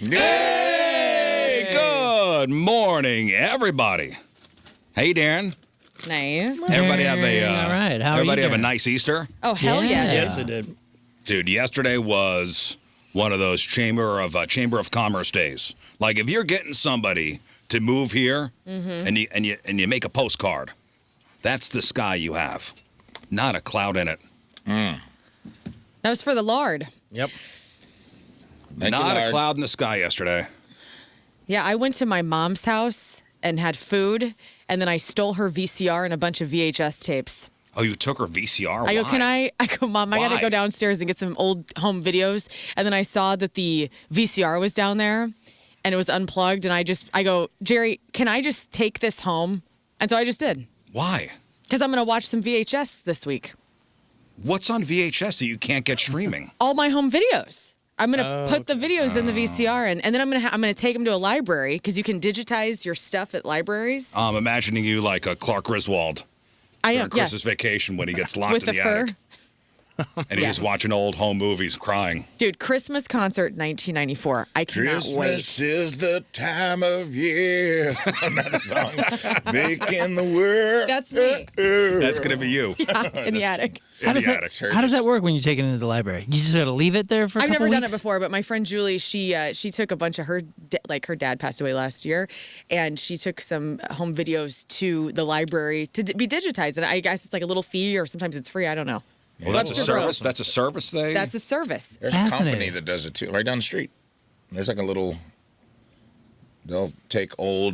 Hey! Good morning, everybody. Hey, Darren. Nice. Everybody have a All right. How are everybody you have a doing? nice Easter. Oh, hell yeah. dude. Yes, it did. Dude, yesterday was one of those Chamber of Commerce days. Like if you're getting somebody to move here and you make a postcard, that's the sky you have. Not a cloud in it. That was for the Lord. Yep. Not a cloud in the sky yesterday. Yeah, I went to my mom's house and had food, and then I stole her VCR and a bunch of VHS tapes. Oh, you took her VCR? I go, Why? I go, Mom, I got to Why? go downstairs and get some old home videos. And then I saw that the VCR was down there and it was unplugged. And I go, Jerry, can I just take this home? And so I just did. Why? Because I'm going to watch some VHS this week. What's on VHS that you can't get streaming? All my home videos. I'm going to put the videos in the VCR and then I'm going to take them to a library because you can digitize your stuff at libraries. I'm imagining you like a Clark Griswold I during am, Christmas yes. vacation when he gets locked With in the the fur. attic. And he's Yes. just watching old home movies crying. Dude, Christmas concert 1994. I cannot wait. is the time of year. Another song. Making the world. That's me. That's going to be you. In the attic. In the attic. How does that work when you take it into the library? You just got to leave it there for a I've couple never done weeks? it before, but my friend Julie, she took a bunch of her her dad passed away last year, and she took some home videos to the library to be digitized. And I guess it's like a little fee, or sometimes it's free. I don't know. Well, that's a Webster service. Groves. That's a service thing. That's a service. There's a company Fascinating. that does it too, right down the street. There's like a little. They'll take all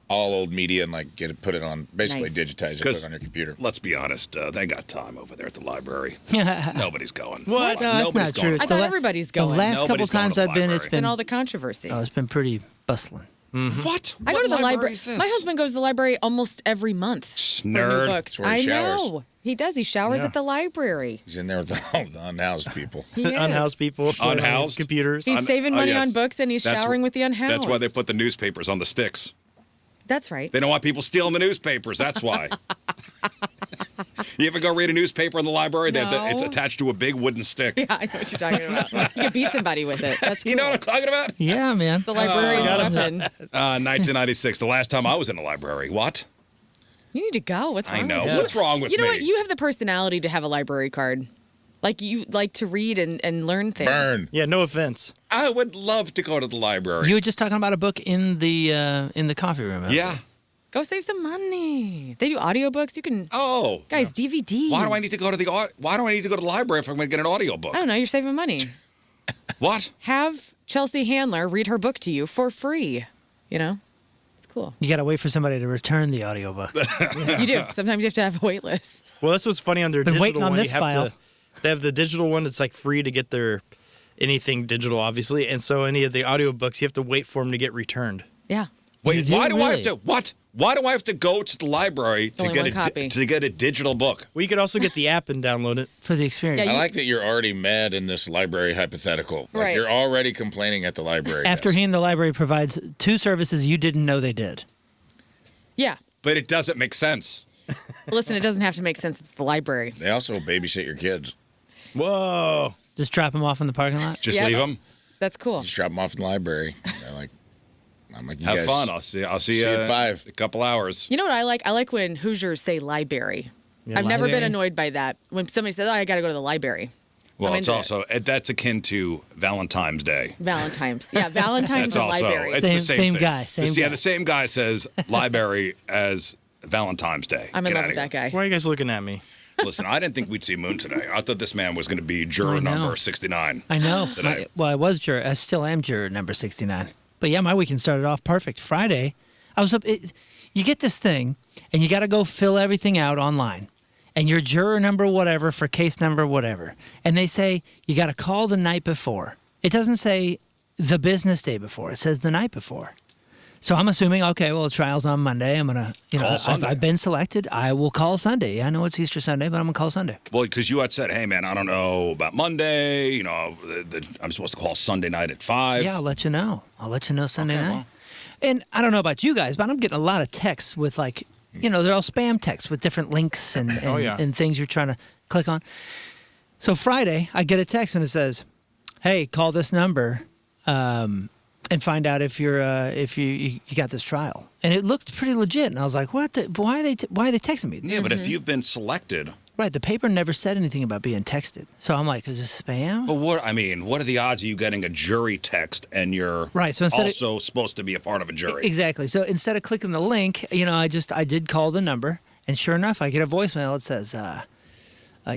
old media and like put it on, basically Nice. digitize it, put it on your computer. Let's be honest. They got time over there at the library. Nobody's going. What? No, that's Nobody's not true. going. I thought everybody's going. The last couple Nobody's going times to the I've been, it's library. And been all the controversy. it's been pretty bustling. What? I go What to the library. library is this? My husband goes to the library almost every month for new Nerd. books. That's where he I showers. know. He does. He showers at the library. He's in there with all the unhoused people. He is. Unhoused people. Unhoused? Computers. He's saving Oh, money yes. on books, and he's That's showering wh- with the unhoused. That's why they put the newspapers on the sticks. That's right. They don't want people stealing the newspapers. That's why. You ever go read a newspaper in the library? No. It's attached to a big wooden stick. Yeah, I know what you're talking about. You can beat somebody with it. That's cool. You know what I'm talking about? Yeah, man. The librarian's weapon. 1996, the last time I was in the library. What? You need to go. What's wrong I know. with you? What's wrong with You know me? what? You have the personality to have a library card. Like you like to read and learn things. Burn. Yeah, no offense. I would love to go to the library. You were just talking about a book in the coffee room. Yeah. Go save some money. They do audiobooks. You can Oh. guys, DVDs. Why do I need to go to the library if I'm going to get an audiobook? I don't know, you're saving money. What? Have Chelsea Handler read her book to you for free. You know? It's cool. You got to wait for somebody to return the audiobook. You do. Sometimes you have to have a wait list. Well, that's what's funny on their Been digital waiting on one. this you have file. They have the digital one. It's like free to get their anything digital, obviously. And so any of the audiobooks, you have to wait for them to get returned. Yeah. Wait, You do, why do I have really? to what? Why do I have to go to the library to only get one copy. to get a digital book? Well, you could also get the app and download it. For the experience. Yeah, I you- like that you're already mad in this library hypothetical. Like Right. You're already complaining at the library. After desk. hearing the library provides 2 services you didn't know they did. Yeah. But it doesn't make sense. Listen, it doesn't have to make sense. It's the library. They also babysit your kids. Whoa. Just drop them off in the parking lot. Just Yeah. leave them. That's cool. Just drop them off in the library. They're like, I'm like, you Have guys, fun. I'll see you see you at 5. A couple hours. You know what I like? I like when Hoosiers say library. I've never been library. annoyed by that. When somebody says, "Oh, I got to go to the library." Well, I'm it's into also that's akin to Valentine's Day. Valentine's. Yeah, Valentine's That's and also library. it's Same- the same same thing. guy, same Yeah, guy. the same guy says library as Valentine's Day. I'm in Get love outta with that here. guy. Why are you guys looking at me? Listen, I didn't think we'd see Moon today. I thought this man was going to be juror I know. number 69. I know. Today. I still am juror number 69. But yeah, my weekend started off perfect. Friday, I was up. You get this thing, and you got to go fill everything out online. And you're juror number whatever for case number whatever. And they say you got to call the night before. It doesn't say the business day before. It says the night before. So I'm assuming, okay, well, the trial's on Monday. I'm going to, Call if Sunday. I've been selected, I will call Sunday. I know it's Easter Sunday, but I'm going to call Sunday. Well, because you had said, hey, man, I don't know about Monday. You know, I'm supposed to call Sunday night at 5. Yeah, I'll let you know. I'll let you know Sunday Okay, night. well. And I don't know about you guys, but I'm getting a lot of texts with like, they're all spam texts with different links and and things you're trying to click on. So Friday, I get a text and it says, hey, call this number and find out if you got this trial. And it looked pretty legit. And I was like, what? Why are they texting me? Yeah, but if you've been selected. Right, the paper never said anything about being texted. So I'm like, is this spam? But what are the odds of you getting a jury text and you're Right, so also supposed to be a part of a jury? Exactly. So instead of clicking the link, I did call the number, and sure enough, I get a voicemail. It says,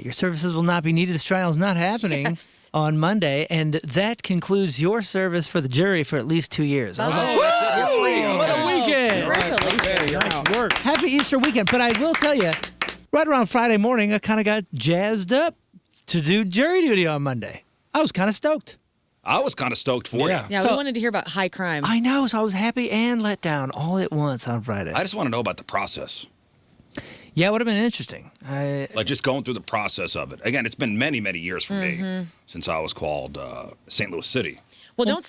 your services will not be needed. This trial is not happening on Monday, and that concludes your service for the jury for at least 2 years. I was like, that's it. You're free. what a weekend! Congratulations. Nice work. Happy Easter weekend. But I will tell you, right around Friday morning, I kind of got jazzed up to do jury duty on Monday. I was kind of stoked. I was kind of stoked for you. Yeah, So- we wanted to hear about high crime. I know, so I was happy and let down all at once on Friday. I just want to know about the process. Yeah, it would have been interesting. Like just going through the process of it. Again, it's been many, many years for Mm-hmm. me since I was called St. Louis City. Well, don't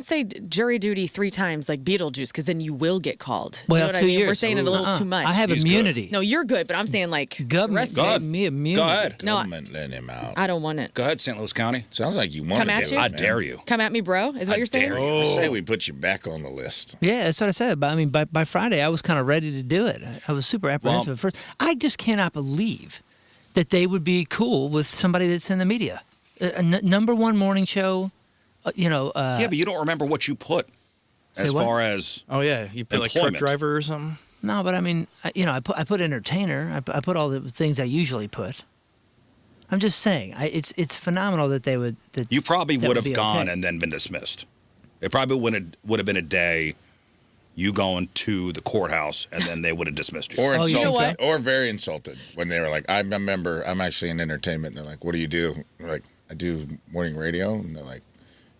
say jury duty 3 times like Beetlejuice, because then you will get called. Well, you know what 2 I mean? years. We're saying it a little too much. I have He's immunity. No, you're good, but I'm saying like the Government rest of gave it, me immunity. Go ahead. No, Government let him out. I don't want it. Go ahead, St. Louis County. Sounds like you want Come to at do you? it, I man. dare you. Come at me, bro. Is what you're saying? dare you. I say we put you back on the list. Yeah, that's what I said. But I mean, by Friday, I was kind of ready to do it. I was super apprehensive at first. I just cannot believe that they would be cool with somebody that's in the media. Number one morning show, Yeah, but you don't remember what you put as what? far as Oh yeah, you put like truck Employment. driver or something. No, but I mean, I put entertainer. I put all the things I usually put. I'm just saying, it's phenomenal that they would. That you probably that would have be gone okay. and then been dismissed. It probably would have been a day you going to the courthouse and then they would have dismissed you. Or Oh, you insulted. know what? Or very insulted when they were like, I'm a member, I'm actually in entertainment. And they're like, what do you do? We're like, I do morning radio. And they're like,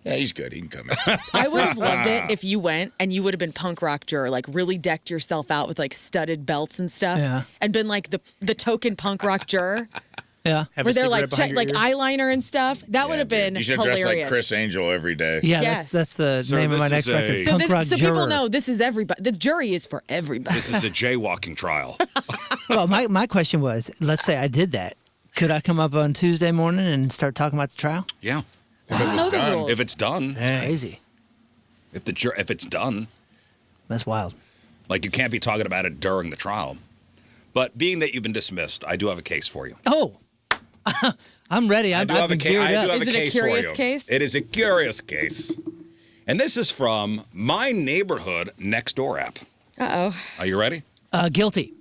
yeah, he's good. He can come in. I would have loved it if you went and you would have been punk rock juror, like really decked yourself out with like studded belts and stuff, Yeah. and been like the token punk rock juror, Yeah. Have where a they're cigarette like behind your like ear. eyeliner and stuff. That would have been You should hilarious. dress like Chris Angel every day. Yeah, Yes. that's the Sir, name of my this next is record. a- So, Punk rock so people juror. know this is everybody. The jury is for everybody. This is a jaywalking trial. Well, my question was, let's say I did that. Could I come up on Tuesday morning and start talking about the trial? Yeah. If it I know was the done. rules. If it's done, Crazy. if it's done, That's wild. like you can't be talking about it during the trial. But being that you've been dismissed, I do have a case for you. Oh, I'm ready. I I've do have a been case. geared I do up. have Is a it a case curious for you. case? It is a curious case, and this is from my neighborhood Nextdoor app. Uh-oh. Are you ready? Guilty.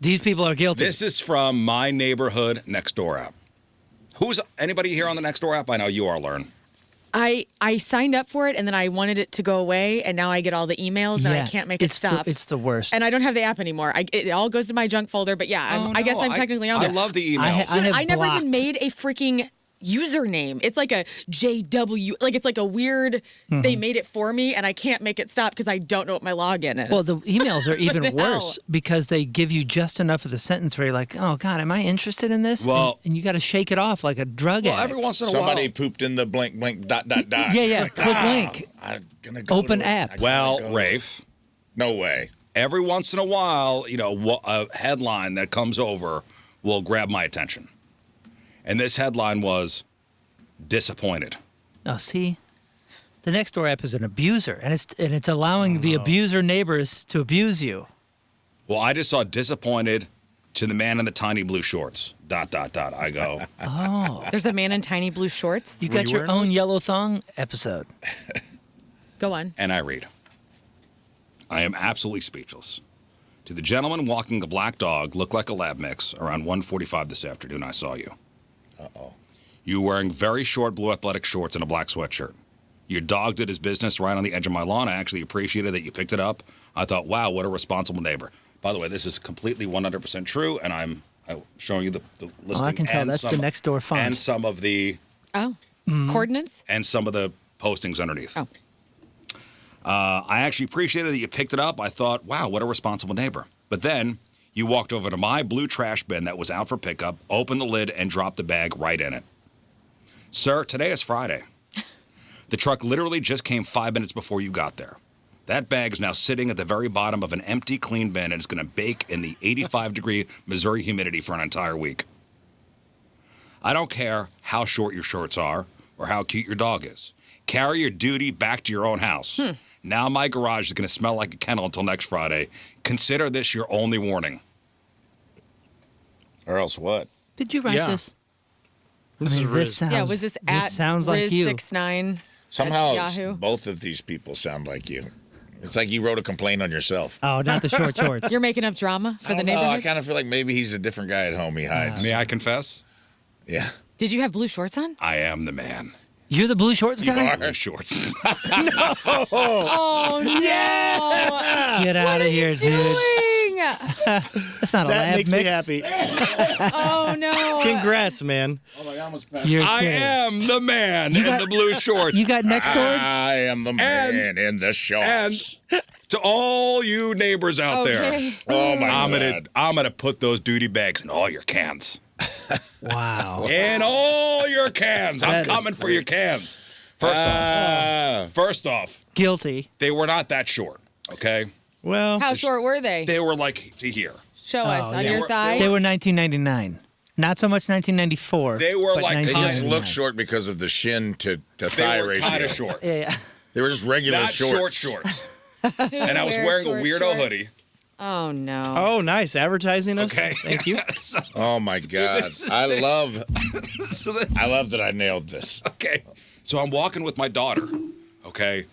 These people are guilty. This is from my neighborhood Nextdoor app. Who's anybody here on the Nextdoor app? I know you are, Learn. I signed up for it, and then I wanted it to go away, and now I get all the emails, and I can't make it stop. It's the worst. And I don't have the app anymore. It all goes to my junk folder, but yeah, I guess I'm technically on I there. love the emails. I have I never blocked. even made a freaking username. It's like a JW, like it's like a weird, they made it for me, and I can't make it stop because I don't know what my login is. Well, the emails are even the worse hell? because they give you just enough of the sentence where you're like, oh, God, am I interested in this? Well- and you got to shake it off like a drug well, addict. every once in a Somebody while. pooped in the blank, blank, dot. Yeah, Like, click link. I'm gonna go Open to it. app. I gotta Well, go. Rafe, No way. every once in a while, a headline that comes over will grab my attention. And this headline was disappointed. Oh, see? The Nextdoor app is an abuser, and it's allowing the abuser neighbors to abuse you. Well, I just saw disappointed to the man in the tiny blue shorts. ... I go, Oh. There's a man in tiny blue shorts. You Were got you your wearing own those? yellow thong episode. Go on. and I read. I am absolutely speechless. To the gentleman walking a black dog, looked like a lab mix, around 1:45 this afternoon, I saw you. Uh-oh. You were wearing very short blue athletic shorts and a black sweatshirt. Your dog did his business right on the edge of my lawn. I actually appreciated that you picked it up. I thought, wow, what a responsible neighbor. By the way, this is completely 100% true, and I'm showing you the listing. I can tell and that's the some- Nextdoor font. And some of the Oh, Mm-hmm. coordinates? and some of the postings underneath. Oh. I actually appreciated that you picked it up. I thought, wow, what a responsible neighbor. But then you walked over to my blue trash bin that was out for pickup, opened the lid, and dropped the bag right in it. Sir, today is Friday. The truck literally just came 5 minutes before you got there. That bag is now sitting at the very bottom of an empty, clean bin, and it's going to bake in the 85-degree Missouri humidity for an entire week. I don't care how short your shorts are or how cute your dog is. Carry your duty back to your own house. Now my garage is going to smell like a kennel until next Friday. Consider this your only warning. Or else what? Did you write Yeah. this? This is Rizz. sounds, Yeah, was this at sounds like you. Rizz69? Somehow At Yahoo? both of these people sound like you. It's like you wrote a complaint on yourself. Oh, not the short shorts. You're making up drama for the I neighborhood? kind of feel like maybe he's a different guy at home. He hides. May I confess? Yeah. Did you have blue shorts on? I am the man. You're the blue shorts guy? Blue shorts. Oh, no. Get out of here, dude. Doing? That's not a That lab makes mix. me happy. Oh, no. Congrats, man. You're I kidding. am the man in got- the blue shorts. You got Nextdoor? I am the man in the shorts. And to all you neighbors out there, Okay. Oh my God. I'm gonna put those duty bags in all your cans. Wow. In all your cans. I'm That is coming for your cans. First off, Guilty. they were not that short, okay? Well, How short were they? They were like to here. Show us. Oh, On yeah. your thigh? They were 1999. Not so much 1994. They were but like- They just 1999. look short because of the shin to They thigh were ratio. kind of short. Yeah. They were just regular Not shorts. shorts. Who And I was wears wearing a short weirdo shorts? hoodie. Oh, no. oh, nice. Advertising us. Okay. Thank you. Oh my God. I love So that I nailed this. Okay. So I'm walking with my daughter, okay?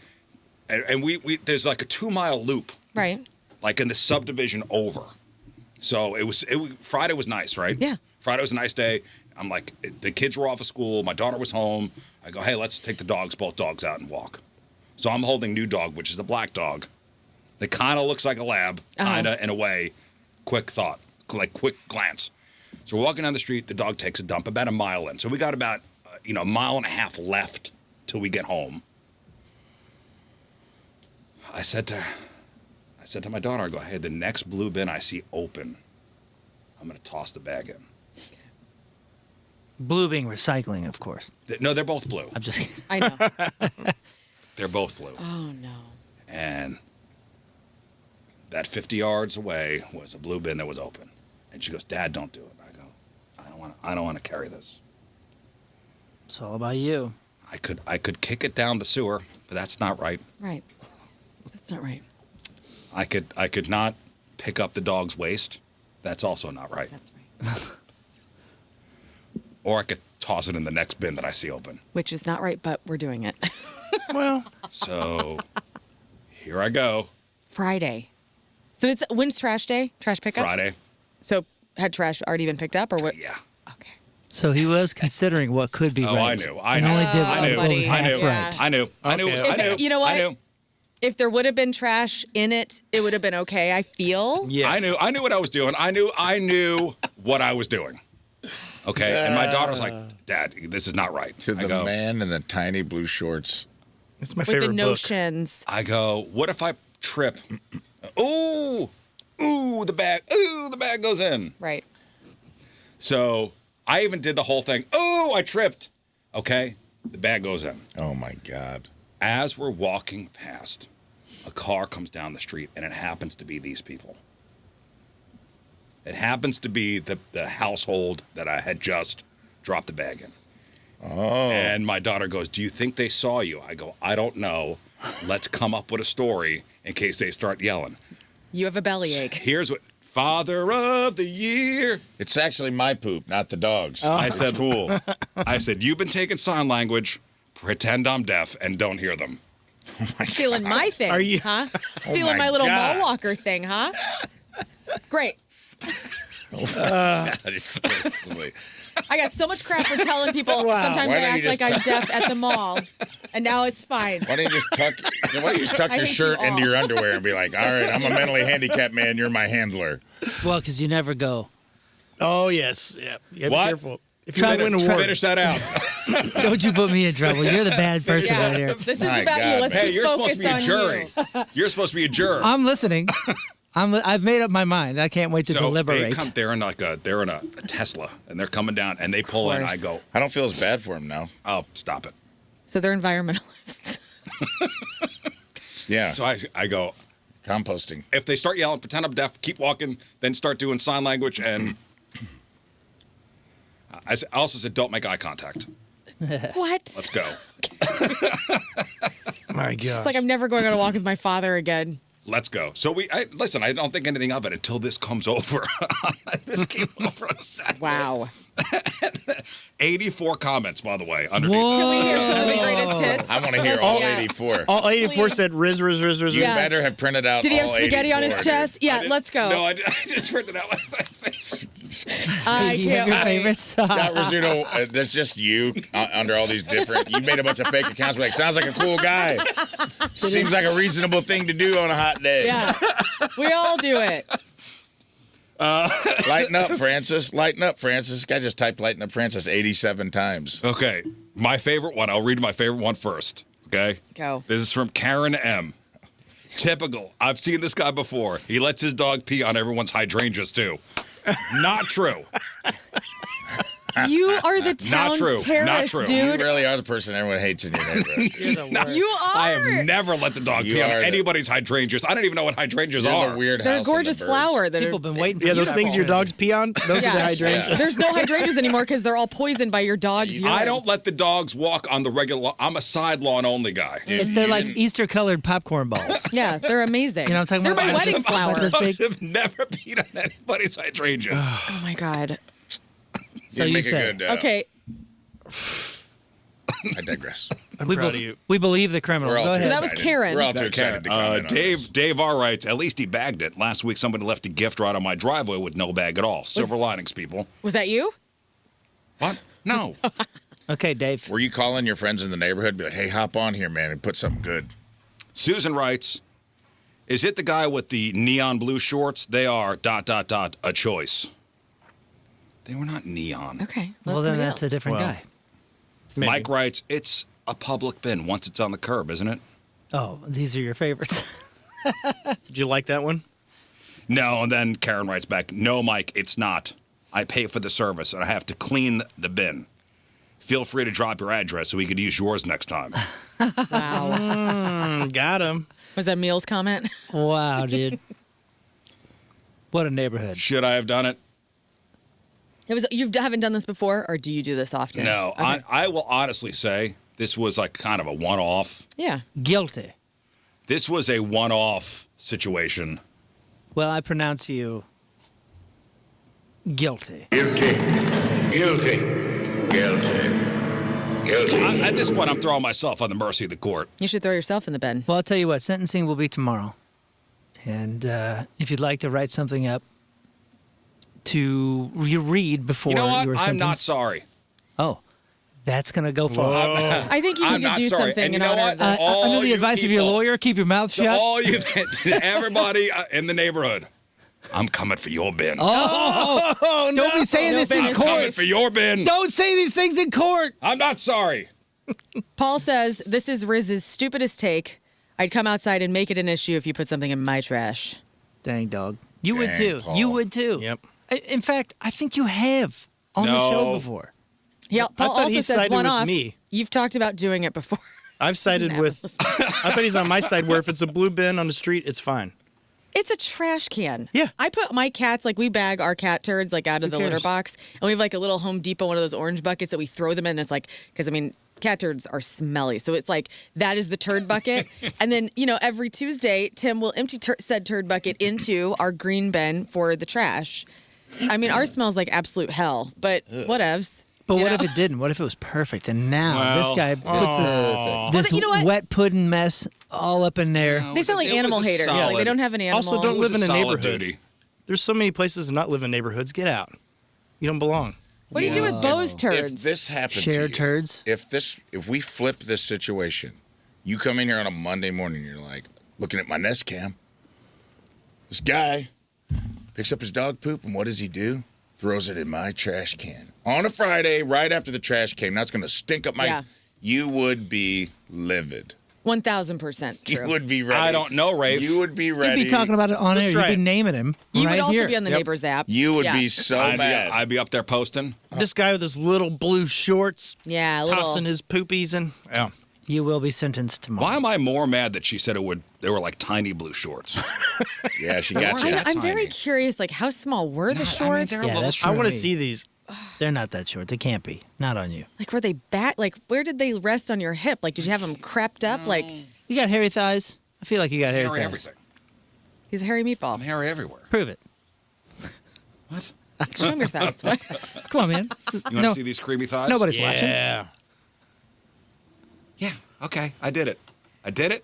And we there's like a 2-mile loop, Right. like in the subdivision over. So Friday was nice, right? Yeah. Friday was a nice day. I'm like, the kids were off of school. My daughter was home. I go, hey, let's take both dogs out and walk. So I'm holding new dog, which is a black dog. That kind of looks like a lab, kind of in a way. Quick thought, like quick glance. So we're walking down the street. The dog takes a dump about a mile in. So we got about, a mile and a half left till we get home. I said to my daughter, I go, hey, the next blue bin I see open, I'm going to toss the bag in. Blue being recycling, of course. No, they're both blue. I'm just I know. They're both blue. Oh, no. And that 50 yards away was a blue bin that was open. And she goes, Dad, don't do it. I go, I don't want to carry this. It's all about you. I could kick it down the sewer, but that's not right. Right. That's not right. I could not pick up the dog's waste. That's also not right. That's right. Or I could toss it in the next bin that I see open. Which is not right, but we're doing it. Well, So here I go. Friday. So when's trash day? Trash pickup? Friday. So had trash already been picked up or what? Yeah. Okay. So he was considering what could be Oh, right. I knew. And only did what I was knew. half I knew. right. I knew. I knew. Okay. I knew. You know what? I knew. If there would have been trash in it, it would have been okay, I feel. yes. I knew what I was doing. I knew what I was doing. Okay. And my daughter was like, Dad, this is not right. To I the go, man in the tiny blue shorts. It's my With favorite the book. notions. I go, what if I trip? Ooh, the bag goes in. Right. So I even did the whole thing. Oh, I tripped. Okay. The bag goes in. Oh my God. As we're walking past, a car comes down the street, and it happens to be these people. It happens to be the household that I had just dropped the bag in. Oh. And my daughter goes, do you think they saw you? I go, I don't know. Let's come up with a story in case they start yelling. You have a bellyache. Here's what, Father of the Year. It's actually my poop, not the dog's. I said, cool. I said, you've been taking sign language, pretend I'm deaf, and don't hear them. Stealing my thing, Are you- huh? Stealing my my little God. mall walker thing, huh? Great. I got so much crap for telling people sometimes Why I don't act you like just I'm deaf at the mall. And now it's fine. Why don't you just tuck I your hate shirt you all. into your underwear and be like, all right, I'm a mentally handicapped man. You're my handler. Well, because you never go. Oh, yes. Yeah. You What? Be careful. If you Try win to- awards. Finish that out. Don't you put me in trouble. You're the bad person right Yeah, here. this is My about God, you. Let's man. Hey, keep you're supposed focused to be a on jury. you. You're supposed to be a juror. I'm listening. I've made up my mind. I can't wait to So deliberate. they're in a Tesla, and they're coming down, and they pull in. I course. go, I don't feel as bad for him now. oh, stop it. So they're environmentalists. Yeah. So I go, Composting. if they start yelling, pretend I'm deaf, keep walking, then start doing sign language, and I also said, don't make eye contact. What? Let's go. My God. It's like I'm never going on a walk with my father again. Let's go. So listen, I don't think anything of it until this comes over. This came over on Saturday. Wow. 84 comments, by the way, underneath. Can we hear some of the greatest hits? I want to hear all Yeah. 84. All 84 said Rizz, Rizz, Rizz, Rizz. You Yeah. better have printed out Did he have all spaghetti on his 84, chest? dude. Yeah, let's go. No, I just printed out my face. I You have can't your wait. favorites? Scott Rizzuto, that's just you under all these different. You made a bunch of fake accounts. Like, sounds like a cool guy. Seems like a reasonable thing to do on a hot day. Yeah. We all do it. Lighten up, Francis. Lighten up, Francis. This guy just typed "lighten up, Francis" 87 times. Okay, my favorite one. I'll read my favorite one first. Okay. Go. This is from Karen M. Typical. I've seen this guy before. He lets his dog pee on everyone's hydrangeas too. Not true. You are the Not town true. Not terrorist, true. dude. You really are the person everyone hates in your neighborhood. You're the worst. You are. I have never let the dog You pee on are the- anybody's hydrangeas. I don't even know what hydrangeas You're are. the weird They're a house and gorgeous the birds. flower that People are. have been waiting for Yeah, you those to things your dogs pee on, those are Yeah. the hydrangeas. Yeah. There's no hydrangeas anymore because they're all poisoned by your dog's urine. I don't let the dogs walk on the regular. I'm a side lawn only guy. They're like Easter-colored popcorn balls. Yeah, they're amazing. You know what I'm talking They're about? my Like wedding this- flower. like this Dogs big. have never peed on anybody's hydrangeas. Oh my god. So You'd you make a say. good, Okay. I digress. I'm We, proud be- of you. we believe the criminal. We're all Go too ahead. that was excited. Karen. We're all too excited to comment on this. Dave R writes, at least he bagged it. Last week, somebody left a gift right on my driveway with no bag at all. Silver linings, people. Was that you? What? No. Okay, Dave. Were you calling your friends in the neighborhood? Be like, hey, hop on here, man, and put something good. Susan writes, is it the guy with the neon blue shorts? They are ... a choice. They were not neon. Okay. Well, then that's a different Well. guy. Maybe. Mike writes, it's a public bin once it's on the curb, isn't it? Oh, these are your favorites. Did you like that one? No, and then Karen writes back, no, Mike, it's not. I pay for the service, and I have to clean the bin. Feel free to drop your address so we could use yours next time. Wow. Got him. Was that Meals comment? Wow, dude. What a neighborhood. Should I have done it? You haven't done this before, or do you do this often? No. Okay. I will honestly say this was like kind of a one-off. Yeah. Guilty. This was a one-off situation. Well, I pronounce you guilty. Guilty. Guilty. Guilty. Guilty. At this point, I'm throwing myself on the mercy of the court. You should throw yourself in the bin. Well, I'll tell you what, sentencing will be tomorrow. And if you'd like to write something up to reread before You know what? were I'm sentenced. not sorry. Oh, that's going to go far. I think you I'm need to not do sorry. something And you in know honor what? of this. All Under the you advice of your people- lawyer, keep your mouth To shut. all you, to everybody in the neighborhood, I'm coming for your bin. Oh, don't be saying No this bin in is I'm coming court. for your bin. Don't say these things in court. I'm not sorry. Paul says, this is Rizz's stupidest take. I'd come outside and make it an issue if you put something in my trash. Dang, dog. You would Dang, too. Paul. You would too. Yep. In fact, I think you have on the show No. before. Yeah, Paul thought also he says sided one with off. me. You've talked about doing it before. I've sided with. I thought he's on my side where if it's a blue bin on the street, it's fine. It's a trash can. Yeah. I put my cats, like we bag our cat turds like out of Who the litter cares? box. And we have like a little Home Depot, one of those orange buckets that we throw them in. And it's like, because I mean, cat turds are smelly. So it's like, that is the turd bucket. And then, every Tuesday, Tim will empty said turd bucket into our green bin for the trash. I mean, ours smells like absolute hell, but whatevs. But You what know? if it didn't? What if it was perfect? And now Well, this guy puts this Well, you know what? wet pudding mess all up in there. They sound like It was animal a haters. Like solid- they don't have an animal. Also, don't It live was in a solid neighborhood. duty. There's so many places to not live in neighborhoods. Get out. You don't belong. What do you do with Bo's turds? If this happened Shared to you, turds. if we flip this situation, you come in here on a Monday morning, you're like, looking at my Nest Cam. This guy picks up his dog poop, and what does he do? Throws it in my trash can. On a Friday, right after the trash came. That's going to stink up my... Yeah. You would be livid. 1,000% true. You would be ready. I don't know, Rafe. You would be You'd ready. be talking about it on Let's air. try You'd be it. naming him You right would also here. be on the Yep. neighbor's app. You would Yeah. be so I'd mad. be up there posting. This guy with his little blue shorts, Yeah, a little. tossing his poopies and yeah. You will be sentenced tomorrow. Why am I more mad that she said they were like tiny blue shorts? Yeah, she got you. I'm very tiny. curious, like how small were the shorts? Yeah, that's I want to me. see these. They're not that short. They can't be. Not on you. Like, were they back? Like, where did they rest on your hip? Like, did you have them crept up? Like, You got hairy thighs? I feel like you got hairy thighs. everything. he's a hairy meatball. I'm hairy everywhere. Prove it. What? Show him your thighs. What? Come on, man. You want to see these creamy thighs? Nobody's watching. Yeah. Yeah. Okay. I did it.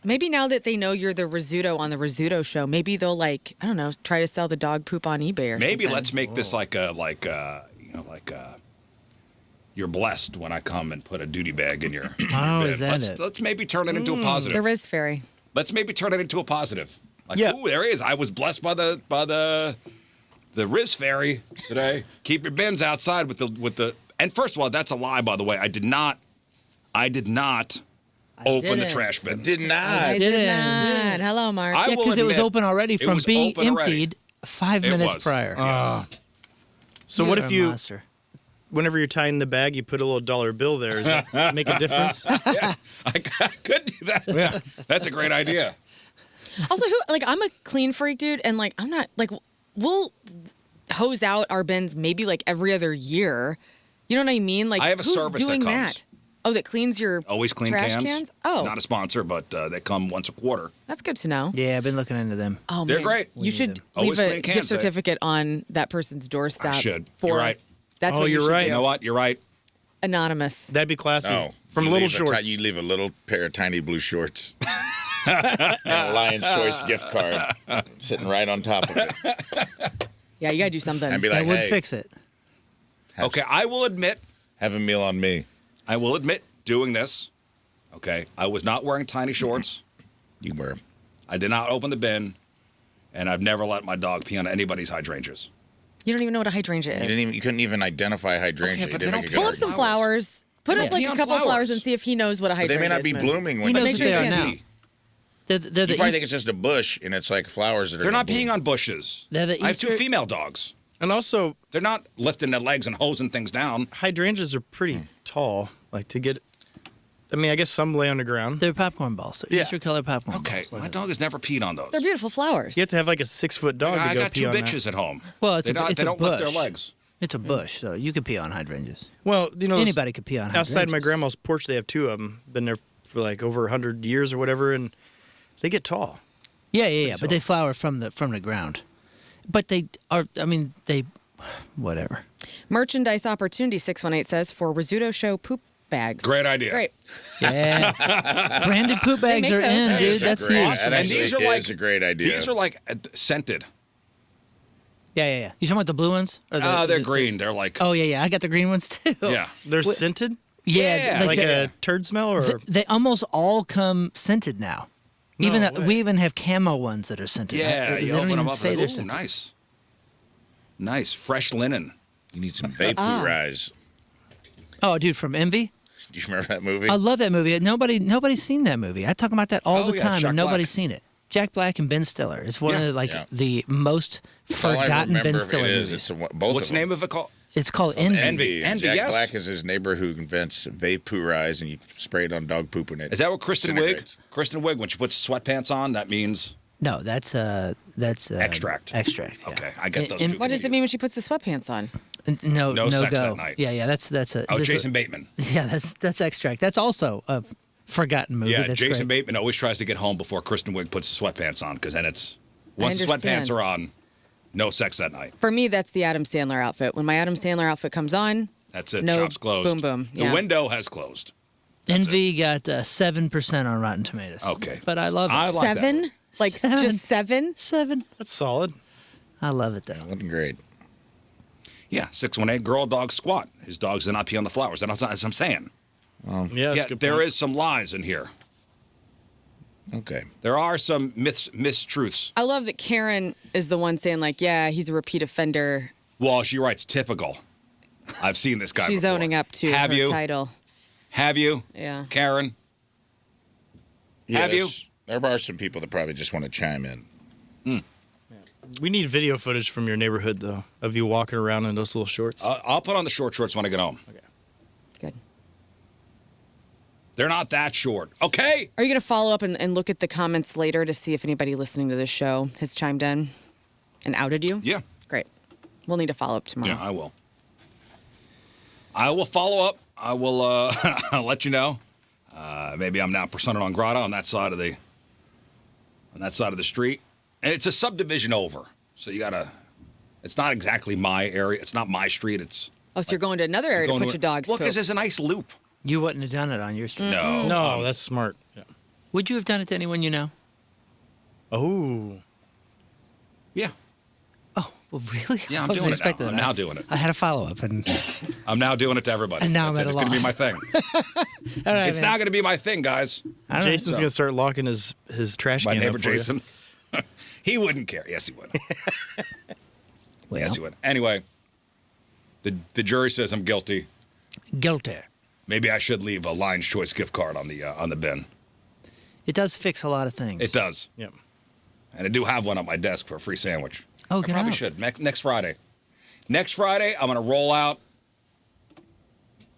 Maybe now that they know you're the Rizzuto on the Rizzuto Show, maybe they'll like, I don't know, try to sell the dog poop on eBay or Maybe something. let's make this like you're blessed when I come and put a duty bag in your Oh, bed. is that it? Let's maybe turn it into a positive. The Rizz Fairy. Let's maybe turn it into a positive. Like, Yeah. ooh, there he is. I was blessed by the Rizz Fairy today. Keep your bins outside with the. And first of all, that's a lie, by the way. I did not open the didn't. trash bin. Did not. I did not. Hello, Mark. I Yeah, will because it was admit, open already it from was being open already. emptied 5 It minutes was. prior. Yes. So You're what a if you, monster. whenever you're tying the bag, you put a little dollar bill there? Does that make a difference? Yeah, I could do that. Yeah. That's a great idea. Also, I'm a clean freak, dude, and like I'm not like we'll hose out our bins maybe like every other year. You know what I mean? Like I have a who's service that doing comes. Oh, that cleans your Always clean trash cans. Oh, Not a sponsor, but they come once a quarter. that's good to know. Yeah, I've been looking into them. Oh, They're man. great. You should Always leave a clean cans, gift certificate on that person's doorstep. I should. For, You're right. That's Oh, what you you're should right. do. You know what? You're right. Anonymous. That'd be classy. No. From You little leave shorts. you leave a little pair of tiny blue shorts. And a Lion's Choice gift card sitting right on top of it. Yeah, you gotta do something. And be That like, would hey, fix it. have, Okay, I will admit have a meal on me. doing this. Okay, I was not wearing tiny shorts. You were. I did not open the bin, and I've never let my dog pee on anybody's hydrangeas. You don't even know what a hydrangea is. You couldn't even identify hydrangea. Okay, but You they didn't don't make a pull Pull good up some argument. flowers. Put up like Pee a on couple of flowers flowers. and see if he knows what a They hydrangea may not is. be man. blooming He when knows Make what sure they you are can't now. see. They're the You probably East- think it's just a bush, and it's like flowers that are. They're not gonna peeing bloom. on bushes. They're the I have two Easter- female dogs. And also, They're not lifting their legs and hosing things down. hydrangeas are pretty tall. Like to get, I mean, I guess some lay on the ground. They're popcorn balls. They're Yeah. Easter colored popcorn Okay, balls. my dog has never peed on those. They're beautiful flowers. You have to have like a 6-foot dog I to go got pee two on bitches that. at home. Well, it's they a- don't, it's they a don't lift their bush. legs. It's a bush, so you could pee on hydrangeas. Well, you know, Anybody could pee on outside my hydrangeas. grandma's porch, they have two of them. Been there for like over 100 years or whatever, and they get tall. Yeah. But they flower from the ground. But they are. I mean, whatever. Merchandise opportunity 618 says for Rizzuto Show poop bags. Great idea. Great. Yeah. Branded poop bags make are those. in, That dude. is a That's great- huge. That And actually these are is like a great idea. These are like scented. Yeah. You talking about the blue ones? Or They're green. They're like Oh yeah. I got the green ones too. yeah. They're What- scented, Yeah. Yeah, like they, a turd smell, or they almost all come scented now. No Even way. we even have camo ones that are scented. Yeah, They you don't open even them up. say And, they're ooh, scented. nice, fresh linen. You need some vaporize. Oh, dude, from Envy. Do you remember that movie? I love that movie. Nobody's seen that movie. I talk about that all Oh, the yeah, time, Jack and nobody's Black. seen it. Jack Black and Ben Stiller. It's one Yeah. of the, Yeah. the most That's all I forgotten remember Ben of Stiller it is. movies. It's both What's of the them. name of it called? It's called Envy. Envy. And Jack yes. Black is his neighbor who invents vaporize, and you spray it on dog poop and it. Is that what Kristen Wiig? disintegrates. Kristen Wiig, when she puts sweatpants on, that means No, that's Extract. Extract. Yeah. Okay, I get those And- two. What does it mean when she puts the sweatpants on? No, No sex go. that night. Yeah, that's a. Oh, there's a- Jason Bateman. Yeah, that's Extract. That's also a forgotten movie. Yeah, that's Jason great. Bateman always tries to get home before Kristen Wiig puts the sweatpants on, because then it's once the understand. sweatpants are on, no sex that night. For me, that's the Adam Sandler outfit. When my Adam Sandler outfit comes on, That's it. No, Shop's closed. boom, boom. The Yeah. window has closed. Envy got 7% on Rotten Tomatoes. Okay. but I love it. I like that seven? one. Like Seven. just 7? 7. that's solid. I love it though. That wasn't great. Yeah, 618 girl dog squat. His dogs did not pee on the flowers. That's what I'm saying. Yeah, Yeah, that's a good there point. is some lies in here. Okay. There are some mistruths. I love that Karen is the one saying, like, yeah, he's a repeat offender. Well, she writes typical. I've seen this guy She's before. owning up to Have her you? title. Have you? Yeah. Karen? Have you? There are some people that probably just want to chime in. We need video footage from your neighborhood, though, of you walking around in those little shorts. I'll put on the short shorts when I get home. Good. They're not that short. Okay? Are you going to follow up and look at the comments later to see if anybody listening to this show has chimed in and outed you? Yeah. Great. We'll need a follow up tomorrow. Yeah, I will. I will follow up. I will I'll let you know. Maybe I'm now persona non grata on that side of the street, and it's a subdivision over. So you gotta. It's not exactly my area. It's not my street. It's. Oh, so you're going to another area to put your dog's Well, poop. because there's a nice loop. You wouldn't have done it on your street. No. No, that's smart. Yeah. Would you have done it to anyone you know? Oh. Yeah. Oh, well, really? Yeah, I'm I wasn't doing it expecting now. I'm that. now doing it. I had a follow-up, and I'm now doing it to everybody. And now I'm That's at it. a It's going to be my loss. thing. all right, It's man. now going to be my thing, guys. All right. Jason's going to start locking his trash My can neighbor up for you. Jason. He wouldn't care. Yes, he would. Well, Yes, he would. Anyway, the jury says I'm guilty. guilty. Maybe I should leave a Lion's Choice gift card on the bin. It does fix a lot of things. It does. Yep. And I do have one on my desk for a free sandwich. Oh, I get probably out. should. Next Friday. Next Friday, I'm going to roll out.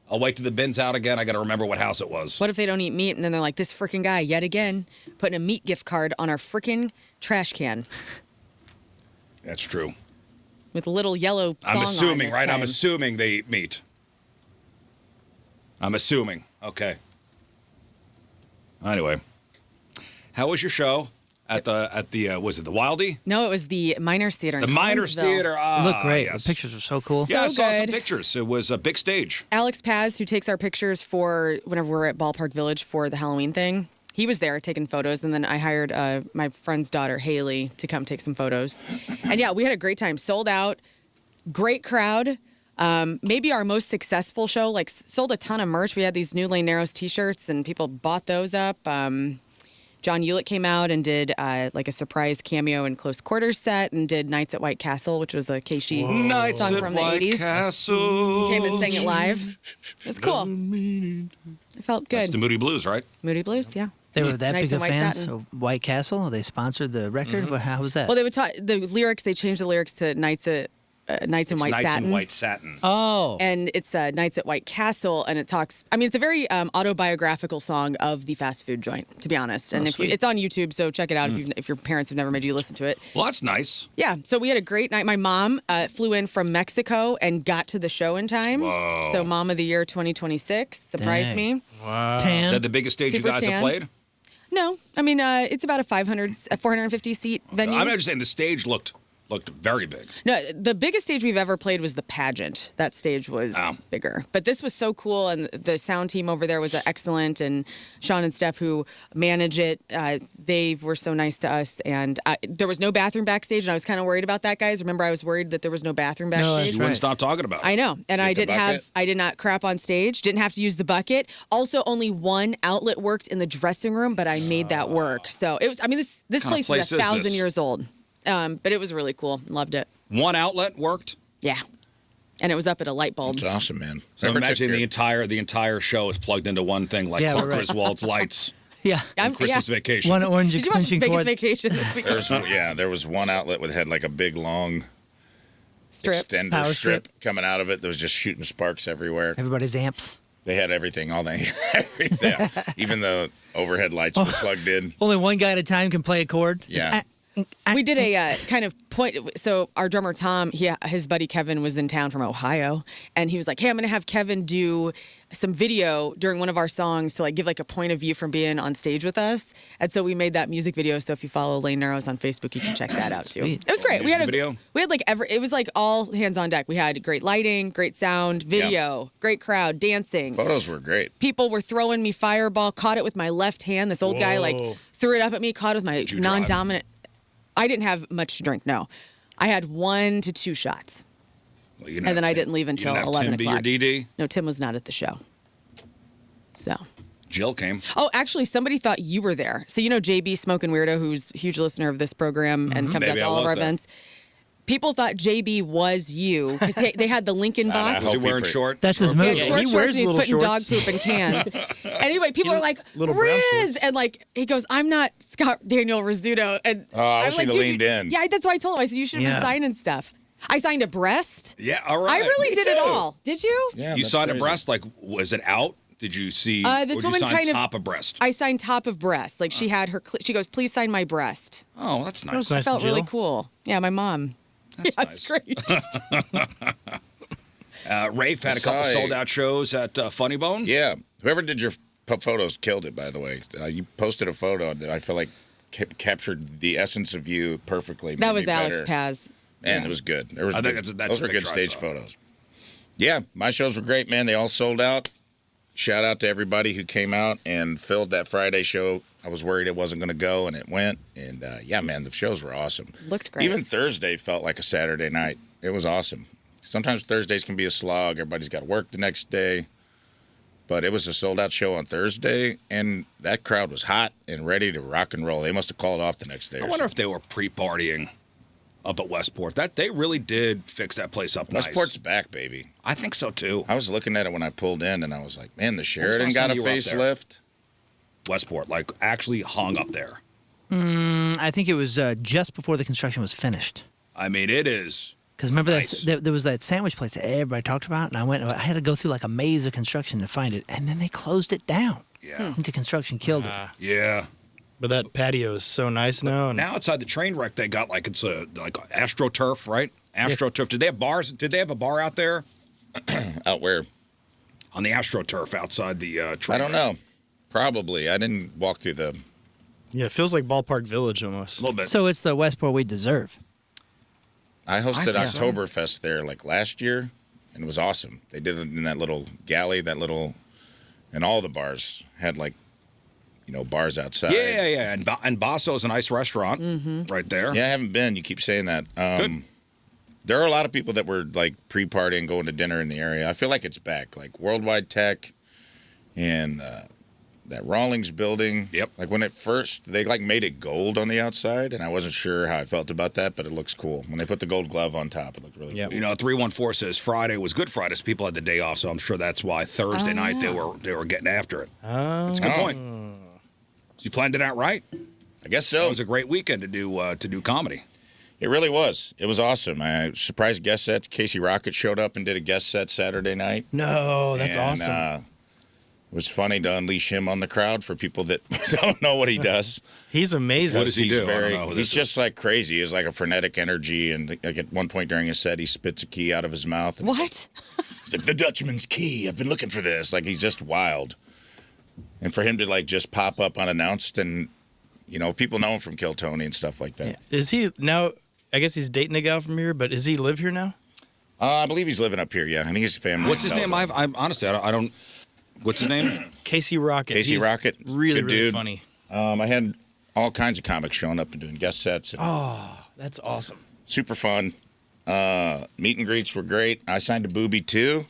I'll wait till the bin's out again. I got to remember what house it was. What if they don't eat meat and then they're like, this freaking guy, yet again, putting a meat gift card on our freaking trash can That's true. with a little yellow thong I'm on assuming, this right? I'm time. assuming they eat meat. I'm assuming. Okay. Anyway, how was your show at the was it the Wildie? No, it was the Miners Theater in The Miners Collinsville. Theater. It looked great. Yes. The pictures were so cool. So Yeah, I saw some good. pictures. It was a big stage. Alex Paz, who takes our pictures for whenever we're at Ballpark Village for the Halloween thing, he was there taking photos. And then I hired my friend's daughter, Haley, to come take some photos. And yeah, we had a great time. Sold out. Great crowd. Maybe our most successful show, like sold a ton of merch. We had these new Lane Narrows t-shirts and people bought those up. John Hewlett came out and did like a surprise cameo and close quarters set and did Nights at White Castle, which was a Keishi Nights song at from White the 80s. Castle. Came and sang it live. It was cool. It felt good. That's the Moody Blues, right? Moody Blues, yeah. They were that Nights big in of White fans Satin. of White Castle. They sponsored the record. Well, how was that? Well, they would talk the lyrics. They changed the lyrics to Nights in It's White Nights Satin. in White Satin. oh, And it's Nights at White Castle, and it talks. I mean, it's a very autobiographical song of the fast food joint, to be honest. And if you, sweet. it's on YouTube, so check it out if your parents have never made you listen to it. Well, that's nice. Yeah, so we had a great night. My mom flew in from Mexico and got to the show in time. Whoa. So Mom of the Year 2026 surprised Dang. me. Wow. tan. Is that the biggest stage Super you guys tan. have played? No, I mean it's about a 450 seat venue. I'm not just saying the stage looked very big. No, the biggest stage we've ever played was the pageant. That stage was Oh. bigger. But this was so cool, and the sound team over there was excellent, and Sean and Steph, who manage it, they were so nice to us. And there was no bathroom backstage, and I was kind of worried about that, guys. Remember, I was worried that there was no bathroom that's backstage. You wouldn't stop talking about it. I know, and I the didn't have. bucket? I did not crap on stage. Didn't have to use the bucket. Also, only one outlet worked in the dressing room, but I made that work. So it was. I mean, this kind of place place is is 1,000 this? years old, but it was really cool. Loved it. One outlet worked. Yeah, and it was up at a light bulb. It's awesome, man. So Never took imagine care- the entire show is plugged into one thing, like Yeah, Clark right. Griswold's lights, yeah. I'm- Christmas yeah. Vacation. One orange Did you watch extension Vegas cord. Vacation this weekend? there was one outlet that had like a big long Strip. extender Power strip strip. coming out of it that was just shooting sparks everywhere. Everybody's amps. They had everything, all they everything. Even the overhead lights were plugged in. Only one guy at a time can play a chord. Yeah. We did a kind of point. So our drummer Tom, his buddy Kevin was in town from Ohio, and he was like, "Hey, I'm going to have Kevin do some video during one of our songs to like give like a point of view from being on stage with us." And so we made that music video. So if you follow Lane Narrows on Facebook, you can check that out too. Sweet. It was great. Music video? We had like it was like all hands on deck. We had great lighting, great sound, video, great crowd, dancing. Photos were great. People were throwing me fireball, caught it with my left hand. This old guy like threw it up at me, caught it with my you drive? non-dominant. I didn't have much to drink, no. I had 1 to 2 shots. Well, you And then I have didn't leave until you didn't have 11 Tim o'clock. be your DD. No, Tim was not at the show. So. Jill came. Oh, actually, somebody thought you were there. So you know JB Smoking Weirdo, who's a huge listener of this program and comes out Maybe to I all of was our there. events. People thought JB was you because they had the Lincoln box. Was he hope wearing he- short? That's his short move. Yeah, pants? short he shorts wears and he's little putting shorts. dog poop in cans. Anyway, people are like, little brown Rizz! shorts. And like, he goes, I'm not Scott Daniel Rizzuto. And I I'm wish like, he'd have "Dude, leaned in." Yeah, that's why I told him. I said, you should have Yeah. been signing stuff. I signed a breast. Yeah, all right. I really Me did it too. all. Did you? Yeah, You that's signed a crazy. breast? Like, was it out? Did you see? This or did woman you sign kind of- top of breast? I signed top of breast. Like she had her, she goes, please sign my breast. Oh, that's nice. was nice. Felt Jill. really cool. Yeah, my mom. That's Yeah, nice. it's great. Rafe had a couple sold-out shows at Funny Bone. Yeah. Whoever did your photos killed it, by the way. You posted a photo that I feel like captured the essence of you perfectly. That was Alex Paz. Man, it was good. I think those were good stage photos. Yeah, my shows were great, man. They all sold out. Shout out to everybody who came out and filled that Friday show. I was worried it wasn't going to go, and it went. And, yeah, man, the shows were awesome. Looked great. Even Thursday felt like a Saturday night. It was awesome. Sometimes Thursdays can be a slog. Everybody's got to work the next day. But it was a sold-out show on Thursday, and that crowd was hot and ready to rock and roll. They must have called off the next day. I wonder if they were pre-partying up at Westport. They really did fix that place up nice. Westport's back, baby. I think so, too. I was looking at it when I pulled in, and I was like, man, the Sheridan got a facelift. Westport, like, actually hung up there. I think it was just before the construction was finished. I mean, it is. Because remember, nice. there was that sandwich place that everybody talked about, and I had to go through like a maze of construction to find it, and then they closed it down. Yeah. The construction killed it. Yeah. But that patio is so nice now. Now outside the train wreck, they got like AstroTurf, right? AstroTurf. Did they have bars? Did they have a bar out there? Out where? On the AstroTurf outside the train. I don't know. Probably. I didn't walk through the. Yeah, it feels like Ballpark Village almost. A little bit. So it's the Westport we deserve. I hosted Oktoberfest there like last year, and it was awesome. They did it in that little galley, and all the bars had like, bars outside. Yeah. And Basso's a nice restaurant right there. Yeah, I haven't been. You keep saying that. Good. There are a lot of people that were like pre-partying, going to dinner in the area. I feel like it's back, like Worldwide Tech and that Rawlings building. Yep. Like when they like made it gold on the outside, and I wasn't sure how I felt about that, but it looks cool. When they put the gold glove on top, it looked really cool. 314 says Friday was Good Friday, so people had the day off, so I'm sure that's why Thursday night they were getting after it. That's a good point. So you planned it out right. I guess so. It was a great weekend to do comedy. It really was. It was awesome. I surprised guest set. Casey Rocket showed up and did a guest set Saturday night. No, that's awesome. It was funny to unleash him on the crowd for people that don't know what he does. He's amazing. What does he do? He's just like crazy. He has like a frenetic energy, and like at one point during his set, he spits a key out of his mouth. What? He's like, the Dutchman's key. I've been looking for this. Like, he's just wild. And for him to like just pop up unannounced, and people know him from Kill Tony and stuff like that. Yeah. Is he now? I guess he's dating a gal from here, but does he live here now? I believe he's living up here. Yeah, I think he's family. What's his name? I'm honestly, I don't. What's his name? Casey Rocket. Casey Rocket. Really, good really dude. funny. I had all kinds of comics showing up and doing guest sets. Oh, that's awesome. Super fun. Meet and greets were great. I signed a Booby too.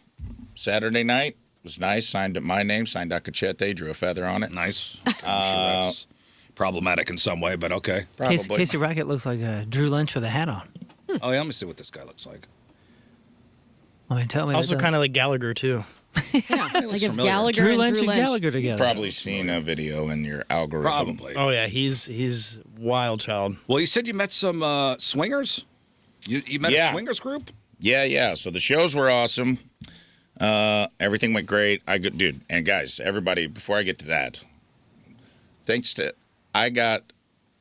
Saturday night was nice. Signed my name. Signed Acachete. Drew a feather on it. Nice. I'm sure that's problematic in some way, but okay. Probably. Casey Rocket looks like Drew Lynch with a hat on. Oh yeah, let me see what this guy looks like. Tell me. Also kind of like Gallagher too. Yeah, like if familiar. Gallagher Drew and Lynch Drew and Lynch. Gallagher together. You've probably seen a video in your algorithm. Probably. Oh yeah, he's wild child. Well, you said you met some swingers. You met a swingers group. Yeah. So the shows were awesome. Everything went great. Dude, and guys, everybody, before I get to that,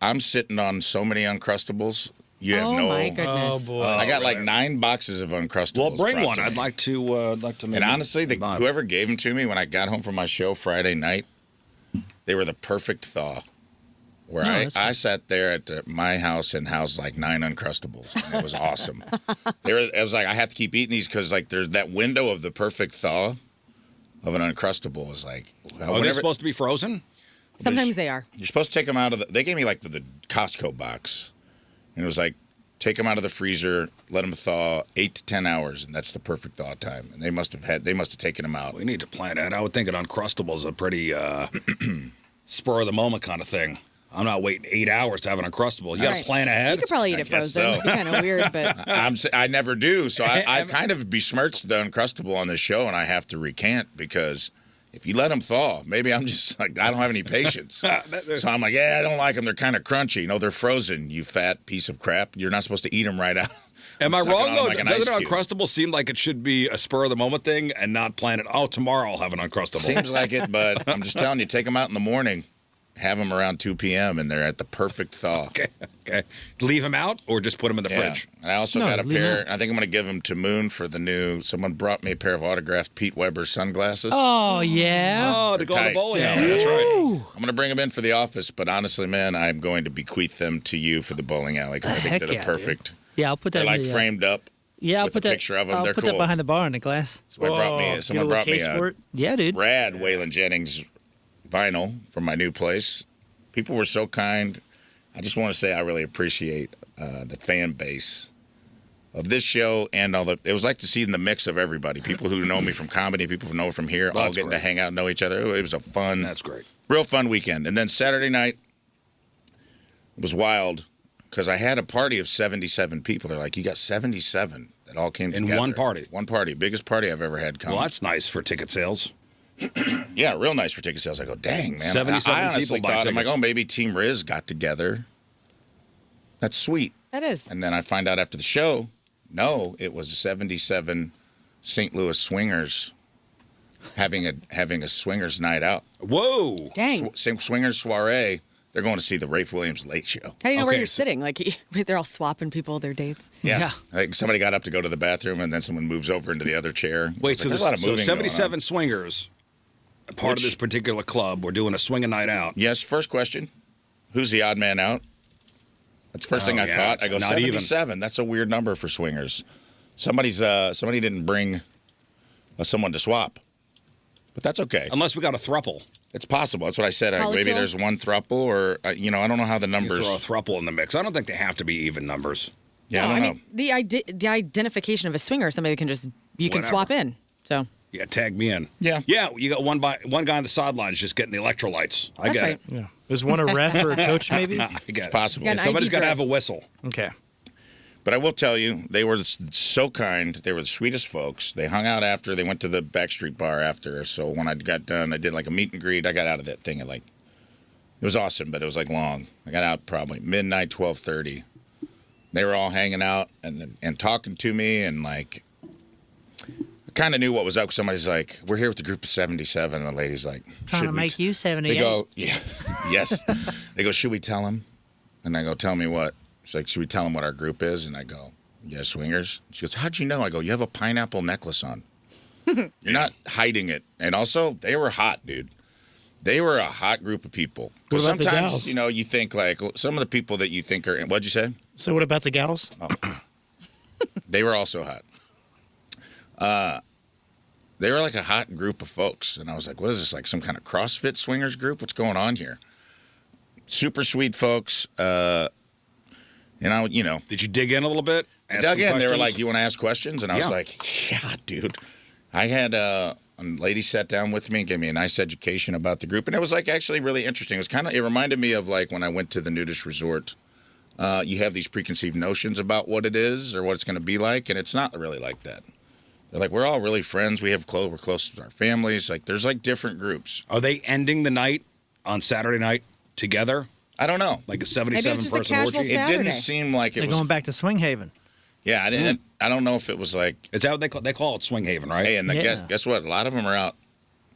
I'm sitting on so many Uncrustables. You have no. Oh my goodness. Oh boy. I got like really? 9 boxes of Uncrustables. Well, bring brought one. to me. I'd like to maybe And honestly, buy. whoever gave them to me when I got home from my show Friday night, they were the perfect thaw. Where I sat there at my house and housed like 9 Uncrustables, and it was awesome. It was like I have to keep eating these because like there's that window of the perfect thaw of an Uncrustable is like. Are they supposed to be frozen? Sometimes they are. You're supposed to take them out of they gave me like the Costco box, and it was like take them out of the freezer, let them thaw 8 to 10 hours, and that's the perfect thaw time. And they must have taken them out. We need to plan that. I would think an Uncrustable is a pretty spur of the moment kind of thing. I'm not waiting 8 hours to have an Uncrustable. You got to plan ahead. You could probably eat it guess frozen. so. It'd be kind of weird, but I never do, so I kind of besmirched the Uncrustable on this show, and I have to recant because if you let them thaw, maybe I'm just like I don't have any patience. So I'm like, I don't like them. They're kind of crunchy. No, they're frozen. You fat piece of crap. You're not supposed to eat them right out. Am I wrong though? Like Doesn't an Uncrustable seem like it should be a spur of the moment thing and not plan it? Oh, tomorrow I'll have an Uncrustable. Seems like it, but I'm just telling you, take them out in the morning. have them around 2 p.m. and they're at the perfect thaw. Okay. Leave them out or just put them in the fridge? And I also got a pair. I think I'm going to give them to Moon for the new. Someone brought me a pair of autographed Pete Weber sunglasses. Oh, yeah. Oh, to go to the tight. bowling alley. That's right. I'm going to bring them in for the office, but honestly, man, I'm going to bequeath them to you for the bowling alley because I think they're the perfect. Dude. Yeah, I'll put that. They're like in the, framed up. Yeah, I'll with put a that. picture of them. I'll They're put cool. that behind the bar in the glass. Someone brought me a Yeah, dude. rad Waylon Jennings vinyl from my new place. People were so kind. I just want to say I really appreciate the fan base of this show and all the. It was like to see in the mix of everybody. People who know me from comedy, people who know from here, all getting to hang out and know each other. It was a fun. That's great. Real fun weekend. And then Saturday night was wild because I had a party of 77 people. They're like, you got 77 that all came together. In one party? One party. Biggest party I've ever had come. Well, that's nice for ticket sales. Yeah, real nice for ticket sales. I go, dang, man. 77 I honestly people buy thought, I'm like, tickets. oh, maybe Team Rizz got together. That's sweet. That is. And then I find out after the show, no, it was 77 St. Louis swingers having a swingers night out. Whoa. Dang. Swingers soiree. They're going to see the Rafe Williams Late Show. How do you know where Okay, you're so- sitting? Like, they're all swapping people their dates. Yeah. Like somebody got up to go to the bathroom, and then someone moves over into the other chair. Wait, It's so like, there's there's a lot of moving going on. 77 swingers, a part of this particular club. We're doing a swinging night out. Yes, first question. Who's the odd man out? That's the first thing I thought. I go, it's not even. 77. That's a weird number for swingers. Somebody didn't bring someone to swap. But that's okay. Unless we got a thruple. It's possible. That's what I said. Maybe Polykill? there's one thruple or, I don't know how the You numbers. throw a thruple in the mix. I don't think they have to be even numbers. Yeah, I don't know. mean, the identification of a swinger is somebody that can just, you can Whatever. swap in. So, Yeah, tag me in. Yeah. Yeah, you got one guy on the sidelines just getting the electrolytes. I that's get right. it. Yeah. Is one a ref or a coach, maybe? I get It's it. possible. Yeah, an Somebody's ID got to drip. have a whistle. Okay. But I will tell you, they were so kind. They were the sweetest folks. They hung out after. They went to the Backstreet Bar after. So when I got done, I did like a meet and greet. I got out of that thing at it was awesome, but it was like long. I got out probably midnight, 12:30. They were all hanging out and talking to me and like, I kind of knew what was up. Somebody's like, we're here with the group of 77. And the lady's like, Trying to "Should we make you 78. They go, yeah, yes. They go, should we tell him? And I go, tell me what? She's like, should we tell him what our group is? And I go, yeah, swingers. She goes, how'd you know? I go, you have a pineapple necklace on. You're not hiding it. And also, they were hot, dude. They were a hot group of people. What about the Sometimes, gals? you think like some of the people that you think are, what'd you say? So what about the gals? They were also hot. They were like a hot group of folks. And I was like, what is this, like some kind of CrossFit swingers group? What's going on here? Super sweet folks. Did you dig in a little bit? Ask dug some in. They were questions? like, you want to ask questions? And I was Yeah. like, yeah, dude. I had a lady sat down with me and gave me a nice education about the group. And it was like actually really interesting. It reminded me of like when I went to the nudist resort. You have these preconceived notions about what it is or what it's going to be like. And it's not really like that. They're like, we're all really friends. We're close to our families. Like there's like different groups. Are they ending the night on Saturday night together? I don't know. Like a Maybe 77 it's just a person casual orgy? It Saturday. didn't seem like it They're was. going back to Swing Haven. Yeah, I didn't. I don't know if it was like. Is that what they call it? Swing Haven, right? Hey, and Yeah. guess what? A lot of them are out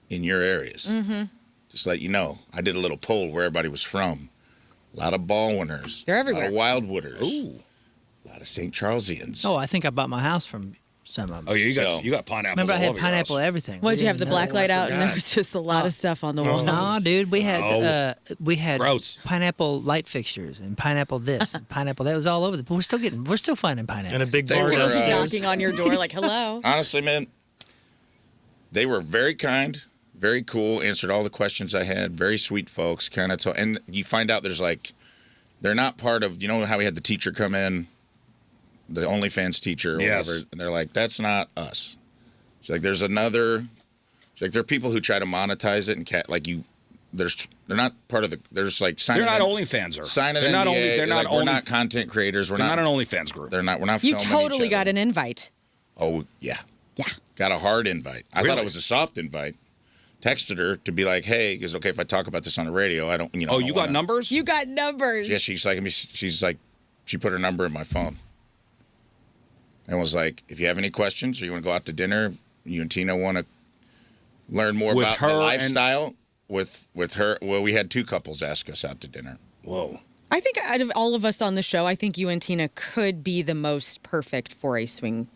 in your areas. Mm-hmm. Just let you know. I did a little poll where everybody was from. A lot of Baldwiners. They're everywhere. A lot of Wildwooders. Ooh. A lot of St. Charlesians. Oh, I think I bought my house from some of them. Oh, yeah, So- you got pineapples. Remember, I all had over your pineapple house. everything. What'd you have, the black light out? And forgot. there was just a lot of stuff on the wall. No, dude, we had Gross. pineapple light fixtures and pineapple this and pineapple that was all over. We're still finding pineapple. And a big They bar were, People just downstairs. knocking on your door like, hello. Honestly, man, they were very kind, very cool, answered all the questions I had, very sweet folks. And you find out there's like, they're not part of, how we had the teacher come in, the OnlyFans teacher or Yes. whatever, and they're like, that's not us. She's like, there's another, she's like, there are people who try to monetize it and they're not part of there's like signing. They're not OnlyFans. Signing They're not NDA, only. They're not we're only. not content creators. We're They're not not an OnlyFans group. We're not You filming totally each got other. an invite. Oh yeah. Yeah. Got a hard invite. I thought Really? it was a soft invite. Texted her to be like, "Hey, is it okay if I talk about this on the radio? I don't, Oh, I you don't got wanna-" numbers? You got numbers. Yeah, she's like, she put her number in my phone, and was like, "If you have any questions or you want to go out to dinner, you and Tina want to learn more With about her the and- lifestyle, with her. Well, we had 2 couples ask us out to dinner. Whoa. I think out of all of us on the show, I think you and Tina could be the most perfect for a swing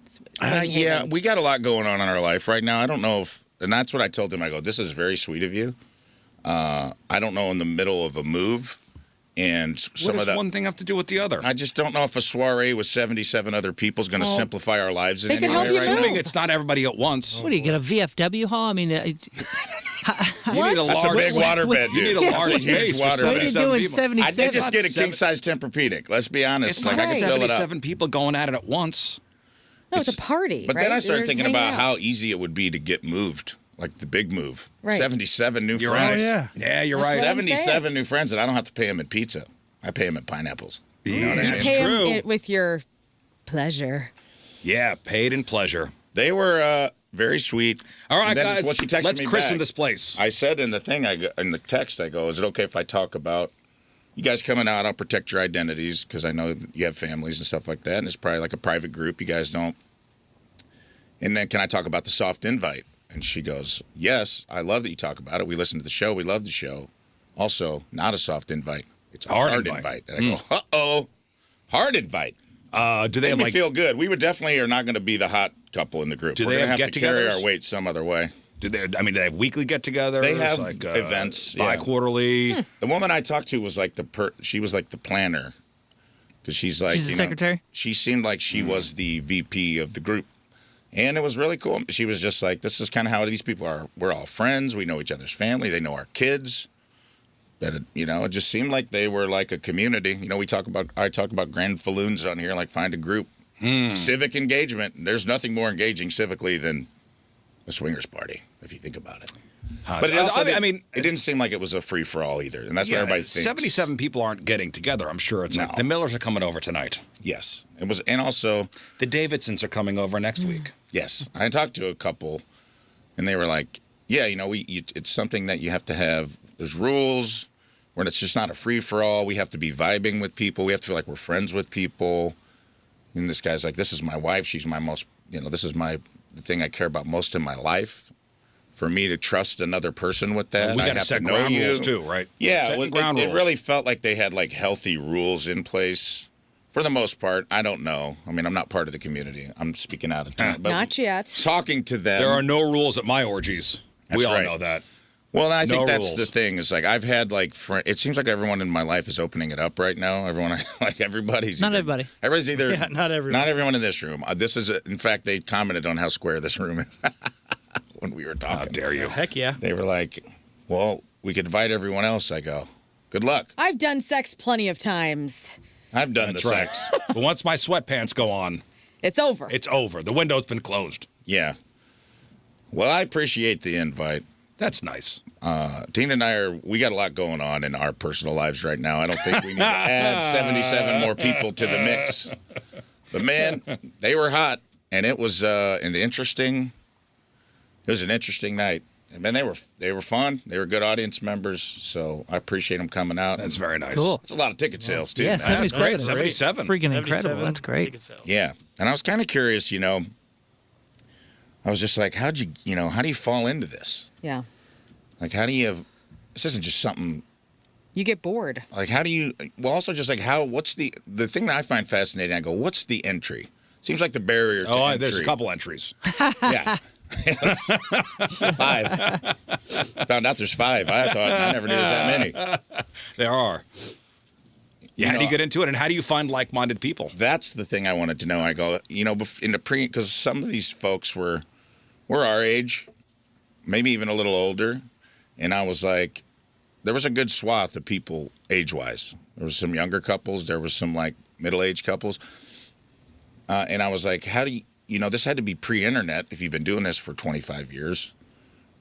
Yeah, haven. we got a lot going on in our life right now. I don't know if, and that's what I told him. I go, this is very sweet of you. I don't know, in the middle of a move, and some What of does that. one thing have to do with the other? I just don't know if a soiree with 77 other people is going to simplify our lives in they any could way help you right move. now. Assuming it's not everybody at once. What do you get, a VFW hall? I mean, You need a That's a large big waterbed, You need dude. a large That's a huge space for waterbed. what are you 77 doing, people. 77? I did just get a Seven- king-size Tempur-Pedic. Let's be honest. It's Like, not I can fill it up. 77 people going at it at once. No, it's a party. But right? then I They're started just thinking hanging about out. how easy it would be to get moved, like the big move. Right. 77 new You're friends. right. Yeah, you're That's right. what I'm saying. 77 new friends, and I don't have to pay them in pizza. I pay them in pineapples. You know what I Yeah, mean? it's Pay 'em true. it with your pleasure. Yeah, paid in pleasure. They were very sweet. All right, And then guys, what she texted let's me christen back, this place. I said in the thing, in the text, I go, is it okay if I talk about you guys coming out? I'll protect your identities because I know that you have families and stuff like that, and it's probably like a private group. You guys don't. And then can I talk about the soft invite? And she goes, yes, I love that you talk about it. We listen to the show. We love the show. Also, not a soft invite. It's a hard invite. And I go, uh-oh, hard invite. Do they Made have me like? feel good. We would definitely are not going to be the hot couple in the group. Do We're they going to have have to carry get-togethers? our weight some other way. Do they? I mean, do they have weekly get-togethers? They have like, events, yeah. bi-quarterly. The woman I talked to was like she was like the planner, because she's like She's the you know, secretary? She seemed like she was the VP of the group, and it was really cool. She was just like, this is kind of how these people are. We're all friends. We know each other's family. They know our kids. That it just seemed like they were like a community. You know, I talk about grand falloons on here, like find a group, civic engagement. There's nothing more engaging civically than a swingers party, if you think about it. But it also, I mean, it didn't seem like it was a free for all either, and that's what everybody thinks. 77 people aren't getting together. I'm sure it's like the Millers are coming over tonight. Yes, it was, and also The Davidsons are coming over next week. yes, I talked to a couple, and they were like, "Yeah, it's something that you have to have. There's rules, where it's just not a free for all. We have to be vibing with people. We have to feel like we're friends with people." And this guy's like, "This is my wife. She's my most, this is the thing I care about most in my life. For me to trust another person with that, We I got to have set to know ground you. rules too, right? Yeah, Setting it ground rules. really felt like they had like healthy rules in place. For the most part, I don't know. I mean, I'm not part of the community. I'm speaking out of turn. But Not yet. talking to them. There are no rules at my orgies. That's We all right. know that. Well, and I think No that's rules. the thing. Is like I've had like it seems like everyone in my life is opening it up right now. Everyone, like everybody's Not everybody. Everybody's either Yeah, not everyone. Not everyone in this room. This is in fact they commented on how square this room is when we were talking. How dare you? Heck yeah. They were like, "Well, we could invite everyone else." I go, "Good luck." I've done sex plenty of times. I've done That's the right. sex. But once my sweatpants go on, It's over. it's over. The window's been closed. Yeah. Well, I appreciate the invite. That's nice. Tina and I we got a lot going on in our personal lives right now. I don't think we need to add 77 more people to the mix. But man, they were hot, and it was an interesting night. And man, they were fun. They were good audience members, so I appreciate them coming out. That's very nice. Cool. It's a lot of ticket sales too. Yeah, man. 77. great. is 77. Freaking 77 incredible. That's great. ticket sales. Yeah, and I was kind of curious. I was just like, how do you fall into this? yeah. Like, how do you? This isn't just something. You get bored. Like, how do you? Well, also just like what's the thing that I find fascinating? I go, what's the entry? Seems like the barrier to entry. There's a couple entries. Yeah. 5. Found out there's 5. I never knew there was that many. There are. Yeah, how do you get into it, and how do you find like-minded people? That's the thing I wanted to know. I go, in the because some of these folks were our age, maybe even a little older, and I was like, there was a good swath of people age-wise. There was some younger couples, there was some like middle-aged couples, and I was like, how do you, this had to be pre-internet if you've been doing this for 25 years,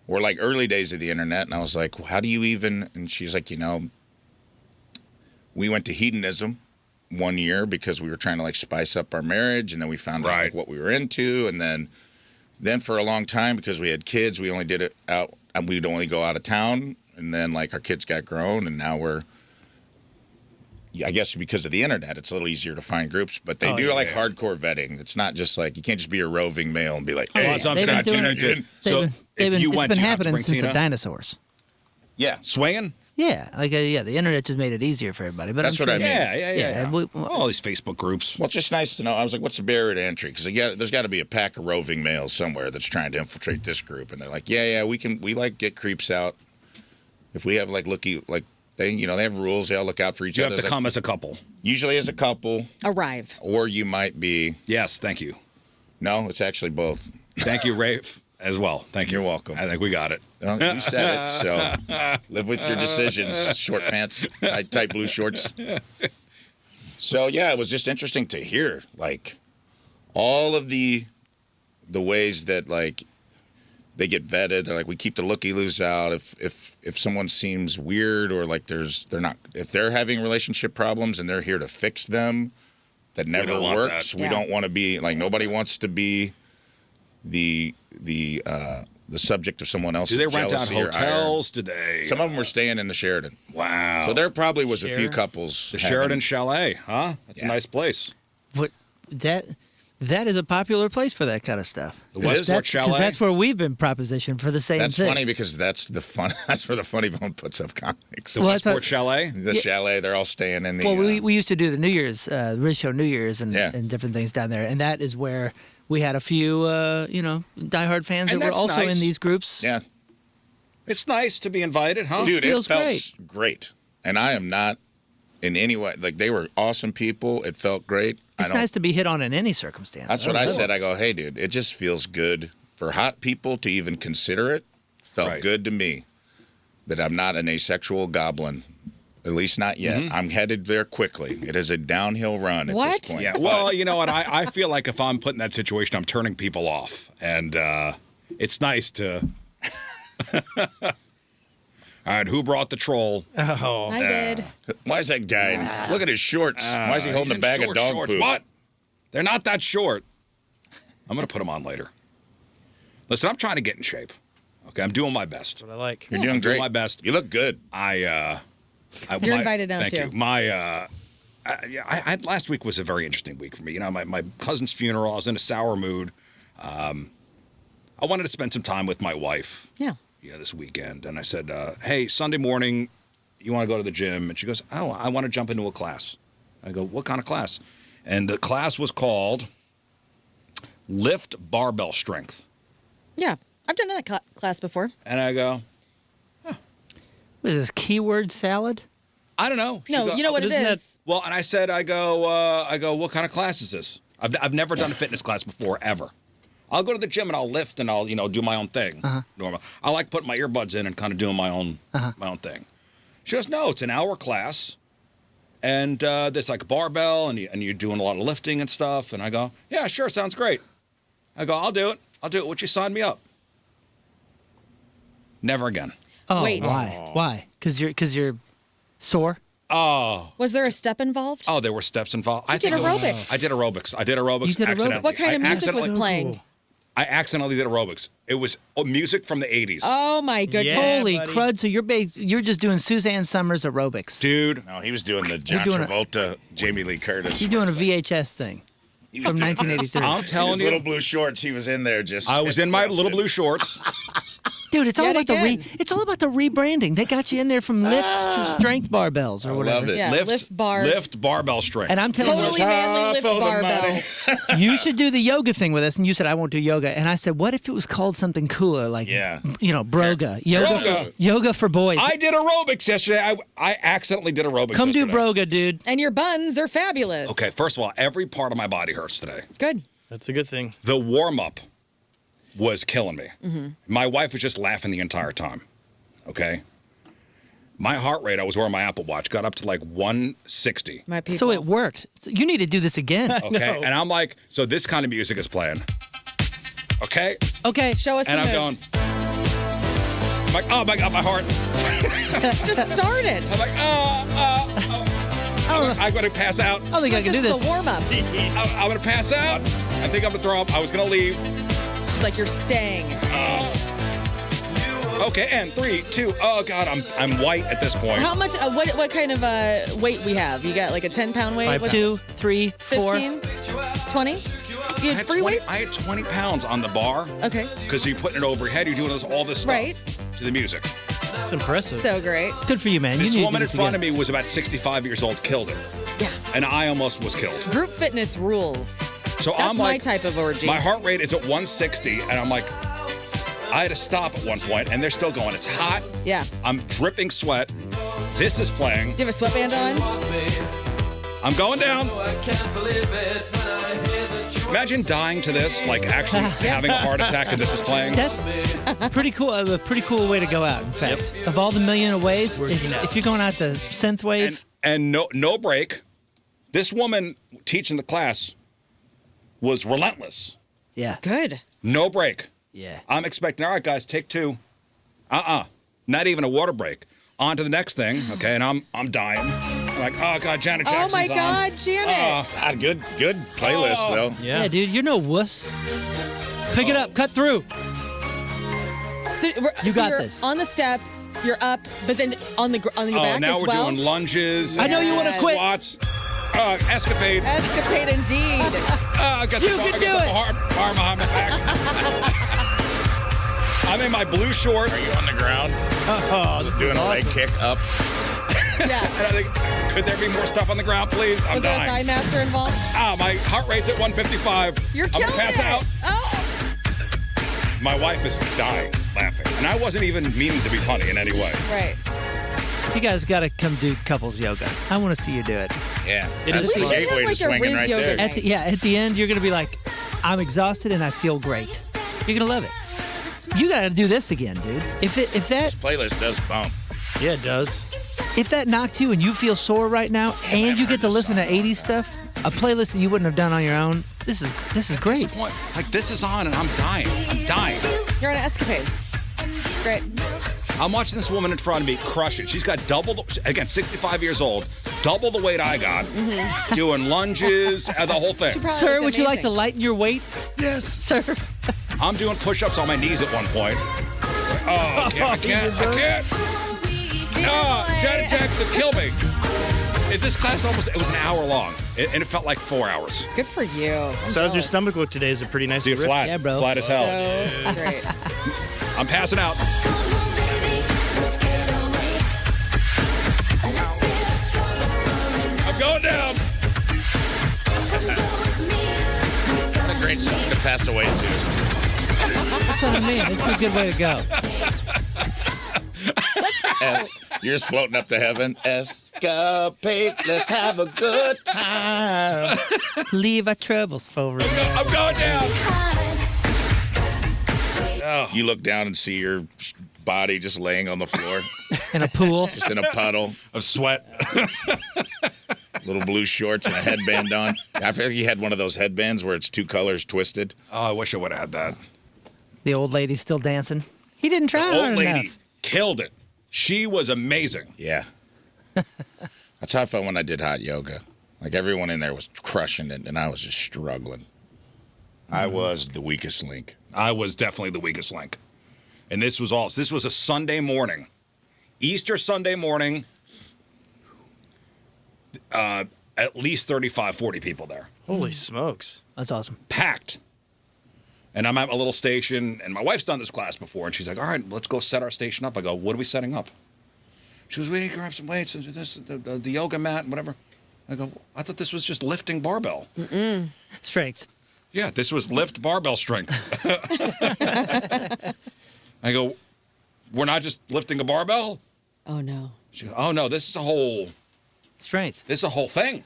or like early days of the internet, and I was like, well, how do you even? And she's like, we went to hedonism one year because we were trying to like spice up our marriage, and then we found out like what we were into, and then for a long time because we had kids, we only did it out, and we'd only go out of town, and then like our kids got grown, and now I guess because of the internet, it's a little easier to find groups, but they do like hardcore vetting. It's not just like you can't just be a roving male and be like, hey, Well, that's what I'm They've saying. been doing Tina it. did. So It's if you went, been do you have to happening bring since the Tina? dinosaurs. Yeah. Swaying? Yeah, the internet just made it easier for everybody. But That's I'm what I sure- mean. Yeah. All these Facebook groups. Well, it's just nice to know. I was like, what's the barrier to entry? Because there's got to be a pack of roving males somewhere that's trying to infiltrate this group. And they're like, we like get creeps out. If we have they have rules. They all look out for each You other. have to come as a couple. Usually as a couple. Arrive. Or you might be. Yes, thank you. No, it's actually both. Thank you, Rafe, as well. Thank you. You're welcome. I think we got it. Well, you said it, so live with your decisions. Short pants, tight blue shorts. So yeah, it was just interesting to hear all of the ways that they get vetted. They're like, we keep the looky-loos out. If someone seems weird or if they're having relationship problems and they're here to fix them, that never works. We don't want to be nobody wants to be the subject of someone else's Do they rent out jealousy or hotels? ire. Did they? Some of them were staying in the Sheridan. Wow. So there probably was a few couples. The Sheridan Chalet, huh? That's a nice place. What that is a popular place for that kind of stuff. The Westport Chalet. Because that's where we've been propositioned for the same That's thing. funny because that's where the Funny Bone puts up comics. The Westport Chalet? The chalet, they're all staying in the... Well, we used to do the New Year's, Rizz Show New Year's and different things down there. And that is where we had a few, diehard fans And that were that's also nice. in these groups. Yeah. It's nice to be invited, huh? Dude, feels it felt great. And I am not in any way... they were awesome people. It felt great. It's nice to be hit on in any circumstance. That's what I said. I go, hey, dude, it just feels good for hot people to even consider it. Felt good to me that I'm not an asexual goblin. At least not yet. Mm-hmm. I'm headed there quickly. It is a downhill run at this point. Yeah, well, you know what? I feel like if I'm put in that situation, I'm turning people off. And it's nice to... All right, who brought the troll? Oh, I did. Why is that guy? Look at his shorts. Why is he holding He's a bag in of dog shorts. poop? What? They're not that short. I'm going to put them on later. Listen, I'm trying to get in shape. Okay, I'm doing my best. what I like. You're doing I'm great. doing my best. You look good. You're invited now, thank too. you. Last week was a very interesting week for me. You know, my cousin's funeral. I was in a sour mood. I wanted to spend some time with my wife. Yeah. This weekend, and I said, "Hey, Sunday morning, you want to go to the gym?" And she goes, "Oh, I want to jump into a class." I go, "What kind of class?" And the class was called Lift Barbell Strength. Yeah. I've done that class before. And I go, What is this, keyword salad? "I don't know." She No, go- you know what it isn't is. Well, and I said, I go, "What kind of class is this?" I've never done a fitness class before, ever. I'll go to the gym and I'll lift and I'll, do my own thing. Normal. I like putting my earbuds in and kind of doing my own thing. She goes, "No, it's an hour class, and there's like a barbell, and you're doing a lot of lifting and stuff." And I go, "Yeah, sure, sounds great." I go, I'll do it. Would you sign me up?" Never again. Oh, Wait. Why? Because you're sore? Oh. Was there a step involved? Oh, there were steps involved. You did aerobics. I did aerobics. You did aerobics? accidentally. What kind of I music was accidentally- playing? I accidentally did aerobics. It was music from the 80s. Oh, my goodness. Yeah. Holy buddy. crud! So you're just doing Suzanne Summers aerobics. Dude. No, he was doing the John doing a- Travolta, Jamie Lee Curtis. You're doing a VHS thing He was from doing- 1983. I'm telling His you. little blue shorts. He was in there just. I was in my little exhausted. blue shorts. Dude, it's all Yet about again. it's all about the rebranding. They got you in there from lift to strength barbells or I whatever. love it. Yeah, lift bar. Lift barbell strength. And I'm telling Totally you, manly lift for the barbell. you should do the yoga thing with us. And you said I won't do yoga. And I said, what if it was called something cooler, like broga, yoga for boys. I did aerobics yesterday. I accidentally did aerobics Come do yesterday. broga, dude. And your buns are fabulous. Okay, first of all, every part of my body hurts today. Good. That's a good thing. The warm-up was killing me. Mm-hmm. My wife was just laughing the entire time. Okay? My heart rate, I was wearing my Apple Watch, got up to like 160. My people. So it worked. So you need to do this again. Okay? And I'm like, so this kind of music is playing. Okay? Okay. Show us And the I'm going, moves. I'm like, oh my God, my heart. Just started. I'm like, I'm going to pass out. I don't think I can do This this. is the warm-up. I'm going to pass out. I think I'm going to throw up. I was going to leave. It's like you're staying. Okay, and 3, 2. Oh God, I'm white at this point. How much, what kind of weight we have? You got like a 10-pound weight? 5, What's 2, this? 3, 4. 15? 20? You I have had free 20 weights? I had 20 pounds on the bar Okay. because you're putting it over your head. You're doing all this stuff Right. to the music. It's impressive. So great. Good for you, man. This you need woman to in do this front of again. me was about 65 years old, killed it. Yeah. And I almost was killed. Group fitness rules. So That's I'm my like, type of orgy. my heart rate is at 160, and I'm like, I had to stop at one point, and they're still going. It's hot. Yeah. I'm dripping sweat. This is playing. Do you have a sweatband on? I'm going down. Imagine dying to this, like actually having a heart attack, and this is playing. That's pretty cool. A pretty cool way to go out. In fact, of all the million of ways, if you're going out to synthwave, And no break. This woman teaching the class was relentless. yeah, Good. No break. yeah. I'm expecting, all right, guys, take two. Not even a water break. On to the next thing, okay, and I'm dying. I'm like, oh, God, Janet Oh, Jackson's my on. God, Janet. Ah, good playlist, though. Yeah, dude, you're no wuss. Pick it up, cut through. So, You got you're this. on the step, you're up, but then on your Oh, back now as we're well. doing lunges. I know you want to Yes. quit. Squats. Escapade. Escapade indeed. I got You the, can I do got the it. arm behind my back. I'm in my blue shorts. Are you on the ground? Oh, this Doing is a leg awesome. kick up. Yeah. And I think, could there be more stuff on the ground, please? I'm Was there a dying. thigh master involved? My heart rate's at 155. You're I'm killing gonna pass it. out. Oh, My wife is dying laughing. And I wasn't even meaning to be funny in any way. right. You guys got to come do couples yoga. I want to see you do it. Yeah. It That's is the We should gateway have to like a swinging Rizz right yoga there. night. At the end, you're gonna be like, I'm exhausted and I feel great. You're gonna love it. You gotta do this again, dude. If This that playlist does bump. Yeah, it does. knocked you and you feel sore right now, and you get to listen to 80s stuff, a playlist that you wouldn't have done on your own. This is great. That's the point. Like, this is on and I'm dying. I'm dying. You're on an escapade. Great. I'm watching this woman in front of me crush it. She's got again, 65 years old, double the weight I got, doing lunges, the whole thing. Probably Sir, looked would you like to amazing. lighten your weight? Yes. Sir. I'm doing push-ups on my knees at one point. Oh, I can't. Oh, Janet Jackson, kill me. Is this class it was an hour long, and it felt like 4 hours. Good for you. So how's your stomach look today? Is it pretty nice? Dude, and ripped? flat. Yeah, bro. Flat as hell. So great. I'm passing out. I'm going down. What a great song to pass away to. That's what I mean. This is a good way to go. You're just floating up to heaven. Escapade, let's have a good time. Leave our troubles for us. I'm going down. You look down and see your body just laying on the floor, In a pool. just in a puddle, Of sweat. little blue shorts and a headband on. I feel like you had one of those headbands where it's two colors twisted. Oh, I wish I would have had that. The old lady's still dancing. He didn't try Old hard lady enough. killed it. She was amazing. Yeah. That's how I felt when I did hot yoga. Like everyone in there was crushing it, and I was just struggling. I was the weakest link. I was definitely the weakest link. And this was a Sunday morning. Easter Sunday morning. At least 35, 40 people there. Holy smokes. That's awesome. Packed. And I'm at a little station, and my wife's done this class before, and she's like, all right, let's go set our station up. I go, what are we setting up? She goes, we need to grab some weights, and the yoga mat, and whatever. I go, I thought this was just lifting barbell. Strength. Yeah, this was lift barbell strength. I go, we're not just lifting a barbell? Oh no. She goes, oh no, this is a whole Strength. thing.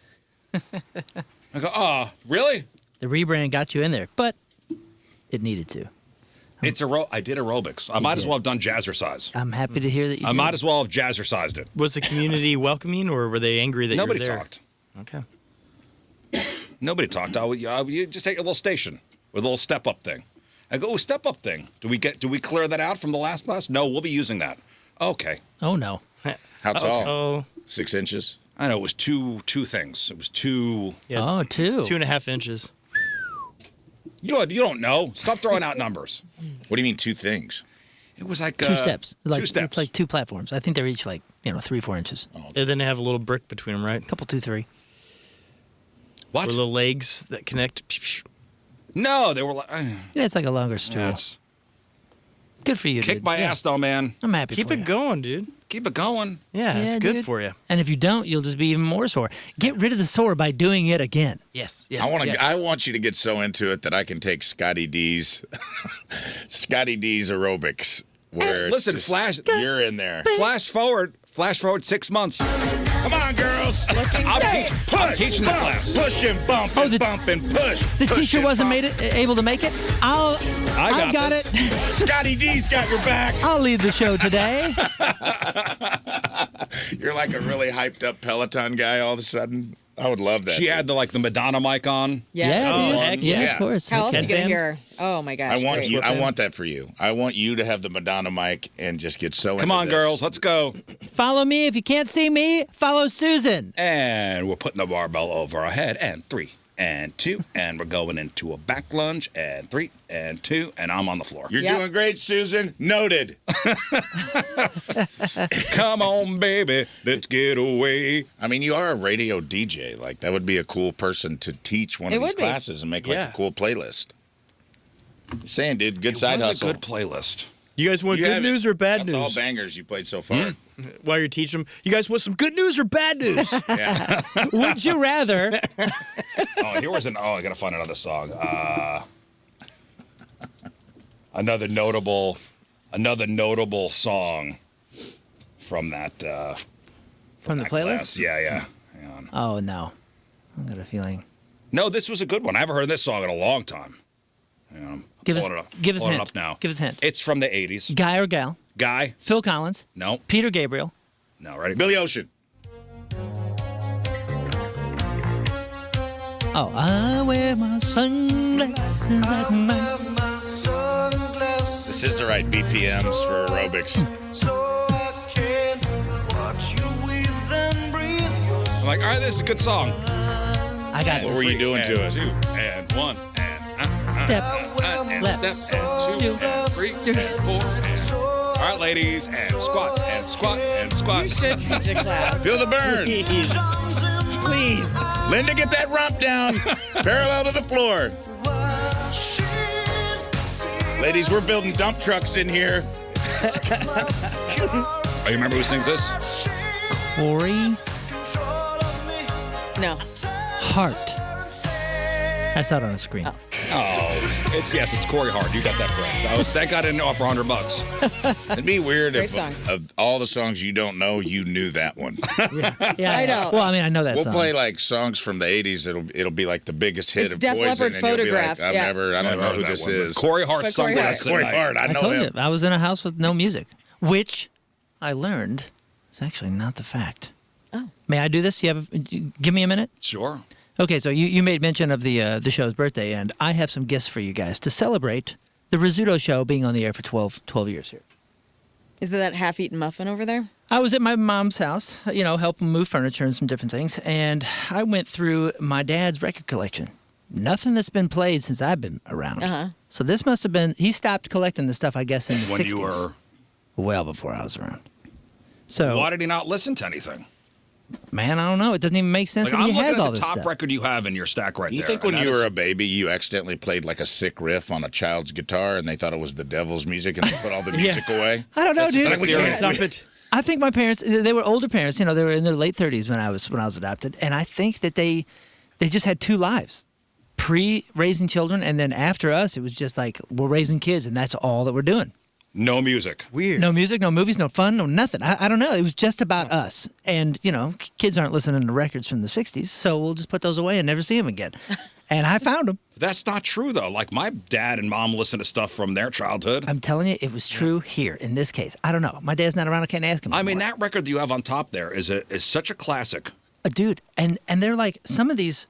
I go, oh, really? The rebrand got you in there, but it needed to. I did aerobics. I might as well have done jazzercise. I'm happy to hear that you I did. might as well have jazzercised it. Was the community welcoming, or were they angry that Nobody you were there? talked. Okay. Nobody talked. You just take a little station with a little step-up thing. I go, step-up thing. Do we clear that out from the last class? No, we'll be using that. Okay. Oh, no. How tall? Oh, 6 inches? I know, it was two things. It was two... yeah. It's Oh, two. 2.5 inches. You don't know. Stop throwing out numbers. What do you mean 2 things? It was like... Two steps. Two steps. It's like 2 platforms. I think they're each 3-4 inches. Oh, And then they have a little brick between them, right? Couple, 2, 3. What? Or little legs that connect. No, they were like... Yeah, it's like a longer stroke. Yes. Good for you, Kick dude. my Yeah. ass, though, man. I'm happy Keep for it you. going, dude. Keep it going. Yeah, it's good dude. for you. And if you don't, you'll just be even more sore. Get rid of the sore by doing it again. Yes. I want you to get so into it that I can take Scotty D's aerobics. Where Listen, it's just- flash. You're in there. Flash forward 6 months. Come on, girls. I'm teaching the class. Push and bump and the- bump and push. The push teacher and wasn't bump. able to make it. I got this. it. Scotty D's got your back. I'll lead the show today. You're like a really hyped up Peloton guy all of a sudden. I would love that. She had the Madonna mic on. Yes. Yeah, Oh, dude. heck yeah, yeah. of course. How else are you going to Headband? hear? Oh, my gosh. I want great. you. I want that for you. I want you to have the Madonna mic and just get so. Come into on, this. girls, let's go. Follow me. If you can't see me, follow Susan. And we're putting the barbell over our head. And 3 and 2. And we're going into a back lunge. And 3 and 2. And I'm on the floor. You're Yep. doing great, Susan. Noted. Come on, baby. Let's get away. I mean, you are a radio DJ. Like that would be a cool person to teach one It of these would be. classes and make like Yeah. a cool playlist. Saying, dude, good It side was hustle. a good playlist. You guys want You good have it. news or bad That's news? all bangers you played so far. While you're teaching them, you guys want some good news or bad news? Yeah. Would you rather? Here was I gotta find another song. Another notable song from that From the that playlist? class. Yeah. Hang on. Oh, no. I got a feeling. No, this was a good one. I haven't heard this song in a long time. Hang on. I'm Give us pulling it up. a Pulling it hint. up now. Give us a hint. It's from the 80s. Guy or gal? Guy? Phil Collins? No. Peter Gabriel? No, ready? Billy Ocean. Oh, I wear my sunglasses at night. This is the right BPMs for aerobics. I'm like, all right, this is a good song. I got What this. were you doing to it? 2 and 1 and Step and left. step and 2 and 3 and 4 and all right, ladies, and squat and squat and squat. You should teach a class. Feel the burn. Please. Linda, get that rump down parallel to the floor. Ladies, we're building dump trucks in here. Oh, you remember who sings this? Tori No. Hart. I saw it on the screen. It's Corey Hart. You got that correct. That got in off for $100. It'd be weird Great if song. of all the songs you don't know, you knew that one. Yeah, I know. Well, I mean, I know that We'll song. play like songs from the '80s. It'll be like the biggest hit It's of Def Poison, Leppard and you'll be Photograph, like, yeah. I don't Never know heard who that this one, but is. Corey Hart But sung Corey that. Hart. Corey Hart, I I know told him. you, I was in a house with no music, which I learned is actually not the fact. Oh. May I do this? Give me a minute? Sure. Okay, so you made mention of the show's birthday, and I have some gifts for you guys to celebrate the Rizzuto Show being on the air for 12 years here. Is there that half-eaten muffin over there? I was at my mom's house, helping move furniture and some different things, and I went through my dad's record collection. Nothing that's been played since I've been around. Uh-huh. So this must have been, he stopped collecting the stuff, I guess, in the When 60s. you were, Well before I was around. So, why did he not listen to anything? man, I don't know. It doesn't even make sense Like, that I'm he has looking all at the this top stuff. record you have in your stack right You there. think when and you that were is- a baby, you accidentally played like a sick riff on a child's guitar and they thought it was the devil's music and they put all the music away? I don't know, That's a dude. better theory. Stop it. I think my parents, they were older parents, they were in their late 30s when I was adopted, and I think that they just had two lives. Pre-raising children, and then after us, it was just like, we're raising kids, and that's all that we're doing. No music. Weird. No music, no movies, no fun, no nothing. I don't know. It was just about us. And, kids aren't listening to records from the 60s, so we'll just put those away and never see them again. And I found them. That's not true, though. Like, my dad and mom listened to stuff from their childhood. I'm telling you, it was true here in this case. I don't know. My dad's not around. I can't ask him I mean, anymore. that record that you have on top there is such a classic. Dude, and they're like, some of these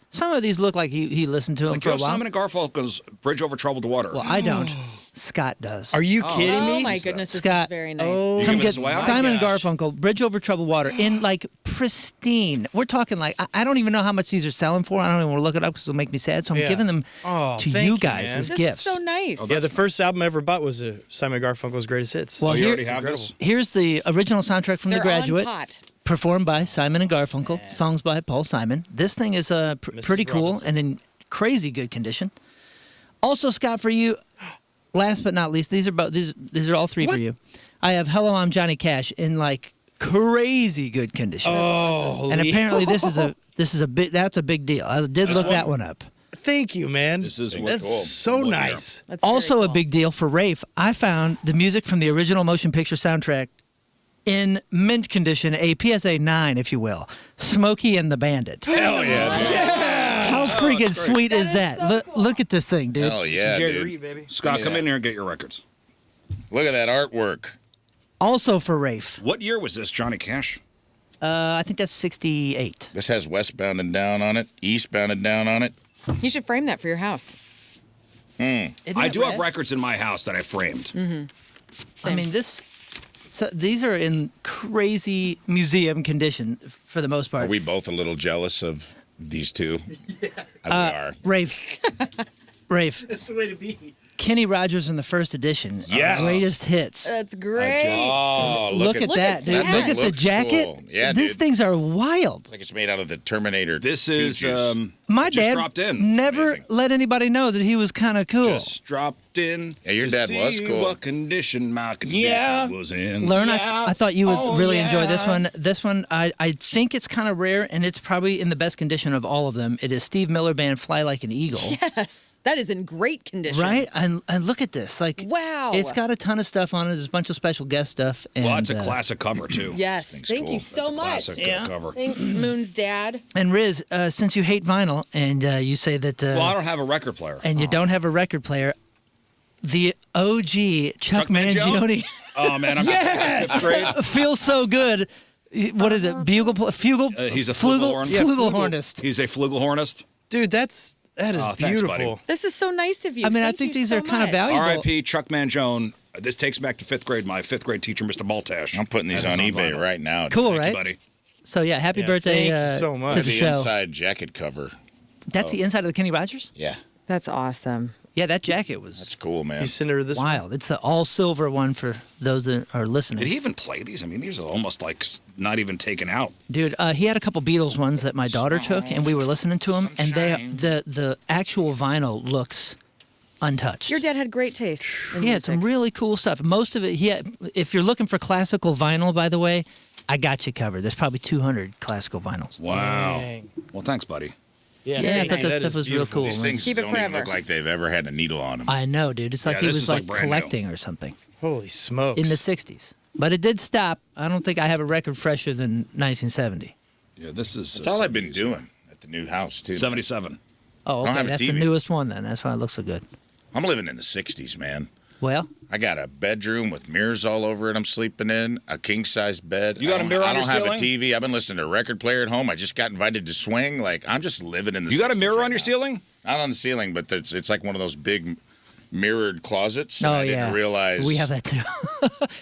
look like he listened to them Like, for you a have while. Simon and Garfunkel's Bridge Over Troubled Water. Well, I don't. Scott does. Are you kidding Oh, me? my goodness. This Scott. is very nice. Oh, You Come giving get this away? Simon and gosh. Garfunkel, Bridge Over Troubled Water, in like pristine. We're talking like, I don't even know how much these are selling for. I don't even want to look it up because it'll make me sad. So I'm Yeah. giving them Oh, to thank you you, guys man. as This gifts. is so nice. Yeah, the first album I ever bought was Simon Garfunkel's Greatest Hits. Well, Oh, you here- already have this? here's the original soundtrack from They're The Graduate, on pot. performed by Simon and Garfunkel, songs by Paul Simon. This thing is pretty cool Robinson. and in crazy good condition. Also, Scott, for you, last but not least, these are all three for you. I have Hello, I'm Johnny Cash in like crazy good condition. Oh, and apparently this is a big deal. I did look that one up. Thank you, man. This is That's cool. so nice. That's Also very a cool. big deal for Rafe. I found the music from the original motion picture soundtrack in mint condition, a PSA 9, if you will. Smokey and the Bandit. Hell yeah. How freaking sweet is That that? is so Look, cool. look at this thing, dude. Hell yeah, Jerry dude. Reed, baby. Scott, come in here and get your records. Look at that artwork. Also for Rafe. What year was this, Johnny Cash? I think that's 68. This has westbound and down on it, eastbound and down on it. You should frame that for your house. Isn't I it do have red? records in my house that I framed. I mean, these are in crazy museum condition for the most Are part. we both a little jealous of these two? Yeah. We are. Rafe. That's the way to be. Kenny Rogers in the first edition. Yes. Greatest hits. That's great. Oh, Look at that, dude. that. Look at the Looks jacket. cool. Yeah, These dude. things are wild. Like it's made out of the Terminator. This 2 is juice. My just dad dropped in. never Amazing. let anybody know that he was kind of cool. Just dropped in. Yeah, your to dad was see cool. What condition my condition Yeah. was in. Learn, Yeah. I thought you would Oh, really enjoy this yeah. one. This one, I think it's kind of rare, and it's probably in the best condition of all of them. It is Steve Miller Band Fly Like an Eagle. Yes, that is in great condition. Right? And look at this. Like, Wow. It's got a ton of stuff on it. There's a bunch of special guest stuff. And, Well, it's a classic cover, too. Yes, thing's thank cool. you That's so much. Classic cover. Thanks, Moon's dad. And Rizz, since you hate vinyl and you say that, Well, I don't have a record player. and you don't have a record player, the OG Chuck Mangione? Mangione Oh, man, I'm fifth grade. feels so good. What is it? Fugal? He's a flugel, flugelhorn. Yeah, flugelhornist. He's a flugelhornist. Dude, that is Oh, thanks, beautiful. buddy. This is so nice of you. I mean, I Thank think you these so are kind of much. valuable. R.I.P. Chuck Mangione. This takes me back to fifth grade. My fifth grade teacher, Mr. Maltash. I'm putting these That on is eBay vinyl. right now. Cool, Thank you, right? buddy. So yeah, happy Yeah, birthday thank you so much. to The the show. inside jacket cover. That's the inside of the Kenny Rogers. Yeah, That's awesome. Yeah, that jacket was that's cool, man. You send her this one? wild. It's the all silver one for those that are listening. Did he even play these? I mean, these are almost like not even taken out. Dude, he had a couple Beatles ones that my daughter took, and we were listening to them, and the actual vinyl looks untouched. Your dad had great taste. In He had some music. really cool stuff. Most of it, if you're looking for classical vinyl, by the way, I got you covered. There's probably 200 classical vinyls. Wow. Dang. Well, thanks, buddy. Yeah, I thank thought you. that That stuff is was real beautiful. cool. These things Keep it don't even forever. look like they've ever had a needle on them. I know, dude. It's like Yeah, he this was is like like brand new. collecting or something Holy smokes. in the 60s. But it did stop. I don't think I have a record fresher than 1970. Yeah, this is. That's all I've been doing at the new house too. 77. Oh, don't okay. have a That's the TV. newest one then. That's why it looks so good. I'm living in the '60s, man. Well, I got a bedroom with mirrors all over it. I'm sleeping in a king size bed. You got a mirror on I don't your have ceiling? a TV. I've been listening to a record player at home. I just got invited to swing. Like I'm just living in the. You got a 60s mirror right on your now. ceiling? Not on the ceiling, but it's like one of those big mirrored closets. oh and I yeah. didn't realize. We have that too.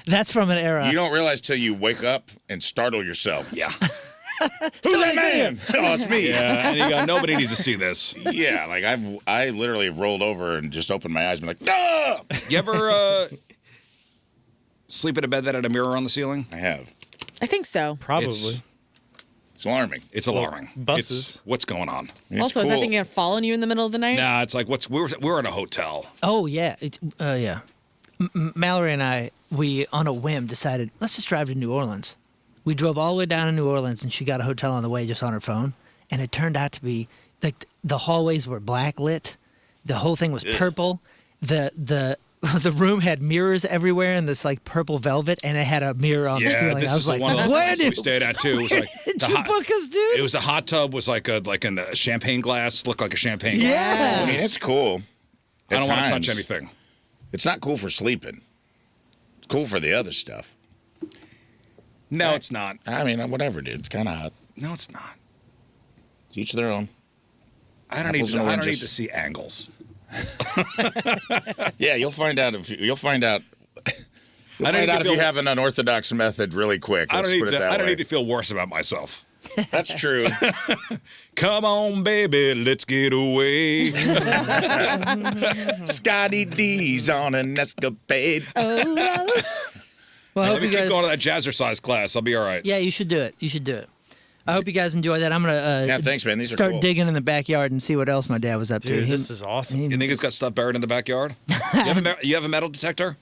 That's from an era. You don't realize till you wake up and startle yourself. Yeah. Who's that man? Oh, it's me. Yeah, and you go, nobody needs to see this. Yeah, like I literally have rolled over and just opened my eyes and been like, ah! You ever sleep in a bed that had a mirror on the ceiling? I have. I think so. Probably. It's alarming. It's alarming. buses. It's, what's going on? It's Also, is that cool. thing gonna fall on you in the middle of the night? Nah, it's like we're in a hotel. Oh yeah. Yeah. Mallory and I, we on a whim decided let's just drive to New Orleans. We drove all the way down to New Orleans, and she got a hotel on the way just on her phone. And it turned out to be like the hallways were black lit, the whole thing was purple. The room had mirrors everywhere in this like purple velvet, and it had a mirror on the Yeah, ceiling. this I is was the like, one of the "Where places we did stayed at too. It was like did the you hot, book us, dude?" it was the hot tub was like in a champagne glass, looked like a champagne glass. Yeah. I mean, it's cool. I don't want to times. touch anything. It's not cool for sleeping. It's cool for the other stuff. No, it's not. I mean, whatever, dude. It's kind of hot. No, it's not. Each their own. I don't Apples need. and I don't need oranges. to see angles. Yeah, you'll find out you'll find out. You'll I don't find need out to if you feel- have an unorthodox method really quick. I Let's don't need put it to. that I don't way. need to feel worse about myself. That's true. Come on, baby, let's get away. Scotty D's on an escapade. Well, I Let hope me you keep guys. going to that jazzercise class. I'll be all right. Yeah, you should do it. You should do it. I hope you guys enjoy that. I'm gonna Yeah, thanks, man. These are start cool. digging in the backyard and see what else my dad was up to. Dude, this is awesome. You think it's got stuff buried in the backyard? You have a metal detector?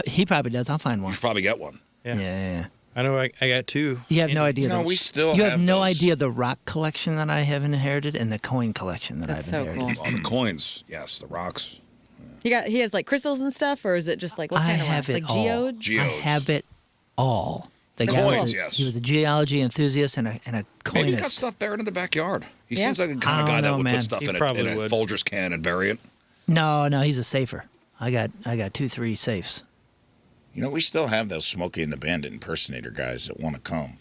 He probably does. I'll find You one. should probably get one. Yeah. I know I got 2. You have no idea. No, we still You have no those. idea the rock collection that I have inherited and the coin collection that That's I've so inherited. cool. Oh, the coins. Yes, the rocks. He has like crystals and stuff, or is it just like what I kind of have rocks? it Like all. geodes? Geodes. I have it all. The That's guy was cool. a- Yes. He was a geology enthusiast and a Maybe he's got coinist. stuff buried in the backyard. He Yeah. seems like the I kind of don't guy that know, would man. put stuff He in probably a would. Folgers can and bury it. No, he's a safer. I got 2-3 safes. You know, we still have those Smokey and the Bandit impersonator guys that want to come.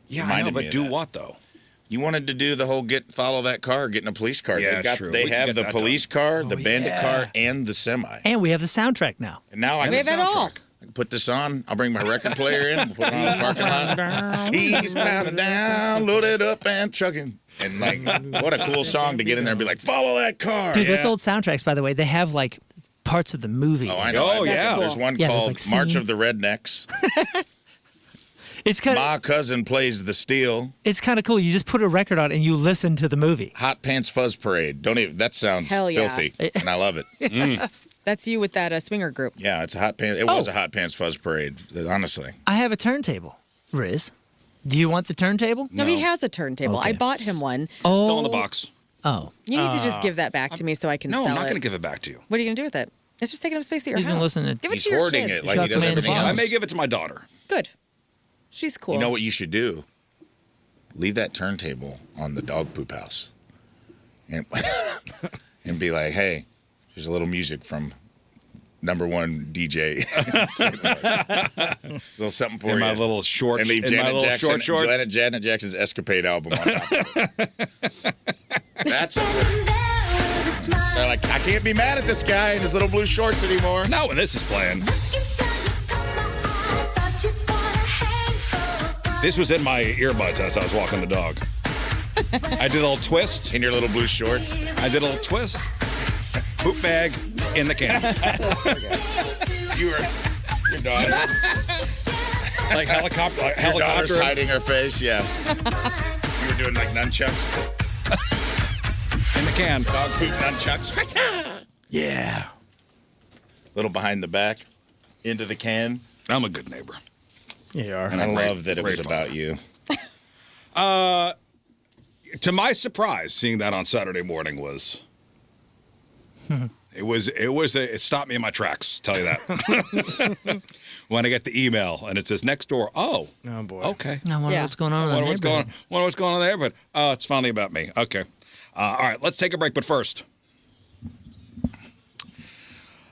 Yeah, I know, Reminded me but of do that. what, though? You wanted to do the whole follow that car, getting a police car. Yeah, true. They We can have get the that police car, the bandit car, and the semi. And we have the soundtrack now. And now I We can have it all. I can put this on. I'll bring my record player in. We'll put it on the parking lot. He's bound down, loaded up and trucking. And like, what a cool song to get in there and be like, follow that car. Dude, those old soundtracks, by the way, they have like parts of the movie. Oh, I know. Oh, yeah. There's one Yeah, there's, called like, March scene. of the Rednecks. It's kind of My cousin plays the steel. cool. You just put a record on and you listen to the movie. Hot Pants Fuzz Parade. Don't even. That sounds Hell yeah. filthy, and I love it. That's you with that swinger group. Yeah, it's a hot pants. It was a Hot Pants Fuzz Parade. Honestly, I have a turntable, Rizz. Do you want the turntable? No, he has a turntable. Okay. I bought him one. Oh, Still in the box. Oh, You need to just give that back to me so I can No, sell I'm not it. going to give it back to you. What are you going to do with it? It's just taking up space at your He's gonna house. listen to- Give it he's to your hoarding kids. it like he does Chuck everything Man I else. may give it to my daughter. Good. She's cool. You know what you should do? Leave that turntable on the dog poop house, and and be like, "Hey, here's a little music from #1 DJ. A little something for In you." my little short, and leave in my Janet little Jackson, short shorts. Janet Jackson's Escapade album on top of it. That's they're like, I can't be mad at this guy in his little blue shorts anymore. Not when this is playing. This was in my earbuds as I was walking the dog. I did a little twist. In your little blue shorts. I did a little twist. Poop bag in the can. Your daughter. Like helicopter. Like Your daughter's helicopter. hiding her face, yeah. You were doing like nunchucks. In the can. Dog poop nunchucks. Yeah. Little behind the back. Into the can. I'm a good neighbor. You are. And I great- love that it was great about father. you. To my surprise, seeing that on Saturday morning was. It stopped me in my tracks, tell you that. When I get the email and it says Nextdoor, oh boy. okay. I wonder Yeah. what's going on in the Wonder neighborhood. what's going on there, but it's finally about me. Okay. All right, let's take a break, but first.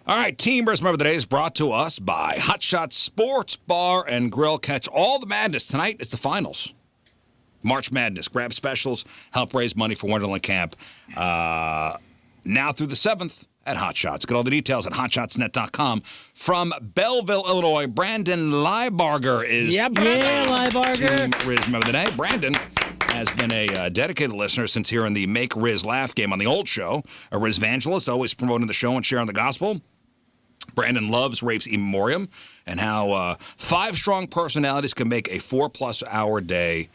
All right, Team Rizz Member of the Day is brought to us by Hot Shot Sports Bar and Grill. Catch all the madness. Tonight is the finals. March Madness. Grab specials. Help raise money for Wonderland Camp. Now through the 7th at Hot Shots. Get all the details at hotshotsnet.com. From Belleville, Illinois, Brandon Liebarger is Yeah, Liebarger. Team Rizz Member of the Day. Brandon has been a dedicated listener since hearing the Make Rizz Laugh game on the old show. A Rizz evangelist, always promoting the show and sharing the gospel. Brandon loves Rafe's In Memoriam and how 5 strong personalities can make a 4+ hour day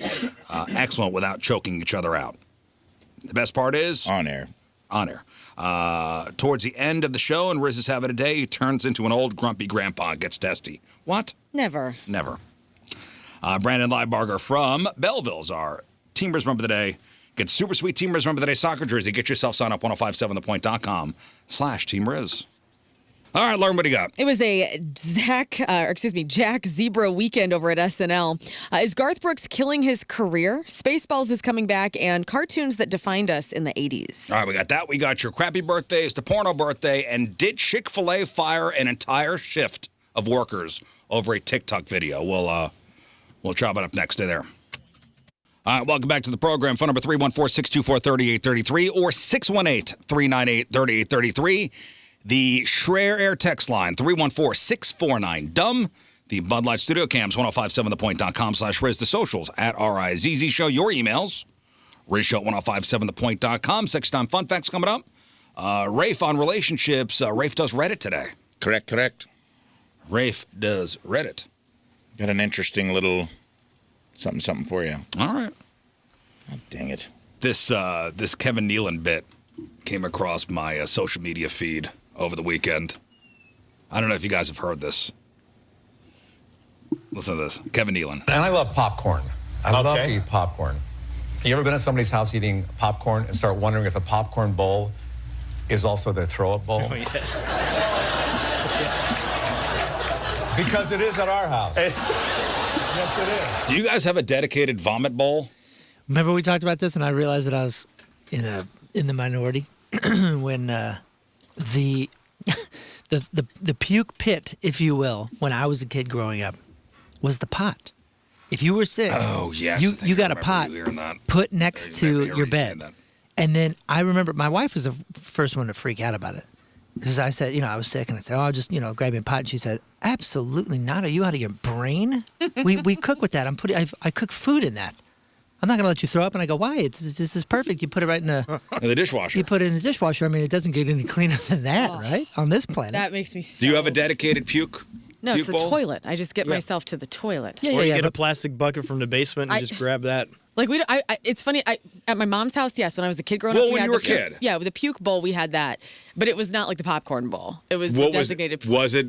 excellent without choking each other out. The best part is On air. on air. Towards the end of the show, and Rizz is having a day, he turns into an old grumpy grandpa and gets testy. What? Never. Never. Brandon Liebarger from Belleville's our Team Rizz Member of the Day. Get super sweet Team Rizz Member of the Day soccer jersey. Get yourself signed up 1057thepoint.com/Team Rizz. All right, Lauren, what do you got? It was a Jack Zebra weekend over at SNL. Is Garth Brooks killing his career? Spaceballs is coming back, and cartoons that defined us in the 80s. All right, we got that. We got your crappy birthdays, the porno birthday, and did Chick-fil-A fire an entire shift of workers over a TikTok video? We'll chop it up next to there. All right, welcome back to the program. Phone number 314-624-3833 or 618-398-3833. The Schreier Air text line, 314-649-DUMB. The Bud Light Studio Cams, 1057thepoint.com/Rizz. The socials, at RIZZ Show. Your emails, RizzShow at 1057thepoint.com. 6-time fun facts coming up. Rafe on relationships. Rafe does Reddit today. Correct. Rafe does Reddit. Got an interesting little Something for you. All right. Oh, dang it. This Kevin Nealon bit came across my social media feed over the weekend. I don't know if you guys have heard this. Listen to this. Kevin Nealon. And I love popcorn. I love to eat popcorn. You ever been at somebody's house eating popcorn and start wondering if the popcorn bowl is also their throw-up bowl? Oh, yes. Because it is at our house. Yes, it is. Do you guys have a dedicated vomit bowl? Remember we talked about this, and I realized that I was in the minority when the puke pit, if you will, when I was a kid growing up, was the pot. If you were sick, you got a pot put next to your bed. And then I remember my wife was the first one to freak out about it. Because I said, I was sick, and I said, I'll just, grab me a pot. And she said, absolutely not. Are you out of your brain? We cook with that. I cook food in that. I'm not going to let you throw up. And I go, why? This is perfect. You put it right in the dishwasher. You put it in the dishwasher. I mean, it doesn't get any cleaner than that, right? On this planet. That makes me so... Do you have a dedicated puke? No, it's puke the bowl? toilet. I just get myself to the toilet. Or you get a plastic bucket from the basement and just grab that. Like it's funny. At my mom's house, yes, when I was a kid growing up, when you were a kid, yeah, with the puke bowl, we had that, but it was not like the popcorn bowl. It was the designated. Was it?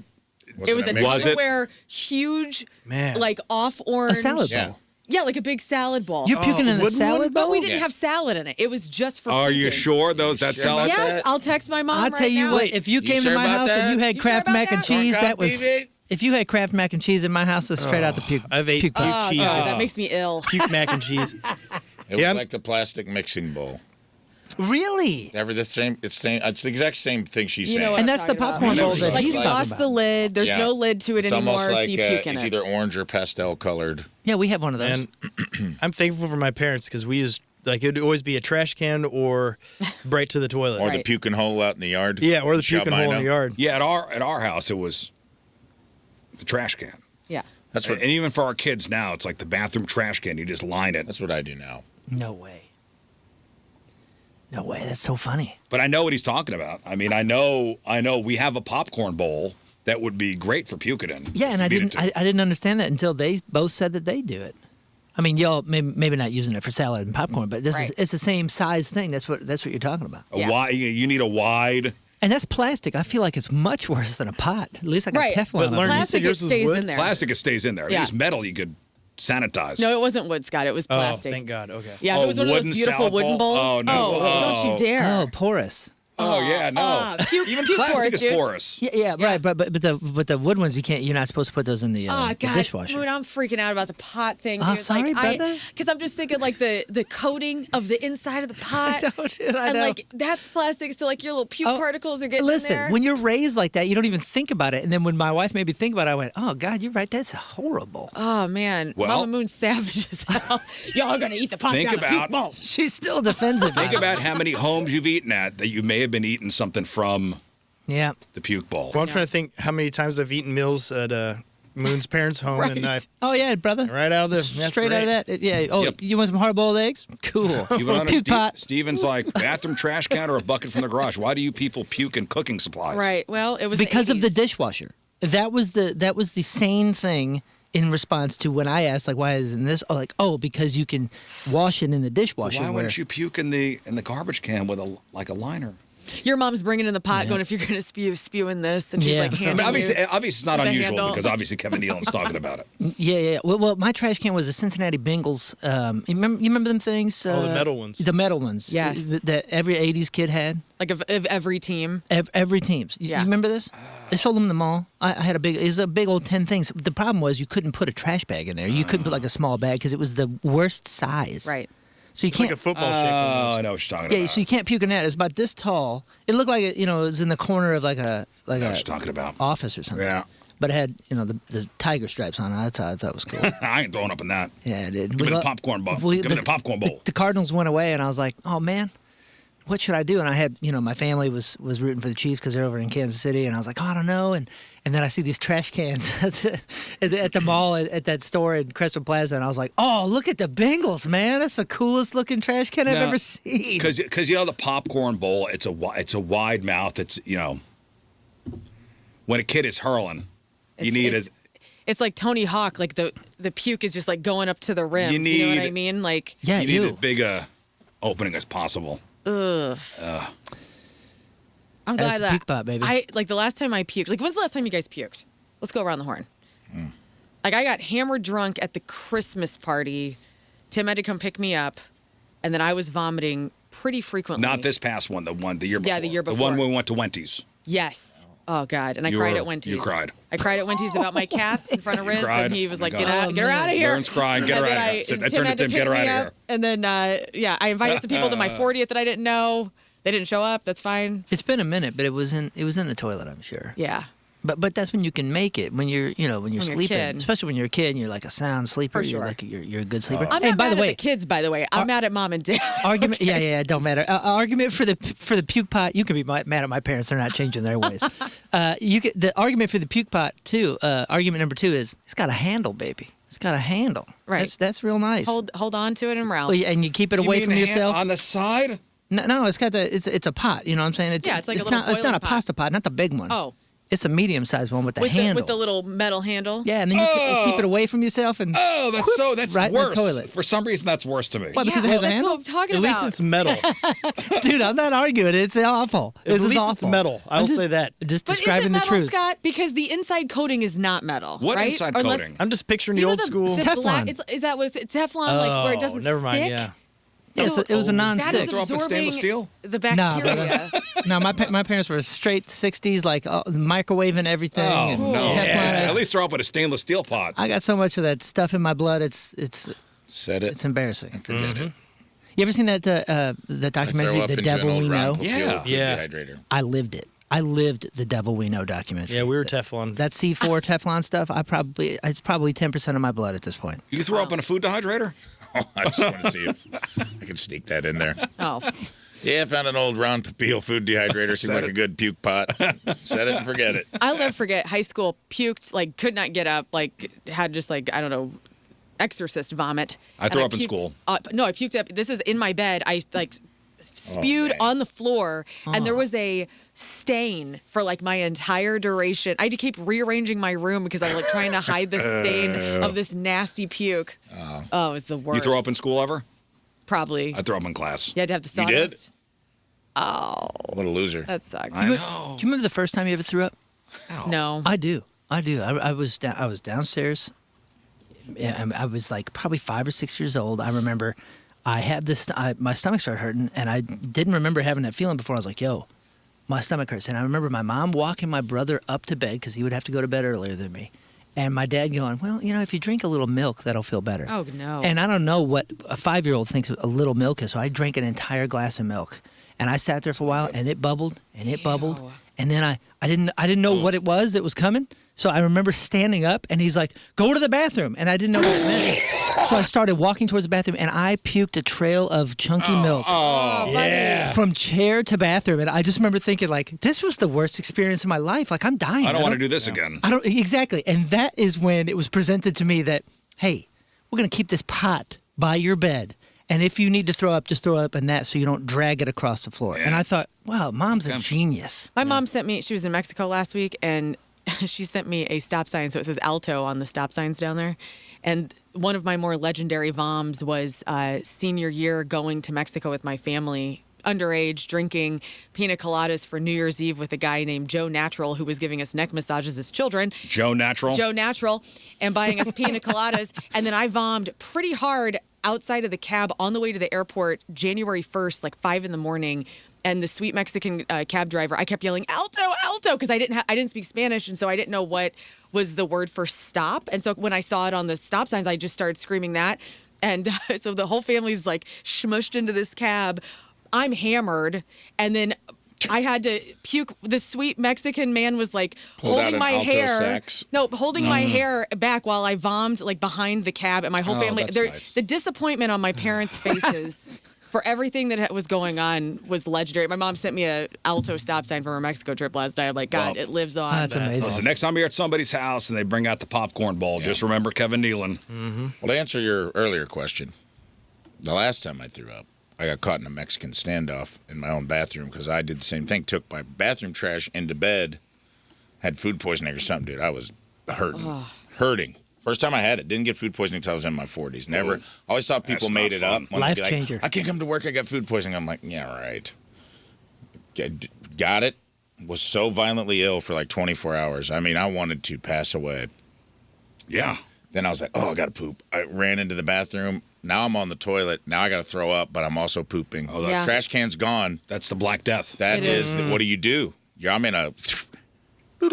It was a Tupperware, huge, like off orange a salad bowl. Yeah, like a big salad bowl. You're puking in a salad bowl? But we didn't have salad in it. It was just for Are you puking. sure that salad? Yes, I'll text my mom I'll tell you now. what, if you came to my house and you had Kraft mac and cheese, that was... If you had Kraft mac and cheese in my house, it's straight out the puke. I've ate puke cheese. God, that makes me ill. Puke mac and cheese. It was like the plastic mixing bowl. Really? Never the same. It's the exact same thing she's saying. And that's the popcorn bowl that like he's you talking lost about. the lid. There's no lid to it it's anymore, almost like, so you puke in it's it. either orange or pastel colored. Yeah, we have one of those. And I'm thankful for my parents because we used it would always be a trash can or right to the toilet. Or the puking hole out in the yard. Yeah, or the puking hole in the yard. Yeah, at our house it was the trash can. Yeah. That's what. And even for our kids now, it's like the bathroom trash can. You just line it. That's what I do now. No way. No way. That's so funny. But I know what he's talking about. I mean, I know we have a popcorn bowl that would be great for puking in. Yeah, and I didn't understand that until they both said that they do it. I mean, y'all maybe not using it for salad and popcorn, but it's the same size thing. That's what you're talking about. You need a wide. And that's plastic. I feel like it's much worse than a pot. At least I got Teflon. But Plastic, it stays in there. Plastic, it stays in there. Yeah. If it's metal, you could sanitize. No, it wasn't wood, Scott. It was plastic. Oh, thank God. Okay. Yeah, if it was one of those beautiful wooden bowls. Oh, no. Don't you dare. Oh, porous. Oh yeah, no. Even plastic porous, is dude. porous. Yeah, right. But the wood ones you're not supposed to put those in the God, dishwasher. Dude, I'm freaking out about the pot thing. Oh, dude. sorry, brother. Because I'm just thinking like the coating of the inside of the pot. I know. Like that's plastic, so like your little puke particles are getting in there. When you're raised like that, you don't even think about it. And then when my wife made me think about it, I went, "Oh God, you're right. That's horrible." Oh man, Well, Mama Moon's savage as hell. Y'all gonna eat the pot Think out of the puke about- bowl. She's still defensive. Think about how many homes you've eaten at that you may have been eating something from Yeah. the puke bowl. Well, I'm trying to think how many times I've eaten meals at Moon's parents' home, and I Oh yeah, brother. right out of the Straight out of that. Yeah. Oh, Yep. you want some hard-boiled eggs? Cool. You want Puke pot. Steven's like bathroom trash can or a bucket from the garage. Why do you people puke in cooking supplies? Right. Well, it was Because of the 80s. dishwasher. That was the same thing in response to when I asked, like, why isn't this? Oh, like, because you can wash it in the dishwasher. Why wouldn't you puke in the garbage can with a liner? Your mom's bringing in the pot, going, if you're gonna spew in this, and she's like, I mean, handing obviously, you it's not with a unusual handle. because obviously Kevin Nealon's talking about it. Yeah. Well, my trash can was a Cincinnati Bengals. You remember them things? the metal ones. The metal ones. Yes. That every '80s kid had. Like of every team. Every team's. You remember this? They sold them in the mall. I had it was a big old 10 things. The problem was you couldn't put a trash bag in there. You couldn't put like a small bag because it was the worst size. Right. So you It's can't. like a football shape. Oh, I know what you're talking Yeah, about. so you can't puke in that. It's about this tall. It looked like it was in the corner of like I know what a you're talking about. office or something. Yeah. But it had the tiger stripes on it. That's how I thought it was cool. I ain't throwing up in that. Yeah, it did. Give me the popcorn bowl. Give me the popcorn bowl. The Cardinals went away, and I was like, oh man, what should I do? And I had, my family was rooting for the Chiefs because they're over in Kansas City, and I was like, oh, I don't know. And then I see these trash cans at the mall at that store in Crestwood Plaza, and I was like, oh, look at the Bengals, man. That's the coolest looking trash can I've ever seen. Because the popcorn bowl, it's a wide mouth. It's when a kid is hurling, you need it. It's like Tony Hawk, like the puke is just like going up to the rim. You You know what need- I mean? Like, Yeah, You need ew. as big a opening as possible. I'm That's glad the that puke pot, baby. I like the last time I puked. Like, when's the last time you guys puked? Let's go around the horn. Like, I got hammered drunk at the Christmas party. Tim had to come pick me up, and then I was vomiting pretty frequently. Not this past one, the year before. Yeah, the year The one before. when we went to Wendy's. Yes. Oh God, and I cried at Wendy's. You cried. I cried at Wendy's about my cats in front of Rizz, cried? and he was Oh, like, my "Get God. her out of here!" Lauren's crying. Get her And out then of here. I Tim turned had to to Tim. pick Get her me out of up, here. and then I invited some people to my 40th that I didn't know. They didn't show up. That's fine. It's been a minute, but it was in the toilet, I'm sure. Yeah. But that's when you can make it when you're When you're a sleeping, kid. especially when you're a kid and you're like a sound sleeper. For sure. You're like you're a good sleeper. I'm Hey, not by mad the way, at the kids, by the way. I'm mad at mom and dad. argument. Yeah, it don't matter. Argument for the puke pot. You can be mad at my parents. They're not changing their ways. The argument for the puke pot too. Argument number 2 is it's got a handle, baby. It's got a handle. Right. That's real nice. Hold on to it and round. Oh, yeah, and you keep it away You from mean yourself. on the side? No, it's got it's a pot. You know what I'm saying? Yeah, it's like a it's little not it's not boiling a pot. pasta pot, not the big one. Oh, It's a medium-sized one with a handle. with the little metal handle. Yeah, and then you keep it away from yourself and. Oh, that's right in the worse. toilet. For some reason, that's worse to me. Why, because it has a that's handle? what I'm talking At about. least it's metal. Dude, I'm not arguing. It's awful. At This is least awful. it's metal. I will say that. Just But is describing it the metal, truth. Scott? Because the inside coating is not metal. What right? inside Unless- coating? I'm just picturing You the know old school. Teflon. Is that what it's Teflon? Like where it doesn't never mind. stick? Yeah. Yes, it was a That non-stick. is Throw up with absorbing stainless steel? the No, bacteria. no, my parents were straight 60s, like microwaving everything. Oh, and no. Teflon. At least throw up with a stainless steel pot. I got so much of that stuff in my blood. It's Said it. it's embarrassing. Forget it. You ever seen that the I documentary, throw up The into an Devil old We Know? round Yeah. food Yeah. dehydrator. I lived it. I lived the Devil We Know documentary. Yeah, we were Teflon. That C4 Teflon stuff. It's probably 10% of my blood at this point. You throw up in a food dehydrator? I just want to see if I can sneak that in there. Oh, Yeah, I found an old round Papillo food dehydrator. Seemed like a good puke pot. Set it and forget it. I'll never forget high school. Puked, like could not get up. Like had just like I don't know, exorcist vomit. I And threw up in puked school. No, I puked up. This is in my bed. I like spewed dang. on the floor, and there was a stain for like my entire duration. I had to keep rearranging my room because I was like trying to hide the stain of this nasty puke. Oh, it was the worst. You throw up in school ever? Probably. I throw up in class. You had to have the You did? sawdust. Oh, What a loser. that sucks. I know. Do you remember the first time you ever threw up? No. I do. I was downstairs. Yeah, I was like probably 5 or 6 years old. I remember I had this. My stomach started hurting, and I didn't remember having that feeling before. I was like, "Yo, my stomach hurts." And I remember my mom walking my brother up to bed because he would have to go to bed earlier than me, and my dad going, "Well, if you drink a little milk, that'll feel better." Oh no. And I don't know what a 5-year-old thinks a little milk is, so I drank an entire glass of milk, and I sat there for a while, and it bubbled, and it bubbled, and then I didn't know what it was that was coming, so I remember standing up, and he's like, "Go to the bathroom," and I didn't know what it meant, so I started walking towards the bathroom, and I puked a trail of chunky milk from chair to bathroom, and I just remember thinking like, this was the worst experience of my life. Like I'm dying. I don't want to do this again. I don't exactly, and that is when it was presented to me that, hey, we're gonna keep this pot by your bed, and if you need to throw up, just throw up in that, so you don't drag it across the floor. Yeah. And I thought, wow, mom's a genius. My mom sent me, she was in Mexico last week, and she sent me a stop sign. So it says Alto on the stop signs down there. And one of my more legendary VOMs was senior year going to Mexico with my family, underage, drinking pina coladas for New Year's Eve with a guy named Joe Natural, who was giving us neck massages as children. Joe Natural? Joe Natural, and buying us pina coladas. And then I vommed pretty hard outside of the cab on the way to the airport January 1st, like 5 in the morning. And the sweet Mexican cab driver, I kept yelling, "Alto, Alto," because I didn't speak Spanish, and so I didn't know what was the word for stop. And so when I saw it on the stop signs, I just started screaming that. And so the whole family's like smushed into this cab. I'm hammered, and then I had to puke. The sweet Mexican man was like Pulled out holding an my Alto hair. sax. No, holding my hair back while I vommed like behind the cab, and my whole family. that's nice. The disappointment on my parents' faces for everything that was going on was legendary. My mom sent me a Alto stop sign from her Mexico trip last night. I'm like, God, Well, it lives on. That's amazing. So next time you're at somebody's house and they bring out the popcorn bowl, just remember Kevin Nealon. Well, to answer your earlier question, the last time I threw up, I got caught in a Mexican standoff in my own bathroom because I did the same thing. Took my bathroom trash into bed, had food poisoning or something, dude. I was hurting. hurting. First time I had it, didn't get food poisoning until I was in my 40s. Never. Always thought people That's made not it fun. up. When Life they'd be like, changer. I can't come to work. I got food poisoning. I'm like, yeah, right. Got it. Was so violently ill for like 24 hours. I mean, I wanted to pass away. Yeah. Then I was like, oh, I got to poop. I ran into the bathroom. Now I'm on the toilet. Now I got to throw up, but I'm also pooping. Oh, that's- Trash can's gone. That's the Black Death. That It is, what do you do? I'm in a... I'm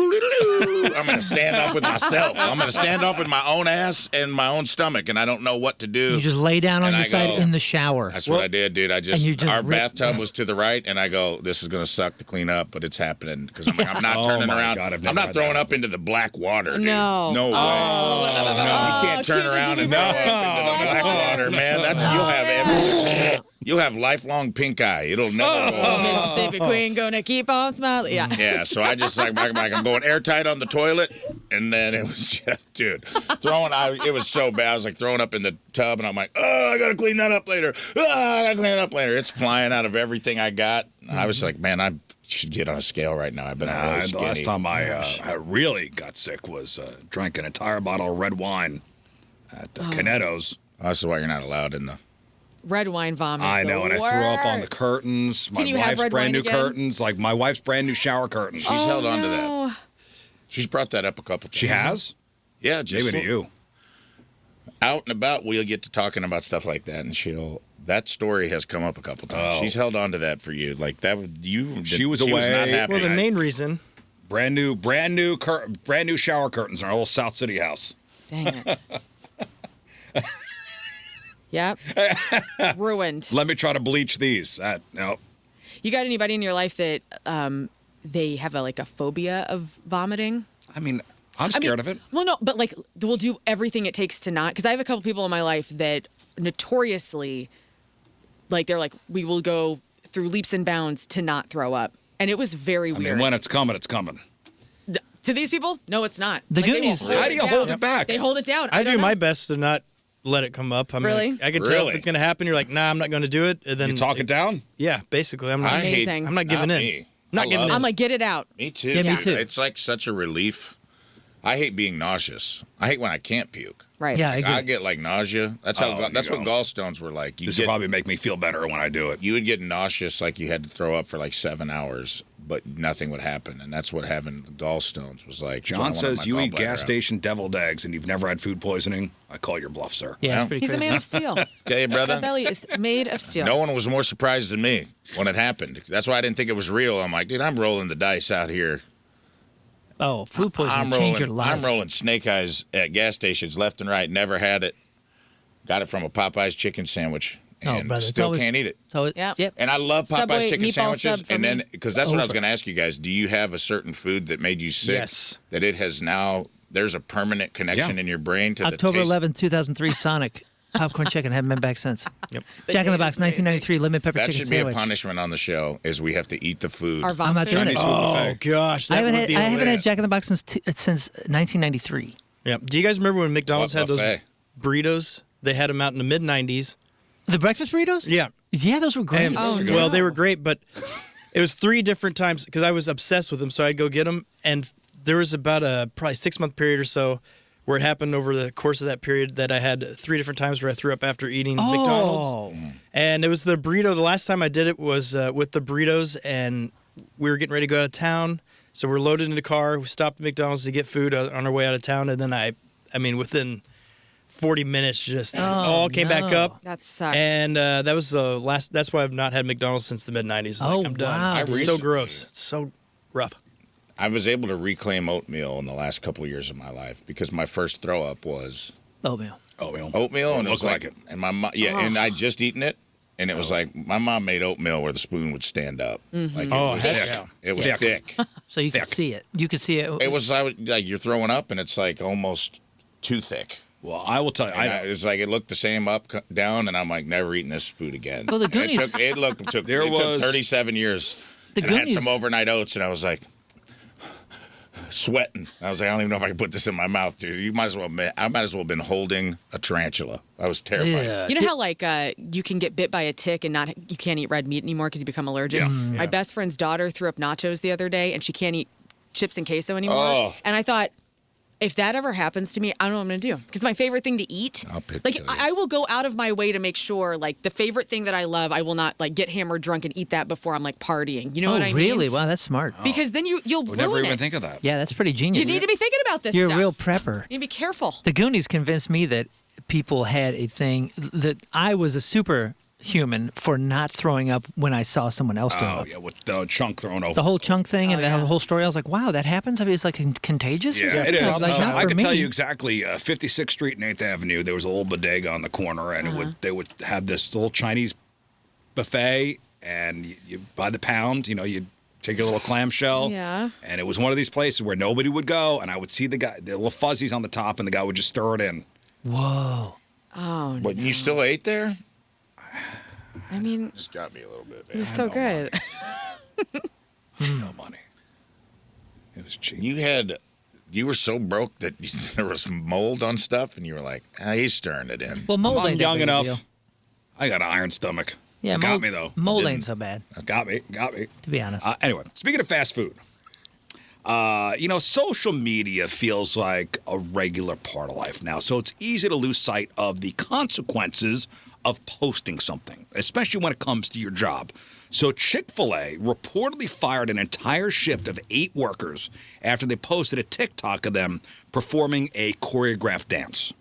going to stand off with myself. I'm going to stand off with my own ass and my own stomach, and I don't know what to do. You just lay down on And your I side go- in the shower. That's what I did, dude. and you just our rip- bathtub was to the right, and I go, this is going to suck to clean up, but it's happening because I'm like, I'm not Oh turning my around. God, I've I'm never not had throwing that. up into the black water, dude. No. No way. No, you can't turn Cuba, around do and we throw really? up into the black water, man. That's you'll have lifelong pink eye. It'll never go away. Mississippi Queen gonna keep on smiling. Yeah. Yeah, so I just like I'm going airtight on the toilet, and then it was just, dude, it was so bad. I was like throwing up in the tub, and I'm like, oh, I gotta clean that up later. It's flying out of everything I got. I was like, man, I should get on a scale right now. I've been really The skinny. last time I really got sick was drank an entire bottle of red wine at Canetto's. That's why you're not allowed in the. Red wine vomit. I know, and I threw up on the worst. curtains. My Can you have wife's red brand wine new again? curtains, like my wife's brand new shower curtains. She's held on to that. No. She's brought that up a couple times. She has? Yeah, just Maybe to you. out and about, we'll get to talking about stuff like that, and that story has come up a couple times. Oh. She's held on to that for you, like that. She was not away. happy. Well, the main reason. Brand new shower curtains in our little South City house. Dang it. Yep. Ruined. Let me try to bleach these. No. You got anybody in your life that they have a phobia of vomiting? I mean, I'm scared of it. Well, no, but we'll do everything it takes to not. Because I have a couple people in my life that notoriously, they're like, we will go through leaps and bounds to not throw up. And it was very I weird. mean, when it's coming, it's coming. To these people, no, it's not. The good they will news- hold How it do you down. hold it back? They hold it down. I don't do know. my best to not let it come up. I mean, Really? I can tell Really? if it's going to happen. You're like, nah, I'm not going to do it. And then You talk it down? Yeah, basically, I'm not. I hate. Amazing. I'm not giving in. Me. Not I giving love in. I'm like, get it out. Me too. Yeah, me dude. too. It's like such a relief. I hate being nauseous. I hate when I can't puke. Right. Yeah, I agree. I get nausea. That's how. Oh, That's you what don't. gallstones were like. This will probably make me feel better when I do it. You would get nauseous, like you had to throw up for 7 hours, but nothing would happen, and that's what having gallstones was like. So I John wanted says my you eat gallbladder gas out. station deviled eggs and you've never had food poisoning. I call your bluff, sir. Yeah, it's pretty He's a crazy. man of steel. Okay, My brother. belly is made of steel. No one was more surprised than me when it happened. That's why I didn't think it was real. I'm like, dude, I'm rolling the dice out here. Oh, food poisoning changed your life. I'm rolling snake eyes at gas stations left and right. Never had it. Got it from a Popeye's chicken sandwich, Oh, and brother, it's still always- can't eat it. So Yep. yep. And I love Popeye's Subway chicken meatball sandwiches. sub for And then, me. because that's what I was Over. going to ask you guys. Do you have a certain food that made you sick? Yes. That it has now, there's a permanent connection Yeah. in your brain to October the taste. 11th, 2003, Sonic. Popcorn chicken. Haven't been back since. Yep. Jack in the Box, 1993, lemon pepper That chicken should be sandwich. a punishment on the show, is we have to eat the food. Our I'm not doing vomit. it. Chinese food Oh buffet. gosh, that I haven't would had, be I haven't had hilarious. Jack in the Box since 1993. Yeah. Do you guys remember when McDonald's What had those buffet? burritos? They had them out in the mid '90s. The breakfast burritos? Yeah. Yeah, those were great. And, no. well, they were great, but it was 3 different times because I was obsessed with them. So I'd go get them, and there was about a probably 6-month period or so where it happened over the course of that period that I had 3 different times where I threw up after eating McDonald's. Oh. And it was the burrito. The last time I did it was with the burritos, and we were getting ready to go out of town. So we're loaded in the car. We stopped at McDonald's to get food on our way out of town, and then I mean, within 40 minutes, just all came back no. up. That sucks. And that was the last. That's why I've not had McDonald's since the mid '90s. Oh, I'm done. wow. It's so gross. It's so rough. I was able to reclaim oatmeal in the last couple of years of my life because my first throw up was Oatmeal. oatmeal, and it was Looked like it. And my mom, and I'd just eaten it, and it was like my mom made oatmeal where the spoon would stand up. Like it was heck thick. yeah. It was Thick. thick. So you could see it. You could see it. It was like you're throwing up, and it's like almost too thick. Well, I will tell you. And it's like it looked the same up, down, and I'm like never eating this food again. Well, the And good news- it took There it was- took 37 years. The And I good had some news- overnight oats, and I was like sweating. I was like, I don't even know if I can put this in my mouth, dude. I might as well have been holding a tarantula. I was terrified. Yeah. You know how you can get bit by a tick and you can't eat red meat anymore because you become allergic? Yeah. My best friend's daughter threw up nachos the other day and she can't eat chips and queso anymore. Oh. And I thought, If that ever happens to me, I don't know what I'm going to do. Because my favorite thing to eat, I'll pitch like you. I will go out of my way to make sure, like the favorite thing that I love, I will not like get hammered drunk and eat that before I'm like partying. You know what I mean? Really? Wow, that's smart. Because then you'll Would ruin never it. even think of that. Yeah, that's pretty genius. You need to be thinking about this You're stuff. a real prepper. You need to be careful. The Goonies convinced me that people had a thing that I was a superhuman for not throwing up when I saw someone else throw Oh, up. yeah, with the chunk thrown over. The whole chunk thing and yeah. the whole story, I was like, wow, that happens? I mean, it's like contagious? or Yeah, something? it is. Like, not I for can me. tell you exactly. 56th Street and 8th Avenue. There was a little bodega on the corner, and they would have this little Chinese buffet, and you by the pound. You know, you take your little clamshell. Yeah. And it was one of these places where nobody would go, and I would see the little fuzzies on the top, and the guy would just stir it in. Whoa. Oh, But you still ate there? I mean, Just got me a little bit. it was so good. No money. It was cheap. You were so broke that there was mold on stuff, and you were like, he's stirring it in. Well, mold I'm ain't that young big a enough. deal. I got an iron stomach. Yeah, It got mold, me though. Mold Didn't. ain't so bad, Got me. to be honest. Anyway, speaking of fast food, social media feels like a regular part of life now. So it's easy to lose sight of the consequences of posting something, especially when it comes to your job. So Chick-fil-A reportedly fired an entire shift of 8 workers after they posted a TikTok of them performing a choreographed dance.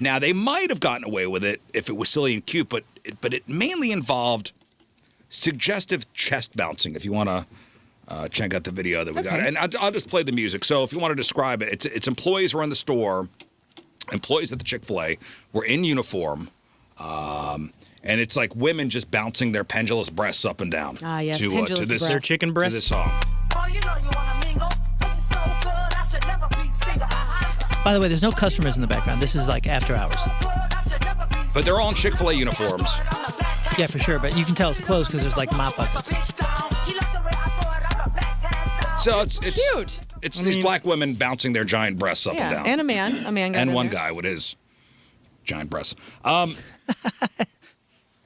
Now, they might have gotten away with it if it was silly and cute, but it mainly involved suggestive chest bouncing, if you want to check out the video that we got. And I'll just play the music. So if you want to describe it, it's employees were in the store, employees at the Chick-fil-A were in uniform, and it's like women just bouncing their pendulous breasts up and down Ah, yes, to pendulous this breasts. Their chicken to breasts? this song. By the way, there's no customers in the background. This is like after hours. But they're all in Chick-fil-A uniforms. Yeah, for sure. But you can tell it's closed because there's like mop buckets. So it's Cute. It's these black women bouncing their giant breasts up and Yeah, down. and a man got And in one there. guy with his giant breasts.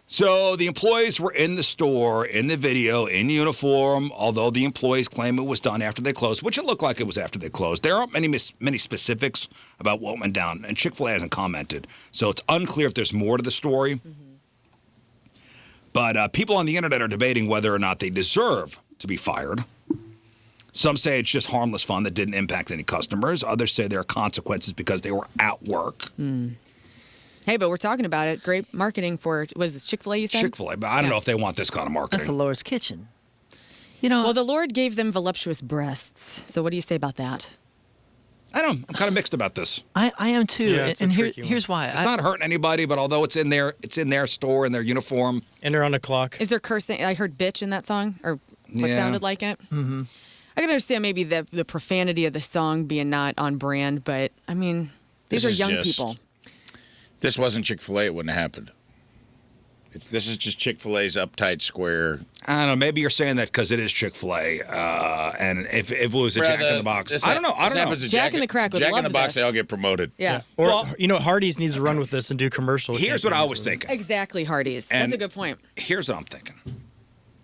So the employees were in the store, in the video, in uniform, although the employees claim it was done after they closed, which it looked like it was after they closed. There aren't many specifics about what went down, and Chick-fil-A hasn't commented. So it's unclear if there's more to the story. But people on the internet are debating whether or not they deserve to be fired. Some say it's just harmless fun that didn't impact any customers. Others say there are consequences because they were at work. Hey, but we're talking about it. Great marketing for, was this Chick-fil-A you said? Chick-fil-A, but I don't know if they want this kind of marketing. That's the Lord's kitchen. You know, Well, the Lord gave them voluptuous breasts. So what do you say about that? I don't know. I'm kind of mixed about this. I am too. Yeah, it's a and tricky one. here's why. It's not hurting anybody, but although it's in their store in their uniform. And they're on the clock. Is there cursing? I heard bitch in that song, or what Yeah. sounded like it. Mm-hmm. I can understand maybe the profanity of the song being not on brand, but I mean, these This are is young just- people. This wasn't Chick-fil-A, it wouldn't have happened. This is just Chick-fil-A's uptight square. I don't know. Maybe you're saying that because it is Chick-fil-A, and if it was a Jack in the Box, I don't know. Jack in the Crack would Jack in love the Box, this. they all get promoted. Yeah. Or, Well- Hardee's needs to run with this and do commercial Here's what I campaigns was with it. thinking. Exactly, Hardee's. That's And- a good point. Here's what I'm thinking,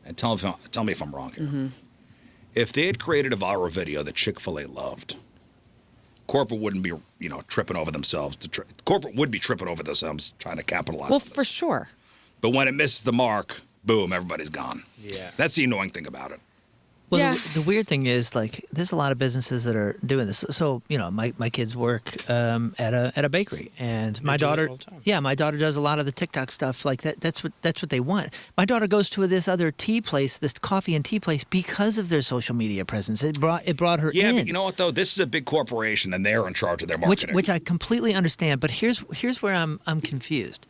and tell me if I'm wrong here. If they had created a viral video that Chick-fil-A loved, corporate wouldn't be, tripping over themselves. Corporate would be tripping over themselves trying to capitalize. Well, on for this. sure. But when it misses the mark, boom, everybody's gone. Yeah. That's the annoying thing about it. Well, Yeah. the weird thing is, like, there's a lot of businesses that are doing this. So, my kids work at a bakery, and my do it daughter, all the time. yeah, my daughter does a lot of the TikTok stuff. Like that's what they want. My daughter goes to this other tea place, this coffee and tea place, because of their social media presence. It brought her Yeah, in. but you know what though? This is a big corporation, and they're in charge of their marketing. Which I completely understand, but here's where I'm confused.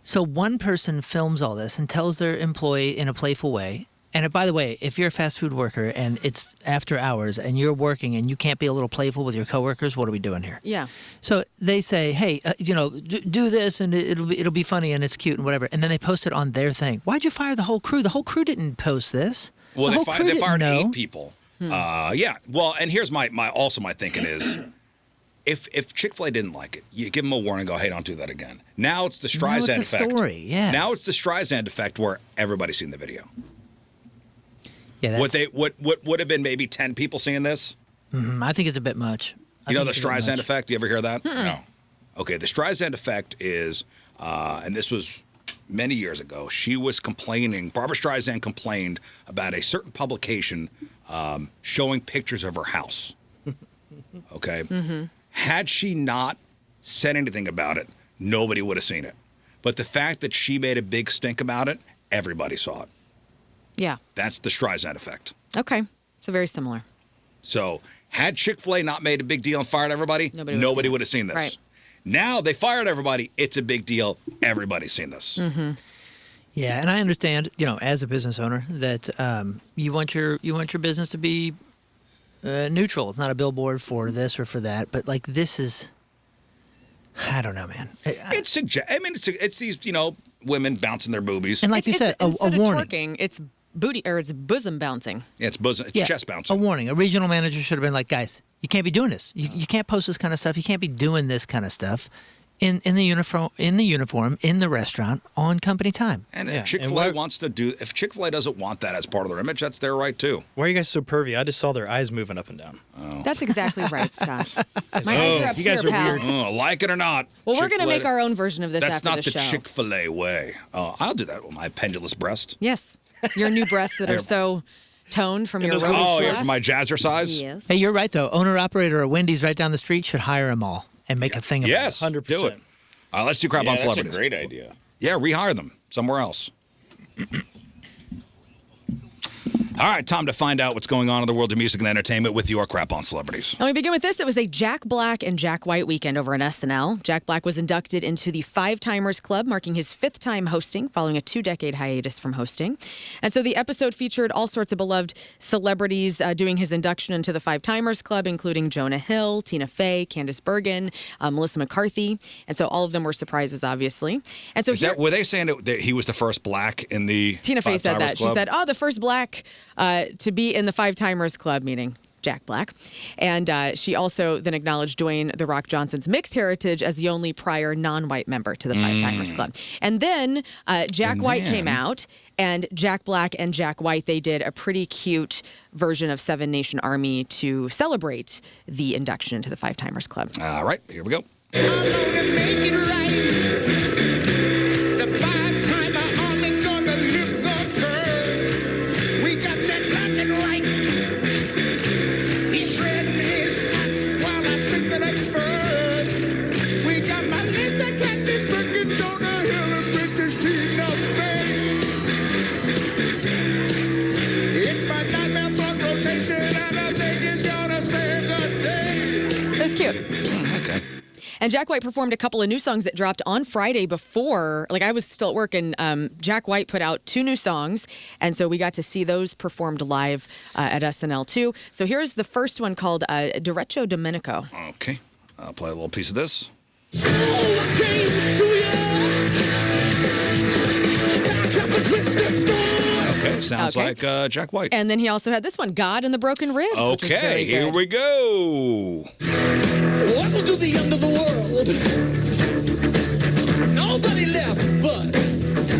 So one person films all this and tells their employee in a playful way. And by the way, if you're a fast food worker and it's after hours and you're working and you can't be a little playful with your coworkers, what are we doing here? Yeah. So they say, hey, do this and it'll be funny and it's cute and whatever. And then they post it on their thing. Why'd you fire the whole crew? The whole crew didn't post this. Well, The whole crew they didn't fired know. 8 people. Yeah. Well, and here's my thinking is, if Chick-fil-A didn't like it, you give them a warning. Go, hey, don't do that again. Now it's the Now it's Streisand a effect. story, yeah. Now it's the Streisand effect where everybody's seen the video. Yeah, What would have been maybe 10 people seeing this? I think it's a bit much. You know the think it's a bit Streisand much. effect? You ever hear that? No. Okay, the Streisand effect is, and this was many years ago, Barbara Streisand complained about a certain publication showing pictures of her house. Okay? Had she not said anything about it, nobody would have seen it. But the fact that she made a big stink about it, everybody saw it. Yeah. That's the Streisand effect. Okay. So very similar. So had Chick-fil-A not made a big deal and fired everybody, nobody would have seen this. Right. Now they fired everybody. It's a big deal. Everybody's seen this. Yeah, and I understand, as a business owner, that you want your business to be neutral. It's not a billboard for this or for that. But like this is, I don't know, man. It's these women bouncing their boobies. And like you said, a instead of warning. twerking, it's booty or it's bosom bouncing. Yeah, it's chest bouncing. A warning. A regional manager should have been like, guys, you can't be doing this. You can't post this kind of stuff. You can't be doing this kind of stuff in the uniform in the restaurant on company time. And if Chick-fil-A if Chick-fil-A doesn't want that as part of their image, that's their right too. Why are you guys so pervy? I just saw their eyes moving up and down. That's exactly right, Scott. My eyes are up you guys here, are pal. weird. Like it or not. Well, we're going to Chick-fil-A- make our own version of this That's after not the the show. Chick-fil-A way. I'll do that with my pendulous breast. Yes. Your new breasts that are so toned from your aerobics Oh, yeah, class. for my jazzercise? Yes. Hey, you're right, though. Owner-operator at Wendy's right down the street should hire them all and make a thing of Yes, it. 100%. do it. Let's do crap Yeah, on that's celebrities. a great idea. Yeah, rehire them somewhere else. All right, time to find out what's going on in the world of music and entertainment with your crap on celebrities. And we begin with this. It was a Jack Black and Jack White weekend over on SNL. Jack Black was inducted into the Five Timers Club, marking his 5th time hosting, following a 2-decade hiatus from hosting. And so the episode featured all sorts of beloved celebrities doing his induction into the Five Timers Club, including Jonah Hill, Tina Fey, Candice Bergen, Melissa McCarthy. And so all of them were surprises, obviously. And so Were they saying that he was the first black in the Tina Fey Five said Timers that. Club? She said, the first black to be in the Five Timers Club, meaning Jack Black. And she also then acknowledged Dwayne "The Rock" Johnson's mixed heritage as the only prior non-white member to the Five Timers Club. And then Jack White came out, and Jack Black and Jack White, they did a pretty cute version of Seven Nation Army to celebrate the induction into the Five Timers Club. All right, here we go. I'm gonna make it right. The five-timer army gonna lift the curse. We got Jack Black and White. He's shredding his axe while I sing the next verse. We got Melissa, Candice Bergen, Jonah Hill, and British Tina Fey. It's my nightmare blood rotation, and I think it's gonna save the day. It's cute. Okay. And Jack White performed a couple of new songs that dropped on Friday before, like I was still at work, and Jack White put out 2 new songs, and so we got to see those performed live at SNL too. So here's the first one called Derecho Domenico. Okay. I'll play a little piece of this. Okay, sounds Okay. like Jack White. And then he also had this one, God and the Broken Ribs. which is very Okay, here good. we go. Welcome to the end of the world. Nobody left but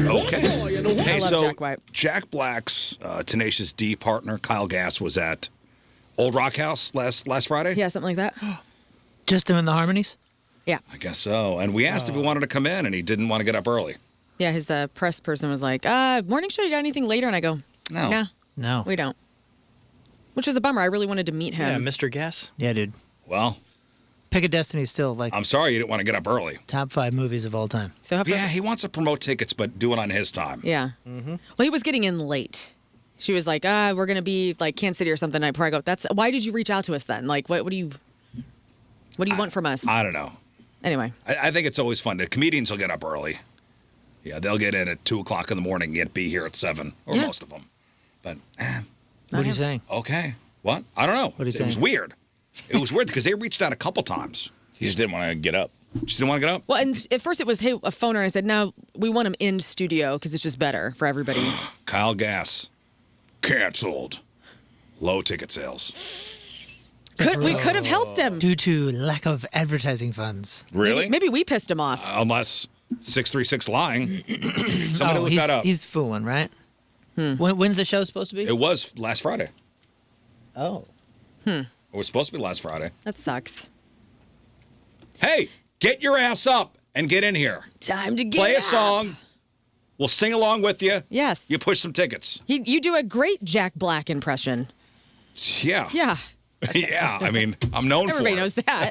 Okay. one boy and a woman. Hey, I love so Jack White. Jack Black's Tenacious D partner, Kyle Gass, was at Old Rock House last Friday? Yeah, something like that. Just doing the harmonies? Yeah. I guess so. And we asked if he wanted to come in, and he didn't want to get up early. Yeah, his press person was like, morning show, you got anything later? And I go, No. nah, No. we don't. Which was a bummer. I really wanted to meet Yeah, him. Mr. Gas. Yeah, dude. Well, Pick of Destiny's still like I'm sorry you didn't want to get up early. top 5 movies of all time. So have Yeah, he wants to promote tickets, but do it on his time. Yeah. Well, he was getting in late. She was like, we're going to be like Kansas City or something. I probably go, why did you reach out to us then? Like, what do you want from us? I don't know. Anyway. I think it's always fun. The comedians will get up early. Yeah, they'll get in at 2 o'clock in the morning and yet be here at 7, or Yeah. most of them. But, What are you saying? okay. What? I don't know. What are you It was saying? weird. It was weird because they reached out a couple times. He just didn't want to get up. Just didn't want to get up? Well, and at first it was, hey, a phoner. And I said, no, we want him in studio because it's just better for everybody. Kyle Gass, canceled. Low ticket sales. We could have helped him. Due to lack of advertising funds. Really? Maybe we pissed him off. Unless 636 lying. Somebody look he's, that up. He's fooling, right? When's the show supposed to be? It was last Friday. Oh. It was supposed to be last Friday. That sucks. Hey, get your ass up and get in here. Time to get Play a up. song. We'll sing along with you. Yes. You push some tickets. You do a great Jack Black impression. Yeah. Yeah. Yeah, I mean, I'm known Everybody for it. knows that.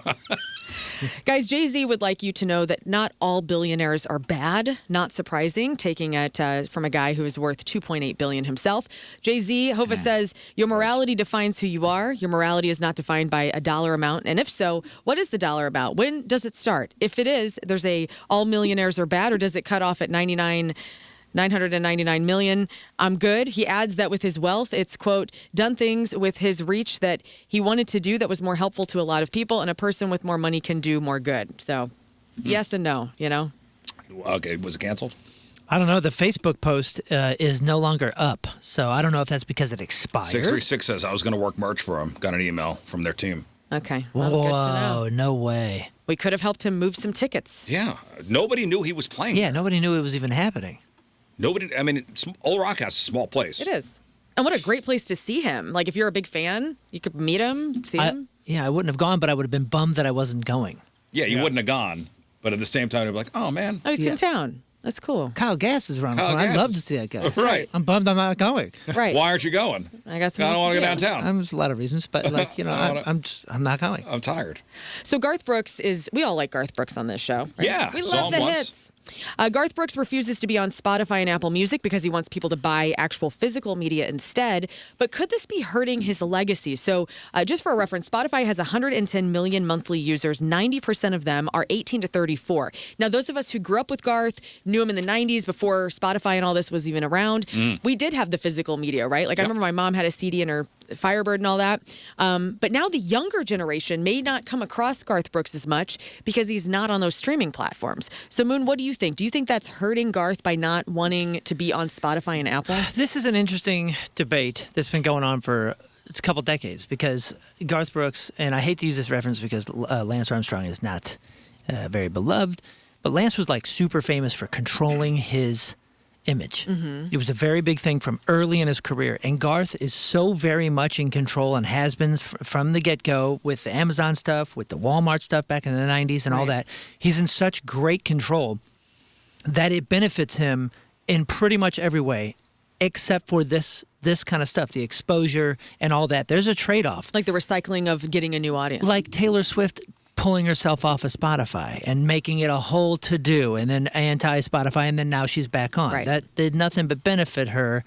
Guys, Jay-Z would like you to know that not all billionaires are bad. Not surprising, taking it from a guy who is worth $2.8 billion himself. Jay-Z, Hova says, your morality defines who you are. Your morality is not defined by a dollar amount. And if so, what is the dollar amount? When does it start? If it is, there's a all millionaires are bad, or does it cut off at 999 million. I'm good. He adds that with his wealth, it's, quote, done things with his reach that he wanted to do that was more helpful to a lot of people, and a person with more money can do more good. So, yes and no, you know? Okay, was it canceled? I don't know. The Facebook post is no longer up, so I don't know if that's because it expired. 636 says, I was going to work merch for him. Got an email from their team. Okay. Well, good to know. Whoa, no way. We could have helped him move some tickets. Yeah, nobody knew he was playing. Yeah, nobody knew it was even happening. Nobody, I mean, Old Rock has a small place. It is. And what a great place to see him. Like, if you're a big fan, you could meet him, see him. I wouldn't have gone, but I would have been bummed that I wasn't going. Yeah, you wouldn't have gone. But at the same time, you'd be like, oh, man. Oh, he's in town. That's cool. Kyle Gass is around the Kyle corner. I'd Gass love is- to see that guy. Right. I'm bummed I'm not going. Right. Why aren't you going? I got some I don't want to go things do. downtown. There's a lot of reasons, but like, you know, I'm not going. I'm tired. So Garth Brooks is, we all like Garth Brooks on this show. Right? Yeah, We saw love him the once. hits. Garth Brooks refuses to be on Spotify and Apple Music because he wants people to buy actual physical media instead. But could this be hurting his legacy? So just for a reference, Spotify has 110 million monthly users. 90% of them are 18 to 34. Now, those of us who grew up with Garth, knew him in the 90s before Spotify and all this was even around, we did have the physical media, right? Like I remember my mom had a CD in her Firebird and all that. But now the younger generation may not come across Garth Brooks as much because he's not on those streaming platforms. So, Moon, what do you think? Do you think that's hurting Garth by not wanting to be on Spotify and Apple? This is an interesting debate that's been going on for a couple decades because Garth Brooks, and I hate to use this reference because Lance Armstrong is not very beloved, but Lance was like super famous for controlling his image. It was a very big thing from early in his career. And Garth is so very much in control and has been from the get-go with the Amazon stuff, with the Walmart stuff back in the 90s and all that. He's in such great control that it benefits him in pretty much every way, except for this kind of stuff, the exposure and all that. There's a trade-off. Like the recycling of getting a new audience. Like Taylor Swift pulling herself off of Spotify and making it a whole to-do and then anti-Spotify, and then now she's back on. Right. That did nothing but benefit her.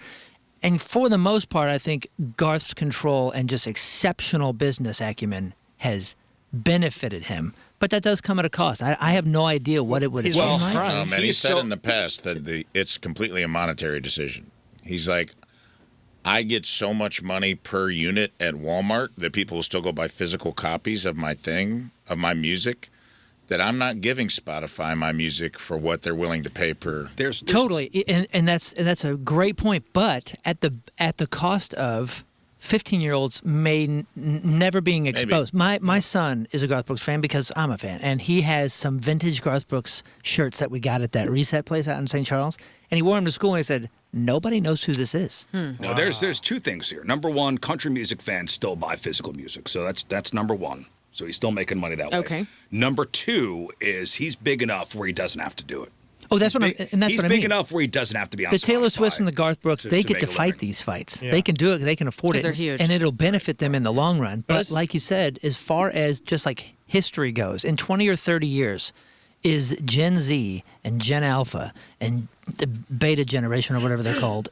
And for the most part, I think Garth's control and just exceptional business acumen has benefited him. But that does come at a cost. I have no idea what it would have Well, been like. No, man, he He's said so- in the past that it's completely a monetary decision. He's like, I get so much money per unit at Walmart that people will still go buy physical copies of my thing, of my music, that I'm not giving Spotify my music for what they're willing to pay per. There's Totally, and that's a great point. But at the cost of 15-year-olds may never being exposed. My son is a Garth Brooks fan because I'm a fan, and he has some vintage Garth Brooks shirts that we got at that Reset place out in St. Charles, and he wore them to school. And he said, "Nobody knows who this is." No, there's two things here. Number one, country music fans still buy physical music, so that's number one. So he's still making money that way. Okay. Number two is he's big enough where he doesn't have to do it. Oh, that's what He's I big mean. enough where he doesn't have to be on The Taylor Spotify Swifts and the Garth Brooks, they get make to a fight living. these fights. Yeah. They can do it. They can afford 'Cause it. they're huge. And it'll benefit them in the long run. But That's- like you said, as far as just like history goes, in 20 or 30 years, is Gen Z and Gen Alpha and the Beta generation or whatever they're called,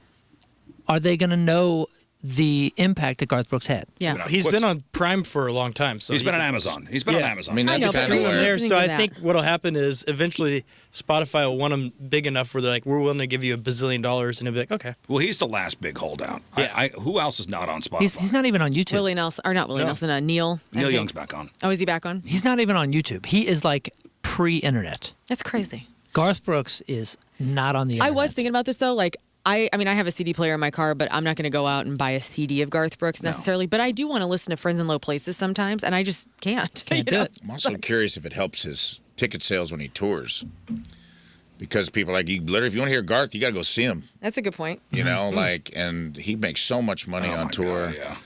are they going to know the impact that Garth Brooks had? Yeah. He's been on Prime for a long time. So He's been you on can- Amazon. He's been on Yeah. Amazon. I mean, I that's know, but kind of streaming where. there. listening So to I that. think what'll happen is eventually Spotify will want him big enough where they're like, we're willing to give you $1 billion, and he'll be like, okay. Well, he's the last big holdout. Yeah. Who else is not on Spotify? He's not even on YouTube. Willie Nelson, or not Willie No. Nelson, Neil. I Neil think. Young's back on. Oh, is he back on? He's not even on YouTube. He is like pre-internet. That's crazy. Garth Brooks is not on the internet. I was thinking about this though. Like, I mean, I have a CD player in my car, but I'm not going to go out and buy a CD of Garth Brooks necessarily. But I do want to listen to Friends in Low Places sometimes, and I just can't. Can't you do know? it. I'm also curious if it helps his ticket sales when he tours. Because people are like, you literally, if you want to hear Garth, you got to go see him. That's a good point. You know, like, and he makes so much money Oh, on my tour. God, yeah.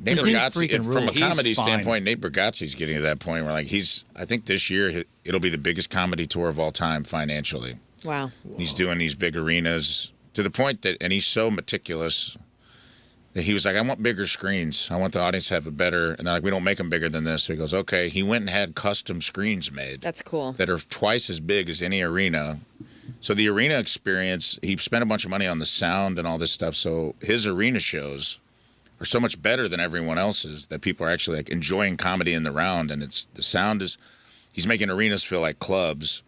Nate The dude Bargatze, freaking from a rules. comedy He's fine. standpoint, Nate Bargatze's getting to that point where, like, I think this year it'll be the biggest comedy tour of all time financially. Wow. He's doing these big arenas to the point that, and he's so meticulous that he was like, I want bigger screens. I want the audience to have a better, and they're like, we don't make them bigger than this. So he goes, okay. He went and had custom screens made. That's cool. That are twice as big as any arena. So the arena experience, he spent a bunch of money on the sound and all this stuff. So his arena shows are so much better than everyone else's that people are actually like enjoying comedy in the round. And the sound is, he's making arenas feel like clubs.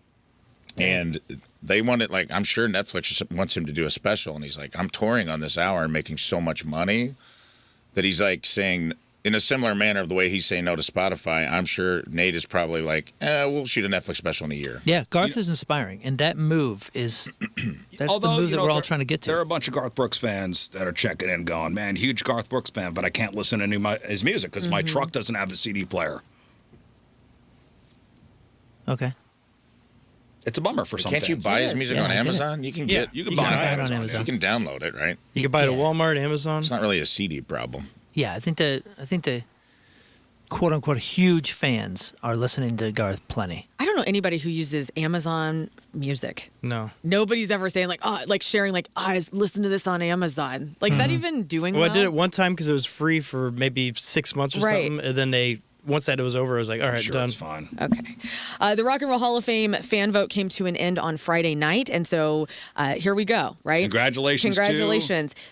And they want it, like, I'm sure Netflix wants him to do a special. And he's like, I'm touring on this hour and making so much money that he's like saying, in a similar manner of the way he's saying no to Spotify, I'm sure Nate is probably like, we'll shoot a Netflix special in a year. Yeah, Garth is inspiring, and that move is that's the move that we're all trying to get to. There are a bunch of Garth Brooks fans that are checking in going, man, huge Garth Brooks fan, but I can't listen to his music because my truck doesn't have the CD player. Okay. It's a bummer for some Can't you fans. buy his music on Amazon? You can get You can buy it on Amazon. You can download it, right? You can buy it at Walmart, Amazon. It's not really a CD problem. Yeah, I think the quote unquote huge fans are listening to Garth plenty. I don't know anybody who uses Amazon Music. No. Nobody's ever saying like, oh, like sharing like, I listen to this on Amazon. Like, is that even doing well? Well, I did it one time because it was free for maybe 6 months or something, and then once that it was over, I was like, all right, done. It's fine. Okay. The Rock and Roll Hall of Fame fan vote came to an end on Friday night, and so here we go, right? Congratulations.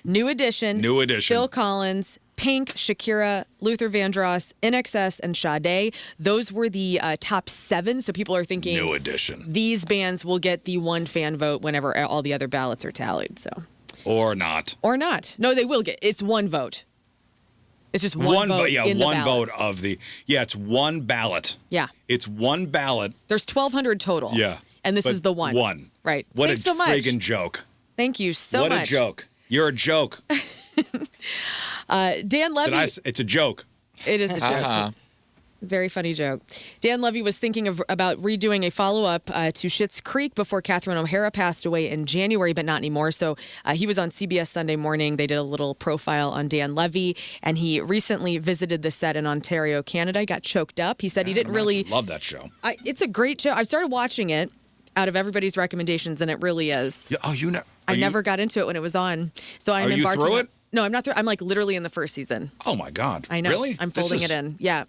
New Edition. Phil Collins, Pink, Shakira, Luther Vandross, NXS, and Sade. Those were the top 7, so people are thinking New Edition. These bands will get the one fan vote whenever all the other ballots are tallied. So. Or not. No, they will get. It's one vote. It's just one vote. One vote of the. Yeah, it's one ballot. Yeah. It's one ballot. There's 1,200 total. Yeah. And this is the one. One. Right. What Thanks a so much. friggin' joke. Thank you so much. What a joke. You're a joke. Dan Levy. It's a joke. It is a joke. Very funny joke. Dan Levy was thinking about redoing a follow-up to Schitt's Creek before Catherine O'Hara passed away in January, but not anymore. So he was on CBS Sunday Morning. They did a little profile on Dan Levy, and he recently visited the set in Ontario, Canada. He got choked up. He said he didn't really... Love that show. It's a great show. I've started watching it out of everybody's recommendations, and it really is. Yeah, I never got into it when it was on. So I'm embarking. Are you through it? No, I'm not through. I'm like literally in the first season. Oh, my God. I know. Really? I'm folding it in. Yeah.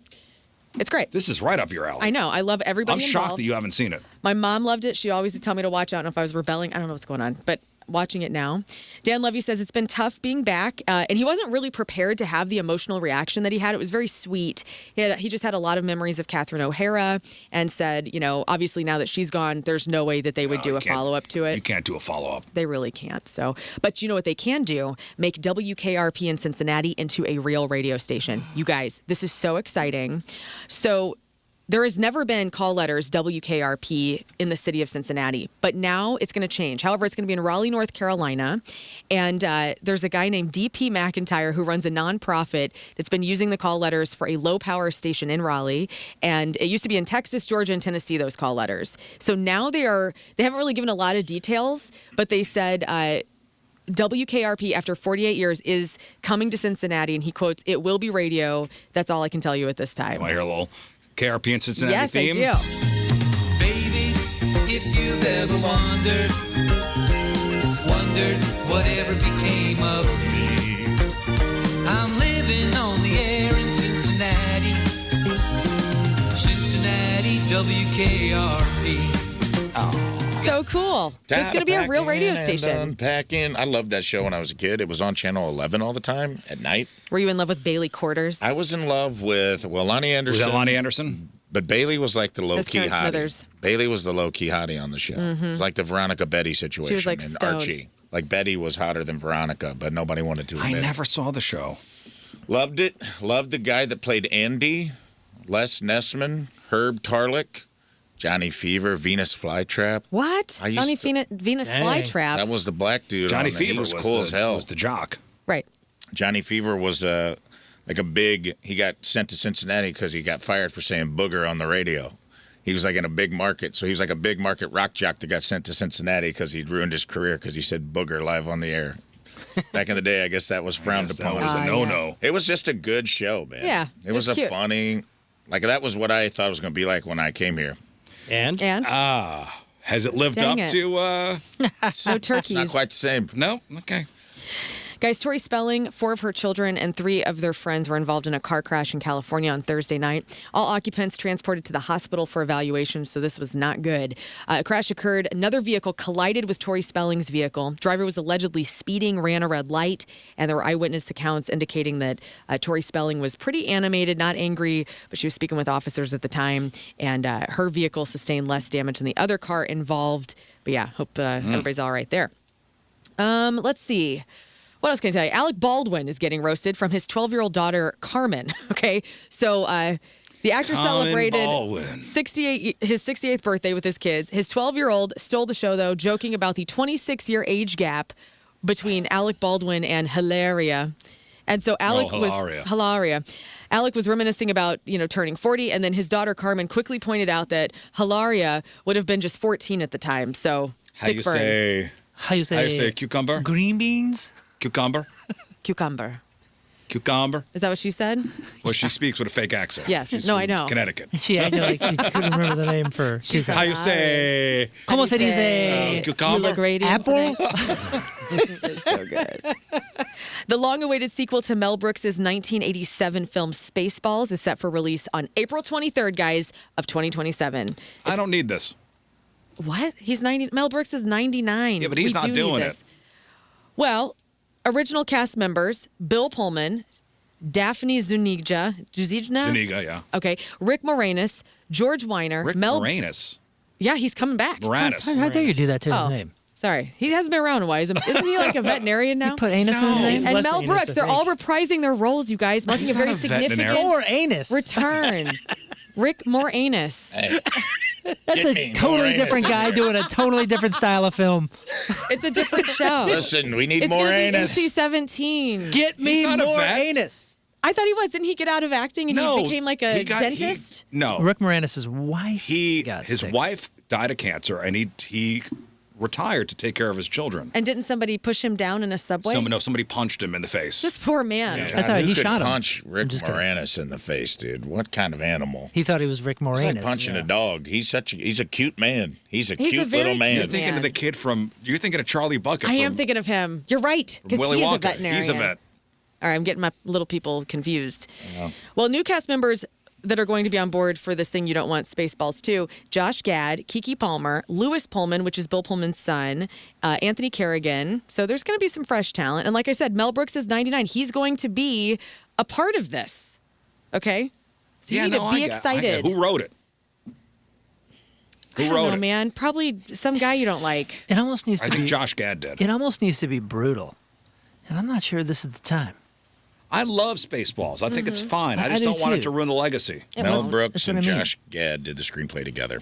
It's great. This is right up your alley. I know. I love everybody I'm involved. shocked that you haven't seen it. My mom loved it. She always would tell me to watch it. I don't know if I was rebelling. I don't know what's going on, but watching it now. Dan Levy says it's been tough being back, and he wasn't really prepared to have the emotional reaction that he had. It was very sweet. He just had a lot of memories of Catherine O'Hara and said, obviously now that she's gone, there's no way that they would do a follow-up to it. You can't do a follow-up. They really can't. So, but you know what they can do? Make WKRP in Cincinnati into a real radio station. You guys, this is so exciting. So, there has never been call letters WKRP in the city of Cincinnati, but now it's going to change. However, it's going to be in Raleigh, North Carolina, and there's a guy named D.P. McIntyre who runs a nonprofit that's been using the call letters for a low-power station in Raleigh, and it used to be in Texas, Georgia, and Tennessee, those call letters. So now they haven't really given a lot of details, but they said... WKRP, after 48 years, is coming to Cincinnati, and he quotes, "It will be radio. That's all I can tell you at this time." Want to hear a little KRP in Cincinnati yes, theme? Yes, I do. Baby, if you've ever wondered whatever became of me, I'm living on the air in Cincinnati, WKRP. Oh. So cool. So it's going to be a real radio station. Unpacking. I loved that show when I was a kid. It was on Channel 11 all the time at night. Were you in love with Bailey Quarters? I was in love with, Lonnie Anderson. Was that Lonnie Anderson? But Bailey was like the low-key Karen hottie. Smithers. Bailey was the low-key hottie on the show. It was like the Veronica Betty situation. She was like in stoned. Archie. Like Betty was hotter than Veronica, but nobody wanted to admit I it. never saw the show. Loved it. Loved the guy that played Andy, Les Nessman, Herb Tarlick, Johnny Fever, Venus Flytrap. What? Johnny Venus Flytrap? That was the black dude. Johnny on Fever he was cool as hell. Was the jock. Right. Johnny Fever was like a big. He got sent to Cincinnati because he got fired for saying booger on the radio. He was like in a big market, so he was like a big market rock jock that got sent to Cincinnati because he'd ruined his career because he said booger live on the air. Back in the day, I guess that was frowned upon. That was a no-no. It was just a good show, man. Yeah, It was a cute. funny, that was what I thought it was going to be like when I came here. And? Has it lived Dang up it. to? No It's not turkeys. quite the same. No. Okay. Guys, Tori Spelling, 4 of her children and 3 of their friends were involved in a car crash in California on Thursday night. All occupants transported to the hospital for evaluation, so this was not good. A crash occurred. Another vehicle collided with Tori Spelling's vehicle. Driver was allegedly speeding, ran a red light, and there were eyewitness accounts indicating that Tori Spelling was pretty animated, not angry, but she was speaking with officers at the time, and her vehicle sustained less damage than the other car involved. But yeah, hope everybody's all right there. Let's see. What else can I tell you? Alec Baldwin is getting roasted from his 12-year-old daughter, Carmen. Okay, so the actor Carmen celebrated Baldwin. his 68th birthday with his kids. His 12-year-old stole the show, though, joking about the 26-year age gap between Alec Baldwin and Hilaria. And so Alec Hilaria. Alec was reminiscing about, turning 40, and then his daughter, Carmen, quickly pointed out that Hilaria would have been just 14 at the time. So, How sick you burn. say? How you say cucumber? green beans? Cucumber. Cucumber. Cucumber. Is that what she said? Well, she speaks with a fake accent. Yes. She's No, from I know. Connecticut. She acted like she couldn't remember the name for. She's How you say? ¿Cómo se dice? You Cucumber. look radiant Apple? today. It's so good. The long-awaited sequel to Mel Brooks' 1987 film Spaceballs is set for release on April 23rd, guys, of 2027. I don't need this. What? He's 90. Mel Brooks is 99. Yeah, but he's We not do doing need it. this. Well, original cast members, Bill Pullman, Daphne Zuniga. Zuniga, yeah. Okay. Rick Moranis, George Weiner. Rick Moranis. Yeah, he's coming back. Moranis. How dare you do that to his Oh, name? sorry. He hasn't been around in a while. Isn't he like a veterinarian now? You put anus in his name? And less Mel anus, Brooks, I they're think. all reprising their roles, you guys, marking a He's very not a veterinarian. significant Or anus. return. Rick Moranis. Hey, That's Get a me totally more different anus. guy doing a totally different style of film. It's a different show. listen, we need It's more going to be anus. NC-17. Get me He's not a more vet. anus. I thought he was. Didn't he get out of acting and No. he became like a he got- dentist? No. Rick Moranis' wife got His sick. wife died of cancer, and he retired to take care of his children. And didn't somebody push him down in a subway? Somebody punched him in the face. This poor man. Yeah. That's all right. Who He could shot him. punch Rick just kidding. Moranis in the face, dude? What kind of animal? He thought he was Rick It's Moranis. like punching a dog. He's a cute man. He's a He's a cute very little man. You're thinking Man. of the kid you're thinking of Charlie Bucket. I am from thinking of him. You're right. Because Willy he is Wonka. a veterinarian. He's a vet. All right, I'm getting my little people confused. Well, new cast members that are going to be on board for this thing you don't want, Spaceballs 2, Josh Gad, Keke Palmer, Lewis Pullman, which is Bill Pullman's son, Anthony Kerrigan. So there's going to be some fresh talent. And like I said, Mel Brooks is 99. He's going to be a part of this. Okay? So you need to be I get excited. it. Who wrote it? I Who don't wrote know, it? man. Probably some guy you don't like. It almost needs I to think be. Josh Gad did. It almost needs to be brutal, and I'm not sure this is the time. I love Spaceballs. I think it's fine. I I just do don't want it too. to ruin the legacy. It Mel won't. Brooks That's what and I mean. Josh Gad did the screenplay together.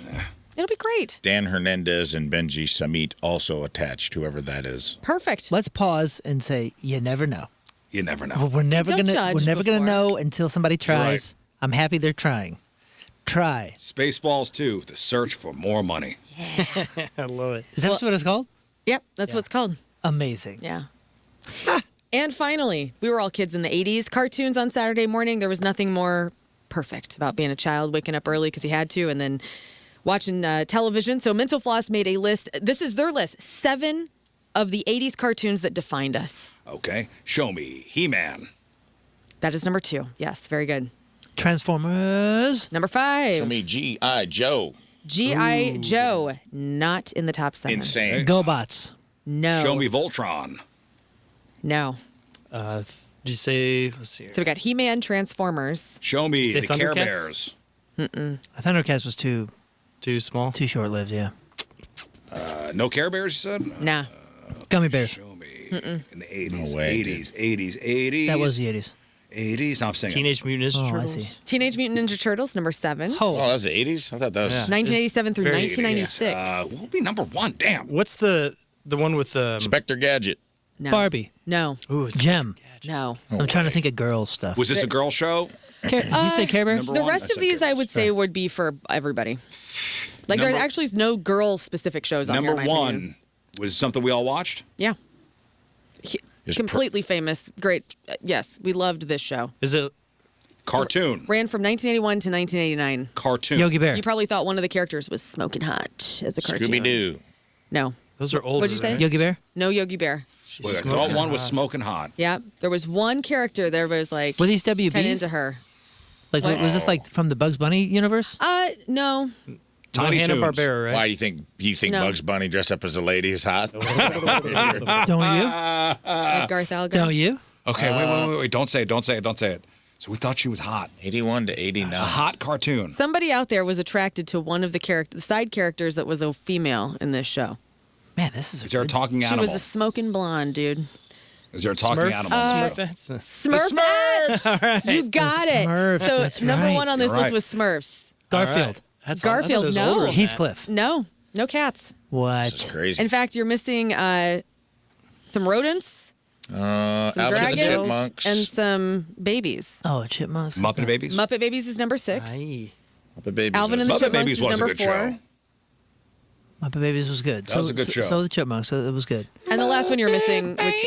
It'll be great. Dan Hernandez and Benji Samit also attached, whoever that is. Perfect. Let's pause and say, you never know. You never know. Well, we're never Don't gonna judge gonna before. know until somebody tries. right. I'm happy they're trying. Try. Spaceballs 2, The Search for More Money. I love it. Is that what it's called? Yep, that's what it's called. Amazing. Yeah. And finally, we were all kids in the 80s. Cartoons on Saturday morning. There was nothing more perfect about being a child, waking up early because he had to, and then watching television. So Mental Floss made a list. This is their list. 7 of the 80s cartoons that defined us. Okay. Show me He-Man. That is number 2. Yes, very good. Transformers. Number 5. Show me G.I. Joe. G.I. Joe. Not in the top 7. Insane. GoBots. No. Show me Voltron. No. Did you say, let's see here. So we got He-Man, Transformers. Show me Say the Care Thundercats? Bears. Thundercats was too Too small? short-lived. Yeah. No Care Bears, you said? Nah. Gummy bears. Show me in the 80s. No way, 80s. That was the 80s. 80s. I'm saying Teenage Mutant Ninja Oh, I Turtles? see. Teenage Mutant Ninja Turtles, number 7. Oh, that was the 80s? I thought that was... 1987 through very 1996. What would be number 1? Damn. What's the one with the... Spectre Gadget. No. Barbie. No. Ooh, it's Gem. No. I'm trying to think of girl stuff. Was this a girl show? You say Care Bears? number The one? rest I of said these, Care I would say, would be for everybody. Like, there Number- actually is no girl-specific shows on Number here. in my 1 opinion. was something we all watched. Yeah. It completely famous. Great. Yes, we loved this show. Is it Cartoon. Ran from 1981 to 1989. Cartoon. Yogi Bear. You probably thought one of the characters was smoking hot as a cartoon. Scooby-Doo. No. those are old? What'd you say? Yogi Bear. No Yogi Bear. Well, the adult one was smoking hot. Yeah. There was one character that was like Were these kind of WBs? into her. Like, was this like from the Bugs Bunny universe? No. Tiny Toons. Hanna-Barbera, right? Why do you think No. Bugs Bunny dressed up as a lady is hot? Don't you? Like Garth Alec. Don't you? Okay, wait. Don't say it. So we thought she was hot. 81 to 89. A hot cartoon. Somebody out there was attracted to one of the side characters that was a female in this show. Man, this is. Is there a talking She animal? was a smoking blonde, dude. Is there a talking Smurf? animal? Smurfettes? Smurfs. You got it. Smurfs, So that's number right. one on this You're list right. was Smurfs. Garfield. That's Garfield, I thought it was no. older than that. Heathcliff. No cats. What? This is crazy. In fact, you're missing some rodents, some Alvin and the dragons, Chipmunks. and some babies. Oh, chipmunks. Muppet Babies? Muppet Babies is number 6. Aye. Muppet Babies Alvin was- and the Muppet Chipmunks Babies is was a number good 4. show. Muppet Babies was good. That was a good show. So the chipmunks. It was good. And the last one you're missing, which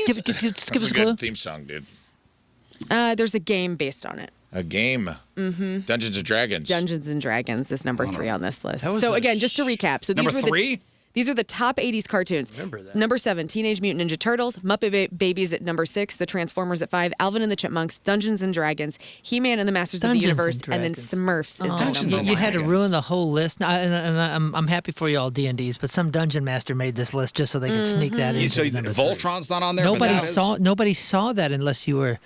Give That's us a a clue. good theme song, dude. there's a game based on it. A game. Mm-hmm. Dungeons and Dragons. Dungeons and Dragons is number 3 on this list. That was So a again, just to recap, so Number these were 3? These are the top 80s cartoons. Remember that. Number 7, Teenage Mutant Ninja Turtles. Muppet Babies at number 6. The Transformers at 5. Alvin and the Chipmunks. Dungeons and Dragons. He-Man and the Masters Dungeons of and the Universe. And then Dragons. Smurfs is the Dungeons number and You 1. had to Dragons. ruin the whole list. Now, and I'm happy for you all D&Ds, but some dungeon master made this list just so they could sneak that in. So Voltron's not on there? but Nobody that is- nobody saw that unless you were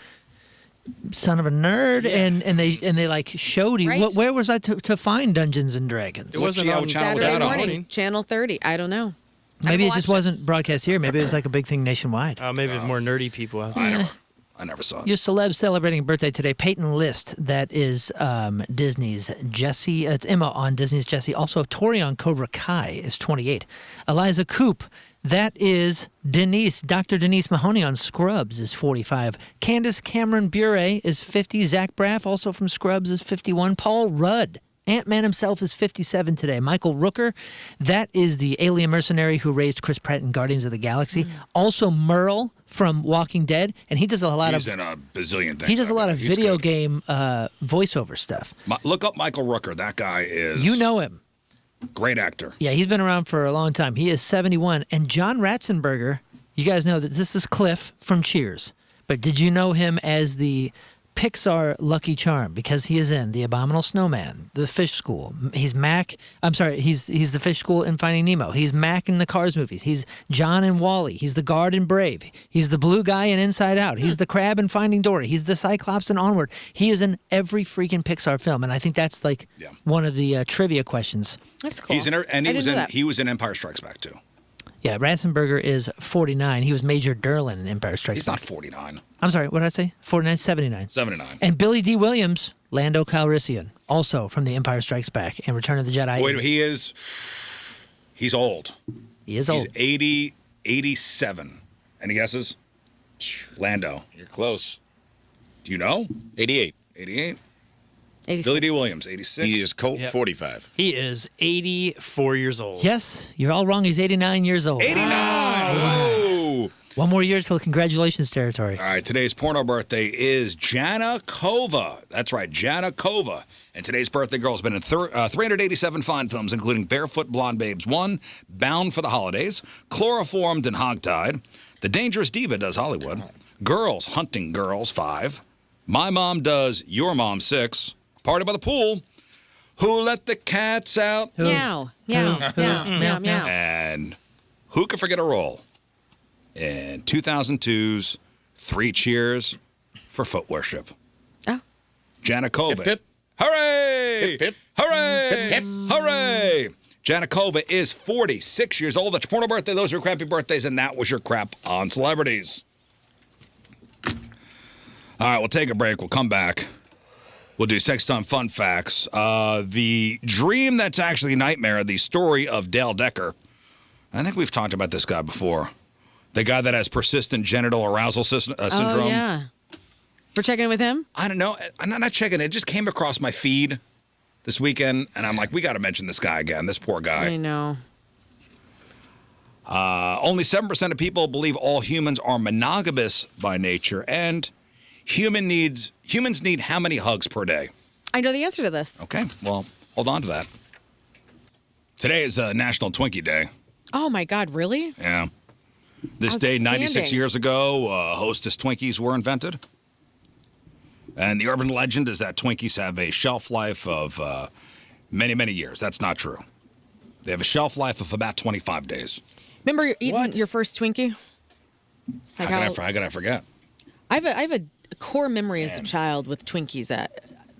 son of a nerd and they like showed you. Right. Where was I to find Dungeons and Dragons? It wasn't What on channel was Saturday that on? morning, Channel 30. I don't know. Maybe it watched just it. wasn't broadcast here. Maybe it was like a big thing nationwide. Maybe more nerdy people out there. I never saw it. Your celebs celebrating birthday today. Peyton List, that is Disney's Jessie. It's Emma on Disney's Jessie. Also, Tori on Cobra Kai is 28. Eliza Coop, that is Denise. Dr. Denise Mahoney on Scrubs is 45. Candace Cameron Bure is 50. Zach Braff, also from Scrubs, is 51. Paul Rudd, Ant-Man himself, is 57 today. Michael Rooker, that is the alien mercenary who raised Chris Pratt in Guardians of the Galaxy. Also Merle from Walking Dead, and he does a lot He's of in a bazillion things. he does a lot of He's video good. game voiceover stuff. Look up Michael Rooker. That guy is You know him. great actor. Yeah, he's been around for a long time. He is 71. And John Ratzenberger, you guys know that this is Cliff from Cheers. But did you know him as the Pixar Lucky Charm? Because he is in The Abominable Snowman, The Fish School. He's Mac. I'm sorry, he's the Fish School in Finding Nemo. He's Mac in the Cars movies. He's John in Wall-E. He's the guard in Brave. He's the blue guy in Inside Out. He's the crab in Finding Dory. He's the Cyclops in Onward. He is in every freaking Pixar film, and I think that's like one of the trivia questions. That's cool. He's in, and I he didn't was know in that. he was in Empire Strikes Back too. Yeah, Ratzenberger is 49. He was Major Derlin in Empire Strikes He's Back. not 49. I'm sorry, what did I say? 49, 79. 79. And Billy D. Williams, Lando Calrissian, also from The Empire Strikes Back and Return of the Jedi. Wait, he's old. He is old. He's 80, 87. Any guesses? Lando. You're close. Do you know? 88. 88. 86. Billy D. Williams, 86. He is Colt 45. He is 84 years old. Yes, you're all wrong. He's 89 years old. 89. Whoa. One more year till congratulations territory. All right, today's porno birthday is Jana Kova. That's right, Jana Kova. And today's birthday girl has been in 387 fine films, including Barefoot Blonde Babes 1, Bound for the Holidays, Chloroformed and Hogtied, The Dangerous Diva does Hollywood, Girls Hunting Girls 5, My Mom Does Your Mom 6, Party by the Pool, Who Let the Cats Out, Meow, meow, meow, meow, meow. and Who Could Forget a Roll? And 2002's 3 Cheers for Foot Worship. Oh. Janikova. Hip, hip. Hooray! Hip, hip. Hooray! Hip, hip. Hooray! Janikova is 46 years old. That's your porno birthday. Those are your crappy birthdays, and that was your crap on celebrities. All right, we'll take a break. We'll come back. We'll do Sex Time Fun Facts. The dream that's actually a nightmare, the story of Dale Decker. I think we've talked about this guy before. The guy that has persistent genital arousal syndrome. Oh, yeah. We're checking in with him? I don't know. I'm not checking. It just came across my feed this weekend, and I'm like, we got to mention this guy again, this poor guy. I know. Only 7% of people believe all humans are monogamous by nature, and humans need how many hugs per day? I know the answer to this. Okay, well, hold on to that. Today is National Twinkie Day. Oh my God, really? Yeah. This day, 96 years ago, Hostess Twinkies were invented. And the urban legend is that Twinkies have a shelf life of many, many years. That's not true. They have a shelf life of about 25 days. Remember eating your first Twinkie? How could I forget? I have a core memory as a child with Twinkies.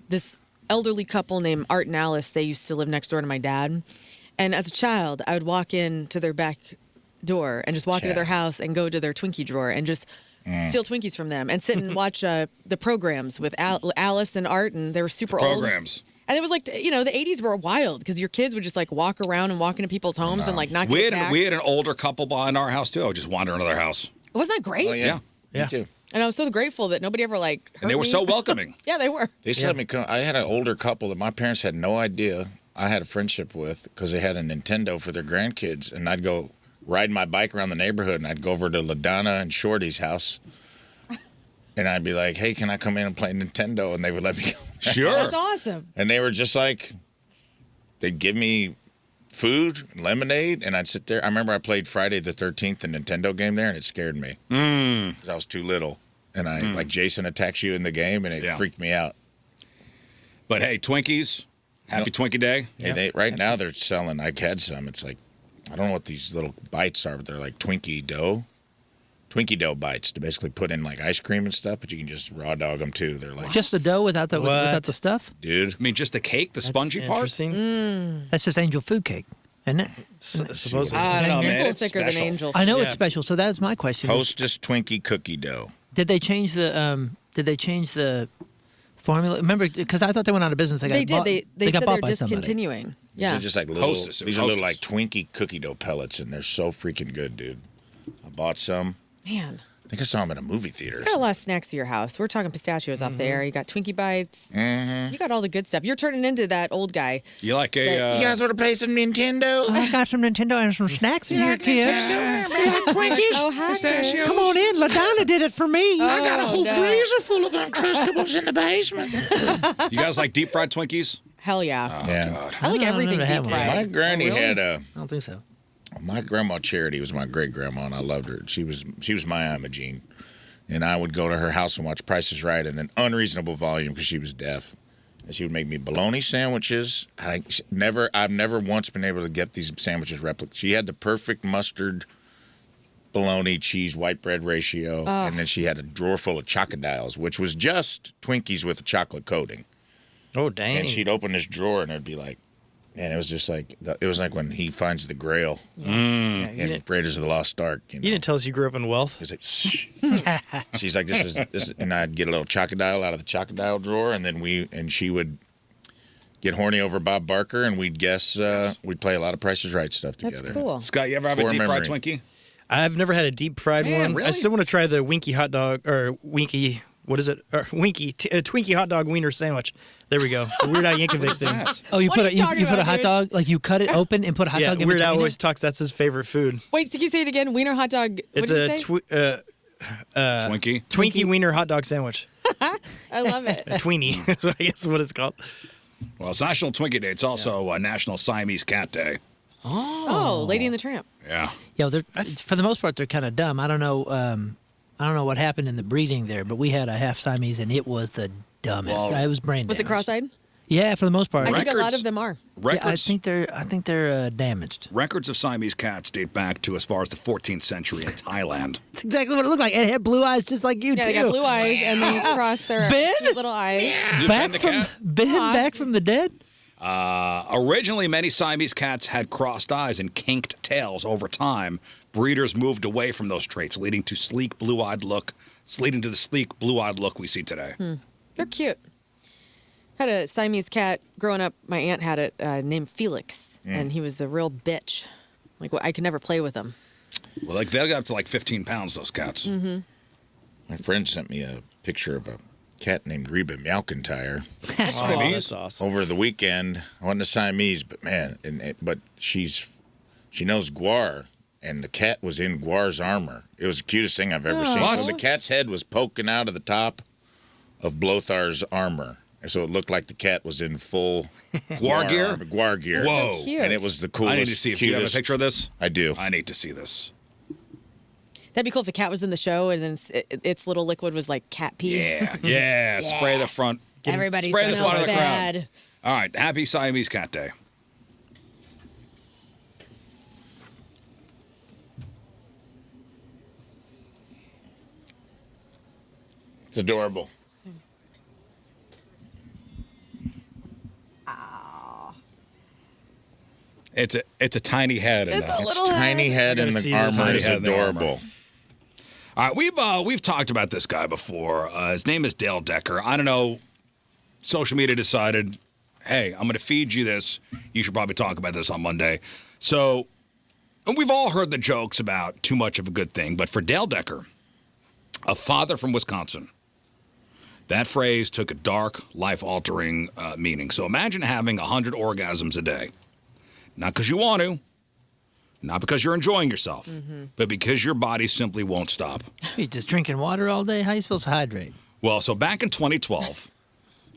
This elderly couple named Art and Alice, they used to live next door to my dad. And as a child, I would walk into their back door and just walk into their house and go to their Twinkie drawer and just steal Twinkies from them and sit and watch the programs with Alice and Art, and they were super old. Programs. And it was like, the 80s were wild because your kids would just like walk around and walk into people's homes and like not get attacked. We had an older couple behind our house too. I would just wander into their house. Wasn't that great? Oh, yeah. Me too. And I was so grateful that nobody ever like hurt And they were me. so welcoming. Yeah, they were. They still let me come. I had an older couple that my parents had no idea I had a friendship with because they had a Nintendo for their grandkids, and I'd go ride my bike around the neighborhood, and I'd go over to LaDonna and Shorty's house, and I'd be like, "Hey, can I come in and play Nintendo?" And they would let me go. Sure. That's awesome. And they were just like, they'd give me food, lemonade, and I'd sit there. I remember I played Friday the 13th, the Nintendo game there, and it scared me because I was too little. And I like Jason attacks you in the game, and it freaked me out. But hey, Twinkies, happy Twinkie Day. Hey, right now they're selling. I had some. It's like, I don't know what these little bites are, but they're like Twinkie dough bites to basically put in like ice cream and stuff. But you can just raw dog them too. They're like Just the dough without the stuff? dude. I mean, just the cake, the spongy part. Interesting. That's just angel food cake, isn't it? Supposedly. I don't know, It's man. a little It's thicker special. than Angel. I know Yeah. it's special, so that's my question. Hostess Twinkie cookie dough. Did they change the formula? Remember, because I thought they went out of business. They did. They got said bought they're by somebody. discontinuing. These Yeah. are just like little. Hostess. It was These are little Hostess. like Twinkie cookie dough pellets, and they're so freaking good, dude. I bought some. Man, I think I saw them at a movie theater. you got a lot of snacks at your house. We're talking pistachios off there. You got Twinkie bites. You got all the good stuff. You're turning into that old guy. You like a... You guys want to play some Nintendo? I got some Nintendo and some snacks in here, kids. Twinkies? Oh, hi. Come on in. LaDonna did it for me. I got a whole freezer full of Uncrustables in the basement. You guys like deep fried Twinkies? Hell yeah. Yeah. I like I everything never had deep one. fried. My granny had I don't think so. my grandma Charity was my great grandma, and I loved her. She was my Imogene, and I would go to her house and watch Price is Right in an unreasonable volume because she was deaf. And she would make me bologna sandwiches. I've never once been able to get these sandwiches replicated. She had the perfect mustard, bologna, cheese, white bread ratio, and then she had a drawer full of chocodiles, which was just Twinkies with a chocolate coating. Oh, dang. And she'd open this drawer, and it'd be like, man, it was just like when he finds the Grail in Raiders of the Lost Ark. You You didn't tell us you grew up in wealth. It's like, shh. She's like, this is, and I'd get a little chocodile out of the chocodile drawer, and then she would get horny over Bob Barker, and we'd we'd play a lot of Price is Right stuff That's together. cool. Scott, you ever have a Core deep fried memory. Twinkie? I've never had a deep fried Man, one. really? I still want to try the Winky hot dog or Winky. What is it? Or Winky Twinkie hot dog wiener sandwich. There we go. The Weird Al Yankovic thing. Oh, you What put are a you you talking put a about, hot dude? dog, like you cut it open and put a hot Yeah, dog in Weird Al between always it? talks. That's his favorite food. Wait, can you say it again? Wiener hot dog. It's what a did you say? Twinkie? Twinkie wiener hot dog sandwich. I love it. A tweenie, I guess is what it's called. Well, it's National Twinkie Day. It's also National Siamese Cat Day. Oh, Lady and the Tramp. Yeah. Yeah, they're for the most part they're kind of dumb. I don't know what happened in the breeding there, but we had a half Siamese and it was the dumbest. Well, It was brain Was it damaged. cross-eyed? Yeah, for the most part. I think a lot Records- of them are. Records, Yeah, I think they're damaged. records of Siamese cats date back to as far as the 14th century in Thailand. That's exactly what it looked like. It had blue eyes just like you Yeah, too. they got blue eyes and they cross their Ben? cute little eyes. Back the from cat? back from the dead. Originally, many Siamese cats had crossed eyes and kinked tails. Over time, breeders moved away from those traits, leading to the sleek, blue-eyed look we see today. They're cute. Had a Siamese cat growing up. My aunt had it named Felix, and he was a real bitch. Like I could never play with him. Well, like they'll get up to like 15 pounds, those cats. My friend sent me a picture of a cat named Reba Meowkintyre Oh, that's awesome. over the weekend. I wasn't a Siamese, but man, but she knows Guar, and the cat was in Guar's armor. It was the cutest thing I've ever seen. What? So the cat's head was poking out of the top of Blothar's armor. And so it looked like the cat was in full Guar gear? Guar gear. Whoa. Cute. And it was the coolest. I need to see. Do you have a cutest- picture of this? I do. I need to see this. That'd be cool if the cat was in the show and then its little liquid was like cat pee. Yeah. Spray the front. Everybody Spray the smells front of the crowd. bad. All right. Happy Siamese Cat Day. It's adorable. It's a tiny head. It's a Its little tiny head in gotta the see this. armor Tiny is head in the armor. adorable. All right, we've talked about this guy before. His name is Dale Decker. I don't know. Social media decided, hey, I'm going to feed you this. You should probably talk about this on Monday. So, and we've all heard the jokes about too much of a good thing, but for Dale Decker, a father from Wisconsin, that phrase took a dark, life-altering meaning. So imagine having 100 orgasms a day. Not because you want to, not because you're enjoying yourself, but because your body simply won't stop. You just drinking water all day? How are you supposed to hydrate? Well, so back in 2012,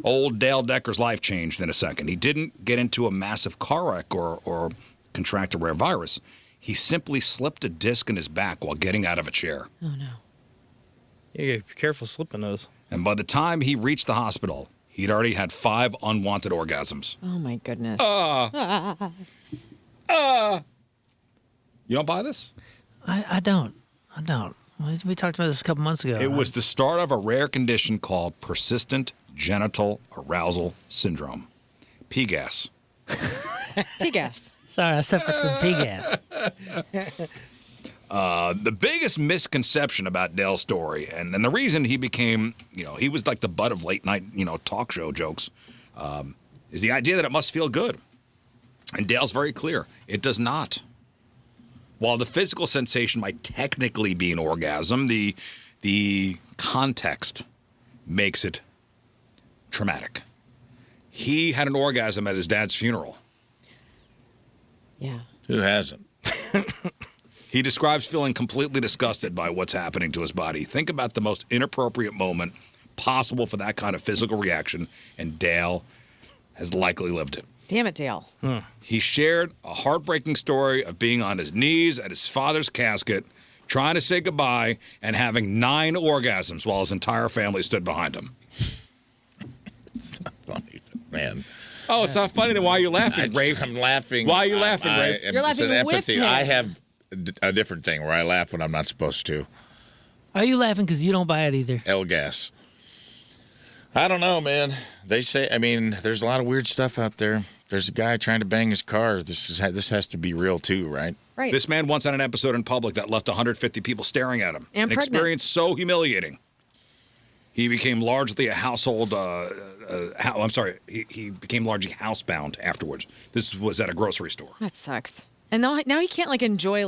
old Dale Decker's life changed in a second. He didn't get into a massive car wreck or contract a rare virus. He simply slipped a disc in his back while getting out of a chair. Oh, no. You gotta be careful slipping those. And by the time he reached the hospital, he'd already had 5 unwanted orgasms. Oh, my goodness. You don't buy this? I don't. We talked about this a couple months ago. It was the start of a rare condition called persistent genital arousal syndrome. PGAS. He guessed. Sorry, I suffer from pig ass. The biggest misconception about Dale's story, and the reason he became, he was like the butt of late night, talk show jokes, is the idea that it must feel good. And Dale's very clear. It does not. While the physical sensation might technically be an orgasm, the context makes it traumatic. He had an orgasm at his dad's funeral. Yeah. Who hasn't? He describes feeling completely disgusted by what's happening to his body. Think about the most inappropriate moment possible for that kind of physical reaction, and Dale has likely lived it. Damn it, Dale. He shared a heartbreaking story of being on his knees at his father's casket, trying to say goodbye, and having 9 orgasms while his entire family stood behind him. It's not funny, man. Oh, it's not funny. Then why are you laughing, Rafe? I'm laughing. Why are you laughing, Rafe? You're laughing it's an with empathy. him. I have a different thing where I laugh when I'm not supposed to. Are you laughing because you don't buy it either? L-gas. I don't know, man. They say, there's a lot of weird stuff out there. There's a guy trying to bang his car. This has to be real too, right? Right. This man once had an episode in public that left 150 people staring at him. And An pregnant. experience so humiliating. He became largely a household. He became largely housebound afterwards. This was at a grocery store. That sucks. And now he can't enjoy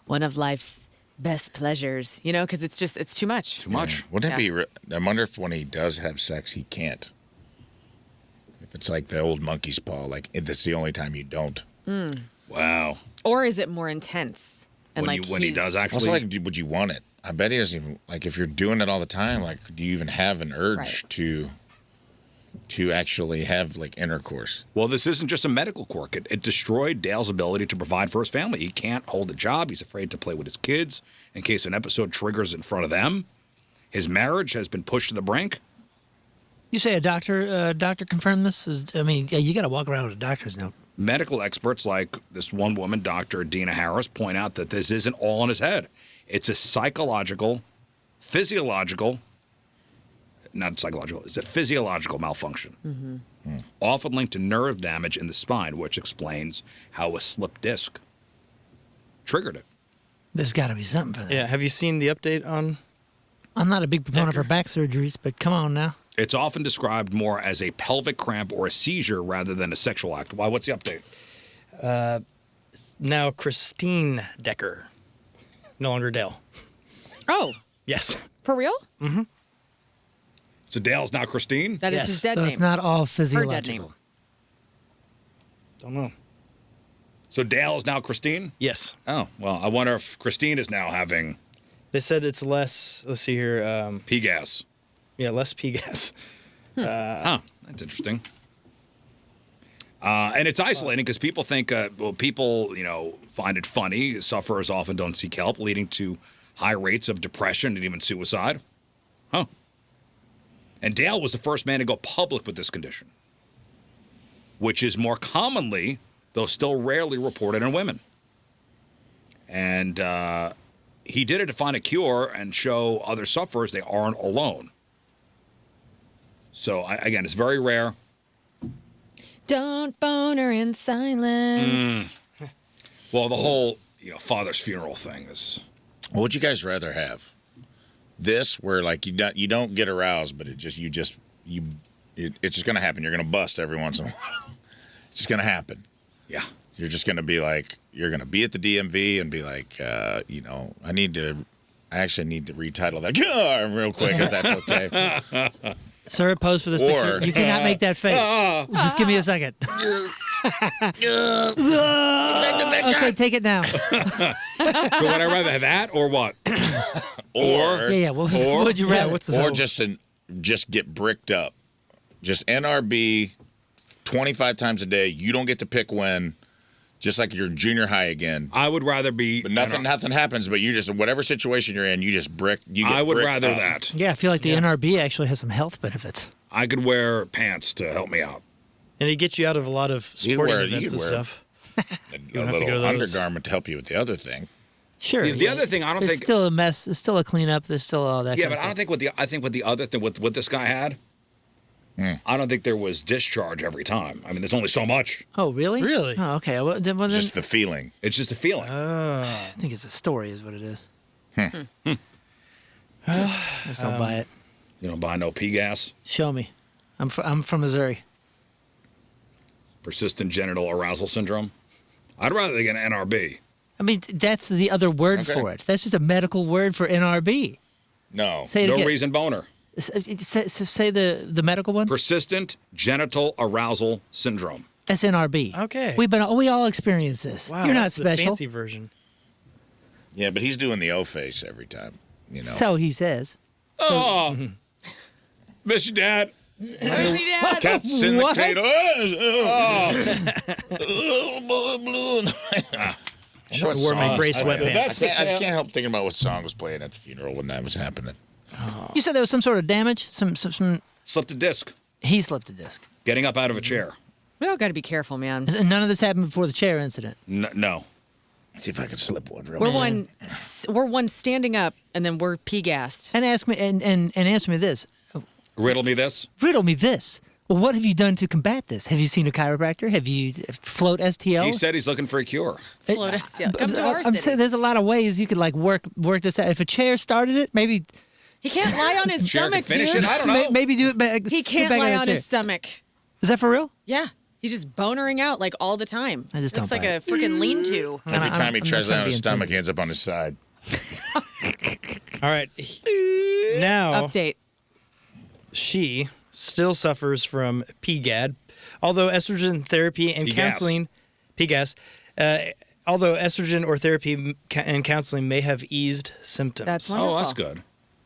one of life's best pleasures, because it's too much. Too much. Wouldn't it be? I wonder if when he does have sex, he can't. If it's like the old monkey's paw, that's the only time you don't. Wow. Or is it more intense? And When he does actually. Also, would you want it? I bet he doesn't even if you're doing it all the time. Do you even have an urge to actually have intercourse? Well, this isn't just a medical quirk. It destroyed Dale's ability to provide for his family. He can't hold a job. He's afraid to play with his kids in case an episode triggers in front of them. His marriage has been pushed to the brink. You say a doctor confirmed this? You got to walk around with a doctor's note. Medical experts like this one woman, Dr. Dina Harris, point out that this isn't all in his head. It's a physiological malfunction. Often linked to nerve damage in the spine, which explains how a slipped disc triggered it. There's got to be something for that. Yeah. Have you seen the update on? I'm not a big proponent for back surgeries, but come on now. It's often described more as a pelvic cramp or a seizure rather than a sexual act. Why? What's the update? Now Christine Decker, no longer Dale. Oh, Yes. for real? So Dale's now Christine? That is Yes. his dead So name. it's not all Her physiological. dead name. Don't know. So Dale is now Christine? Yes. Oh, well, I wonder if Christine is now having They said it's less. Let's see here. pea gas. Yeah, less pea gas. That's interesting. And it's isolating because people think, people, find it funny. Sufferers often don't seek help, leading to high rates of depression and even suicide. Huh. And Dale was the first man to go public with this condition, which is more commonly, though still rarely, reported in women. And he did it to find a cure and show other sufferers they aren't alone. So, again, it's very rare. Don't bone her in silence. Well, the whole, father's funeral thing is. What would you guys rather have? This, where like you don't get aroused, but it's just gonna happen. You're gonna bust every once in a while. It's just gonna happen. Yeah. You're just gonna be like, you're gonna be at the DMV and be like, I actually need to retitle that car real quick if that's okay. Sir, pose for this Or- picture. You cannot make that face. Just give me a second. Okay, take it now. So would I rather have that or what? Or Yeah. What would you rather? or just get bricked up. Just NRB 25 times a day. You don't get to pick when. Just like you're in junior high again. I would rather be. But nothing happens, but you just, whatever situation you're in, you just brick. I would rather that. Yeah, I feel like the NRB actually has some health benefits. I could wear pants to help me out. And it gets you out of a lot of sporting events and stuff. A have to go to little those. undergarment to help you with the other thing. Sure. The other thing, I don't There's think. still a mess. There's still a cleanup. There's still all that. Yeah, kind but of I don't think with the other thing, what this guy had, I don't think there was discharge every time. I mean, there's only so much. Oh, really? Really? Oh, okay. Well, then, Just the feeling. It's just a feeling. I think it's a story, is what it is. I just don't buy it. You don't buy no pea gas. Show me. I'm from Missouri. Persistent genital arousal syndrome. I'd rather they get an NRB. I mean, that's the other word Okay. for it. That's just a medical word for NRB. No. Say it No again. reason boner. Say the medical one. Persistent genital arousal syndrome. That's NRB. Okay. We all experience this. Wow, You're not that's the special. fancy version. Yeah, but he's doing the O face every time. So he says. Oh, miss you, Dad. Cats in the What? potato. What wore my song? gray I sweatpants. just can't help thinking about what song was playing at the funeral when that was happening. You said there was some sort of damage. Some. Slipped a disc. He slipped a disc. Getting up out of a chair. We all got to be careful, man. And none of this happened before the chair incident. No. See if I can slip one real We're quick. we're one standing up, and then we're pea gassed. And ask me and answer me this. Riddle me this. Riddle me this. Well, what have you done to combat this? Have you seen a chiropractor? Have you float STL? He said he's looking for a cure. Float STL. Come to our I'm city. saying there's a lot of ways you could work this out. If a chair started it, maybe He can't lie on his Chair can stomach, finish dude. it. I don't know. maybe do it back. He can't back lie the on chair. his stomach. Is that for real? Yeah. He's just bonering out all the time. I just Looks don't like buy a freaking lean-to. Every time he I'm tries not that on trying his to be stomach, he ends up on his side. All right. Now, Update. she still suffers from PGAD, although estrogen therapy and PGAS. counseling, PGAS, although estrogen or therapy and counseling may have eased symptoms. That's Oh, wonderful. that's good.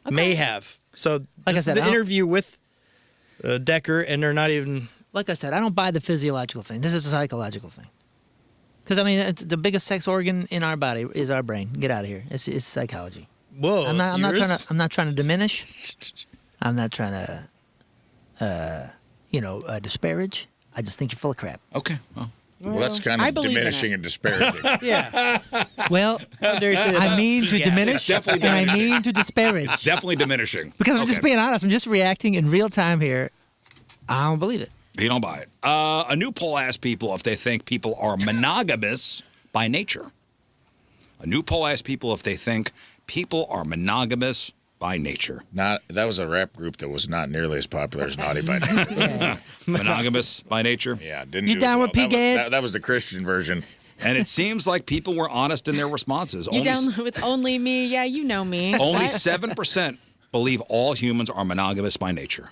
May have. So Like I this said, is an I don't- interview with Decker, and they're not even. Like I said, I don't buy the physiological thing. This is a psychological thing. Because it's the biggest sex organ in our body is our brain. Get out of here. It's psychology. Whoa! I'm not yours? trying to diminish. I'm not trying to, disparage. I just think you're full of crap. Okay. Well, Well, that's kind I of believe in diminishing it. and disparaging. Yeah. Well, How dare you say that I about mean to PGAS? diminish, Definitely and I diminishing. mean to disparage. definitely diminishing. Because I'm Okay. just being honest. I'm just reacting in real time here. I don't believe it. You don't buy it. A new poll asked people if they think people are monogamous by nature. A new poll asked people if they think people are monogamous by nature. That was a rap group that was not nearly as popular as Naughty by Nature. Monogamous by nature. Yeah, didn't You do down as with well. PGAD? That was the Christian version. And it seems like people were honest in their responses. You down with only me? Yeah, you know me. Only What? 7% believe all humans are monogamous by nature.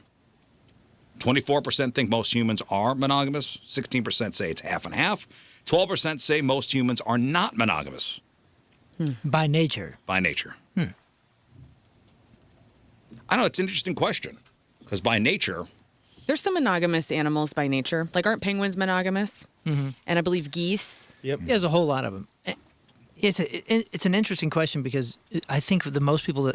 24% think most humans are monogamous. 16% say it's half and half. 12% say most humans are not monogamous. By nature. By nature. I know, it's an interesting question. Because by nature... There's some monogamous animals by nature. Like, aren't penguins monogamous? Mm-hmm. And I believe geese. Yep. There's a whole lot of them. It's an interesting question because I think for the most people,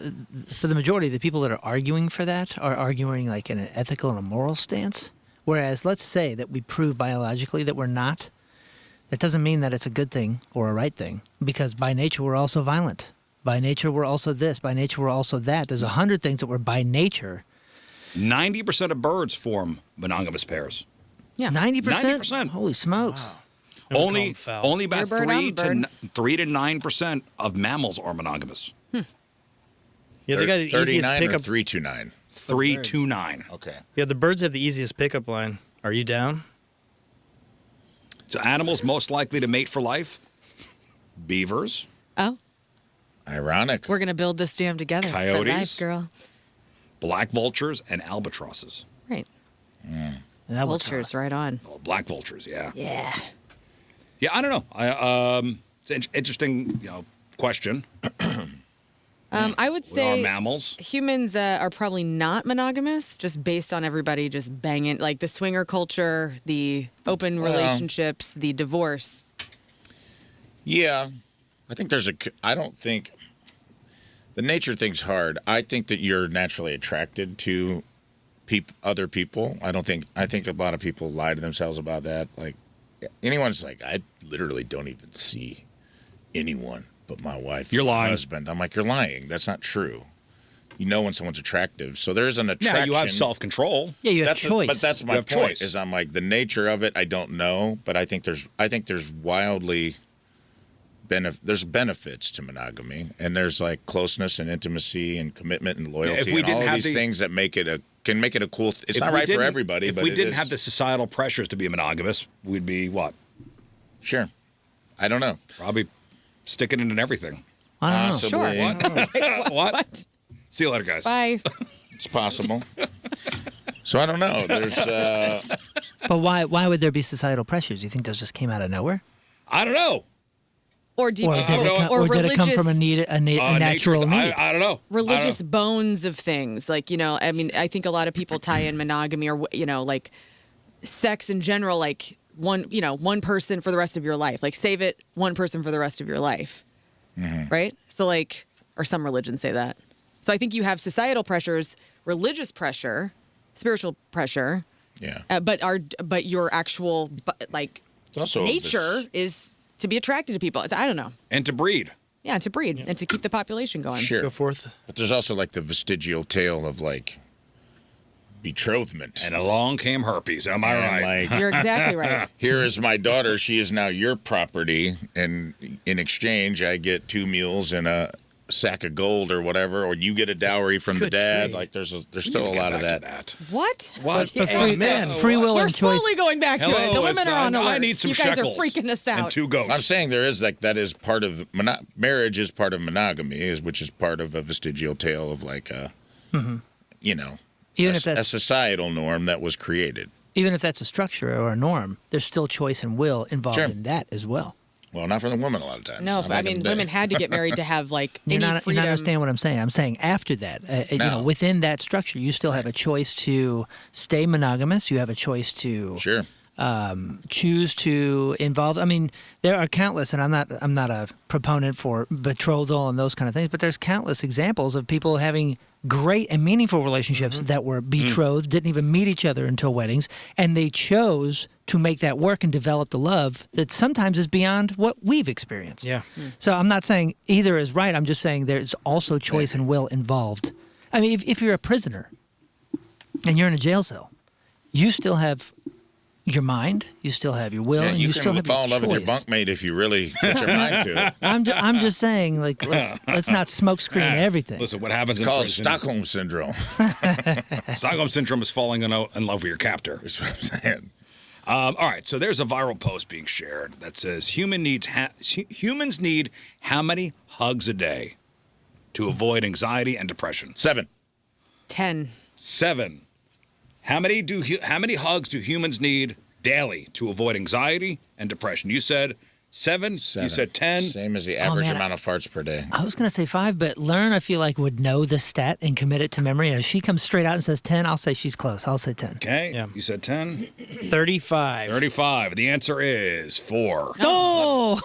for the majority of the people that are arguing for that are arguing like in an ethical and a moral stance. Whereas let's say that we prove biologically that we're not. That doesn't mean that it's a good thing or a right thing because by nature we're also violent. By nature we're also this. By nature we're also that. There's 100 things that we're by nature. 90% of birds form monogamous pairs. Yeah. 90%? 90%. Holy smokes. Wow. Only about You're a bird, I'm a 3 to 9% of mammals are monogamous. Yeah, they got the easiest 39 pickup. or 329? 3 to 9. Okay. Yeah, the birds have the easiest pickup line. Are you down? So animals most likely to mate for life? Beavers, Oh, Ironic. we're going to build this dam together. For Coyotes? life, girl. black vultures, and albatrosses. Right. And that was Vultures, right on. Oh, black vultures, yeah. Yeah. Yeah, I don't know. It's an interesting, question. I would We are say mammals. humans are probably not monogamous, just based on everybody just banging, like the swinger culture, the open relationships, the divorce. Yeah. I think I don't think the nature thing's hard. I think that you're naturally attracted to other people. I think a lot of people lie to themselves about that. Like, anyone's like, I literally don't even see anyone but my wife. You're and my lying. husband. I'm like, you're lying. That's not true. You know when someone's attractive. So there's an attraction. Yeah, you have self-control. Yeah, you have That's choice. but that's my You have point. choice. Is I'm like the nature of it. I don't know, but I think there's wildly there's benefits to monogamy, and there's like closeness and intimacy and commitment and loyalty if we and all didn't of have these the- things that make it it's not If we right for didn't- everybody. If but we it didn't is. have the societal pressures to be monogamous, we'd be what? Sure, I don't know. Probably sticking it in everything. I don't know. Possibly. Sure. What? See you later, guys. Bye. It's possible. So I don't know. There's But why would there be societal pressures? You think those just came out of nowhere? I don't know. Or deep, Or did, or did it come from a religious, natural need? I don't know. religious bones of things. Like, I mean, I think a lot of people tie in monogamy or, like sex in general, like one person for the rest of your life. Like, save it, one person for the rest of your life. Right? So, like, or some religions say that. So I think you have societal pressures, religious pressure, spiritual pressure. yeah. But your actual like It's also nature is to be attracted to people. I don't know. And to breed. Yeah, to breed and to keep the population going. Sure. Go forth. But there's also like the vestigial tale of like betrothment. And along came herpes. Am I And, right? like, You're exactly right. here is my daughter. She is now your property, and in exchange, I get 2 meals and a sack of gold or whatever, or you get a dowry from the Good dad. trade. Like there's still a lot of that. What? What? But free will We're and choice. slowly going back to it. The women are on alert. I need some You guys shekels are freaking us and out. 2 goats. I'm saying there is like that is part of marriage is part of monogamy, which is part of a vestigial tale of like Even if a that's societal norm that was created. even if that's a structure or a norm, there's still choice and will involved Sure. in that as well. Well, not for the woman a lot of times. No, Not I back in mean, the day. women had to get married to have like You're any not freedom. understand what I'm saying. I'm saying after that, No. within that structure, you still have a choice to stay monogamous. You have a choice to Sure. choose to involve. I mean, there are countless, and I'm not a proponent for betrothal and those kind of things, but there's countless examples of people having great and meaningful relationships that were betrothed, didn't even meet each other until weddings, and they chose to make that work and develop the love that sometimes is beyond what we've experienced. Yeah. So I'm not saying either is right. I'm just saying there's also choice and will involved. I mean, if you're a prisoner and you're in a jail cell, you still have your mind, you still have your will, Yeah, and you still can have fall in your love with your choice. bunkmate if you really put your mind to it. I'm just saying, like, let's not smoke screen everything. Listen, what happens It's in called prison? Stockholm Syndrome. Stockholm Syndrome is falling in love with your captor. That's what I'm saying. All right, so there's a viral post being shared that says humans need how many hugs a day to avoid anxiety and depression? 7. 10. 7. How many hugs do humans need daily to avoid anxiety and depression? You said 7. You said 10. Same as the average amount of farts per day. I was going to say 5, but Learn, I feel like, would know the stat and commit it to memory. And if she comes straight out and says 10, I'll say she's close. I'll say 10. Okay. Yeah. You said 10. 35. 35. The answer is 4. Oh!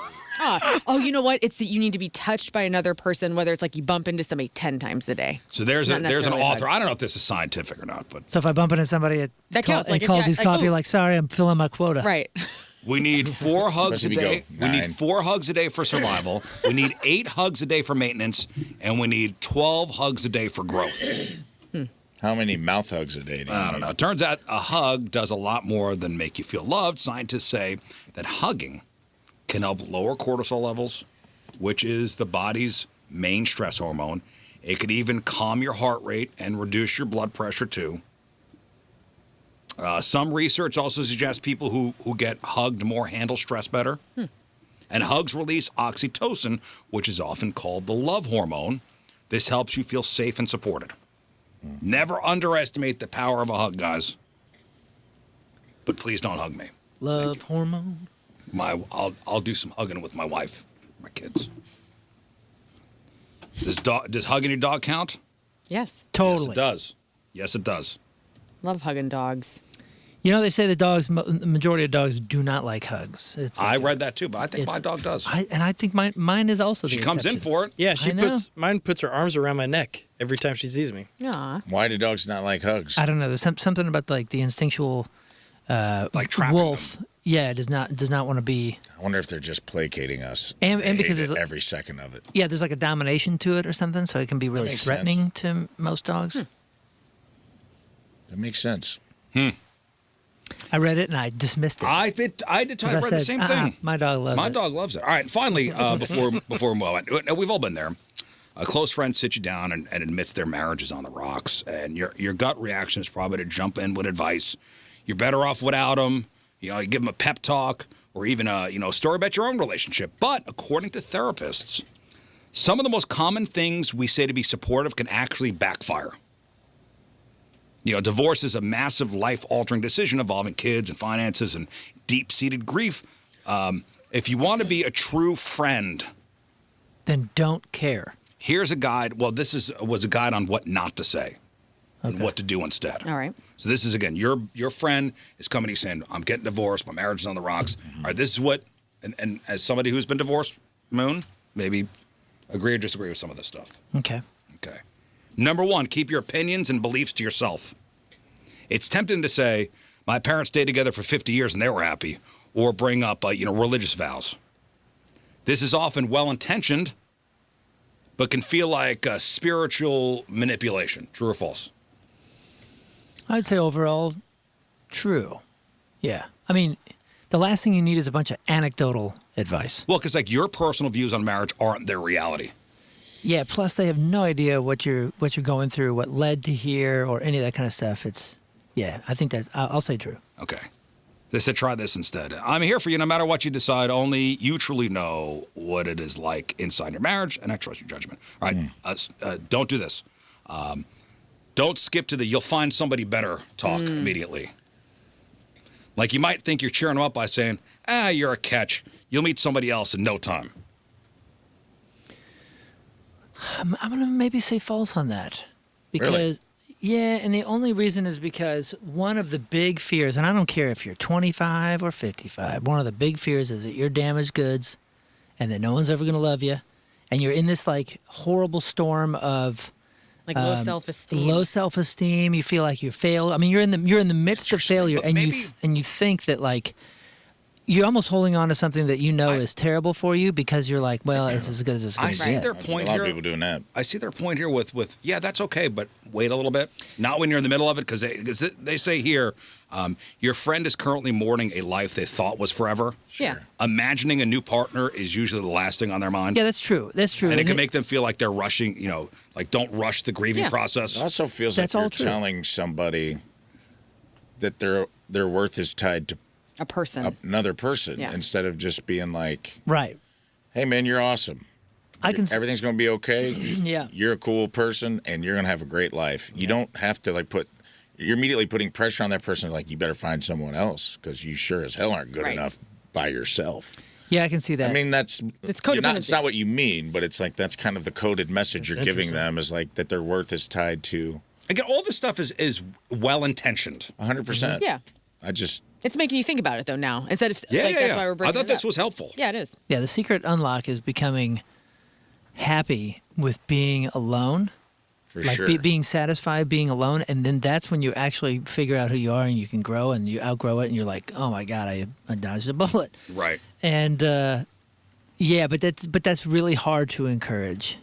Oh, you know what? It's that you need to be touched by another person, whether it's like you bump into somebody 10 times a day. So there's It's an not necessarily a author. hug. I don't know if this is scientific or not, but So if I bump into somebody at That counts. Like, if Caldy's you- like, Coffee, ooh. like, sorry, I'm filling my quota. Right. we need 4 hugs a Especially if you day. go We need 9. 4 hugs a day for survival. We need 8 hugs a day for maintenance, and we need 12 hugs a day for growth. How many mouth hugs a day do you I don't know. It turns out a hug does a lot more than make you feel loved. Scientists say that hugging can help lower cortisol levels, which is the body's main stress hormone. It could even calm your heart rate and reduce your blood pressure, too. Some research also suggests people who get hugged more handle stress better. And hugs release oxytocin, which is often called the love hormone. This helps you feel safe and supported. Never underestimate the power of a hug, guys. But please don't hug me. Love hormone. I'll do some hugging with my wife, my kids. Does hugging your dog count? Yes. Totally. Yes, it does. Yes, it does. Love hugging dogs. You know, they say the majority of dogs do not like hugs. It's I like, read that too, but I think my dog does. I think mine is also the She comes in exception. for it. Yeah, I know. mine puts her arms around my neck every time she sees me. Aw. Why do dogs not like hugs? I don't know. There's something about like the instinctual Like trapping wolf. them. Yeah, does not want to be. I wonder if they're just placating us. And They because hate there's it every second of it. Yeah, there's like a domination to it or something, so it can be really makes threatening to most dogs. That makes sense. I read it and I dismissed it. I did. I read the same thing. My dog loves My it. dog loves it. All right, and finally, before we move on, we've all been there. A close friend sits you down and admits their marriage is on the rocks, and your gut reaction is probably to jump in with advice. You're better off without them. You know, you give them a pep talk or even a story about your own relationship. But according to therapists, some of the most common things we say to be supportive can actually backfire. You know, divorce is a massive life-altering decision involving kids and finances and deep-seated grief. If you want to be a true friend, Then don't care. here's a guide. Well, this was a guide on what not to say and what to do instead. All right. So this is, again, your friend is coming to you saying, I'm getting divorced, my marriage is on the rocks. All right, this is what, and as somebody who's been divorced, Moon, maybe agree or disagree with some of this stuff. Okay. Okay. Number 1, keep your opinions and beliefs to yourself. It's tempting to say, my parents stayed together for 50 years and they were happy, or bring up, religious vows. This is often well-intentioned, but can feel like spiritual manipulation. True or false? I'd say overall, true. Yeah. I mean, the last thing you need is a bunch of anecdotal advice. Well, because your personal views on marriage aren't their reality. Yeah. Plus, they have no idea what you're going through, what led to here, or any of that kind of stuff. I think I'll say true. Okay. They said try this instead. I'm here for you no matter what you decide. Only you truly know what it is like inside your marriage, and I trust your judgment. All right. Don't do this. Don't skip to the you'll find somebody better talk immediately. Like you might think you're cheering them up by saying, you're a catch. You'll meet somebody else in no time. I'm going to maybe say false on that. Because, Really? yeah, and the only reason is because one of the big fears, and I don't care if you're 25 or 55, one of the big fears is that you're damaged goods and that no one's ever going to love you. And you're in this, like, horrible storm of Like low self-esteem. low self-esteem. You feel like you fail. I mean, you're in the midst of failure, but and maybe- you think that, like, you're almost holding on to something that you know is terrible for you because you're like, well, it's as good as it's going I to see get. their A point lot here. of people doing that. I see their point here with yeah, that's okay, but wait a little bit. Not when you're in the middle of it, because they say here, your friend is currently mourning a life they thought was forever. Yeah. Imagining a new partner is usually the last thing on their mind. Yeah, that's true. That's true. And it can make them feel like they're rushing, like don't rush the grieving Yeah. process. It also feels like That's all you're true. telling somebody that their worth is tied to A person. another person Yeah. instead of just being like, right. hey, man, you're awesome. I can. Everything's going to be okay. Yeah. You're a cool person and you're going to have a great life. You don't have to like put you're immediately putting pressure on that person. Like, you better find someone else because you sure as hell aren't good enough by yourself. Yeah, I can see that. I mean, it's codependency. It's not what you mean, but it's like that's kind of the coded message you're giving them is like that their worth is tied to. Again, all this stuff is well intentioned. 100%. Yeah. It's making you think about it though now instead of that's why we're bringing I thought it this up. was helpful. Yeah, it is. Yeah, the secret unlock is becoming happy with being alone. For like sure. being satisfied being alone, and then that's when you actually figure out who you are and you can grow and you outgrow it and you're like, oh my god, I dodged a bullet. Right. And but that's really hard to encourage.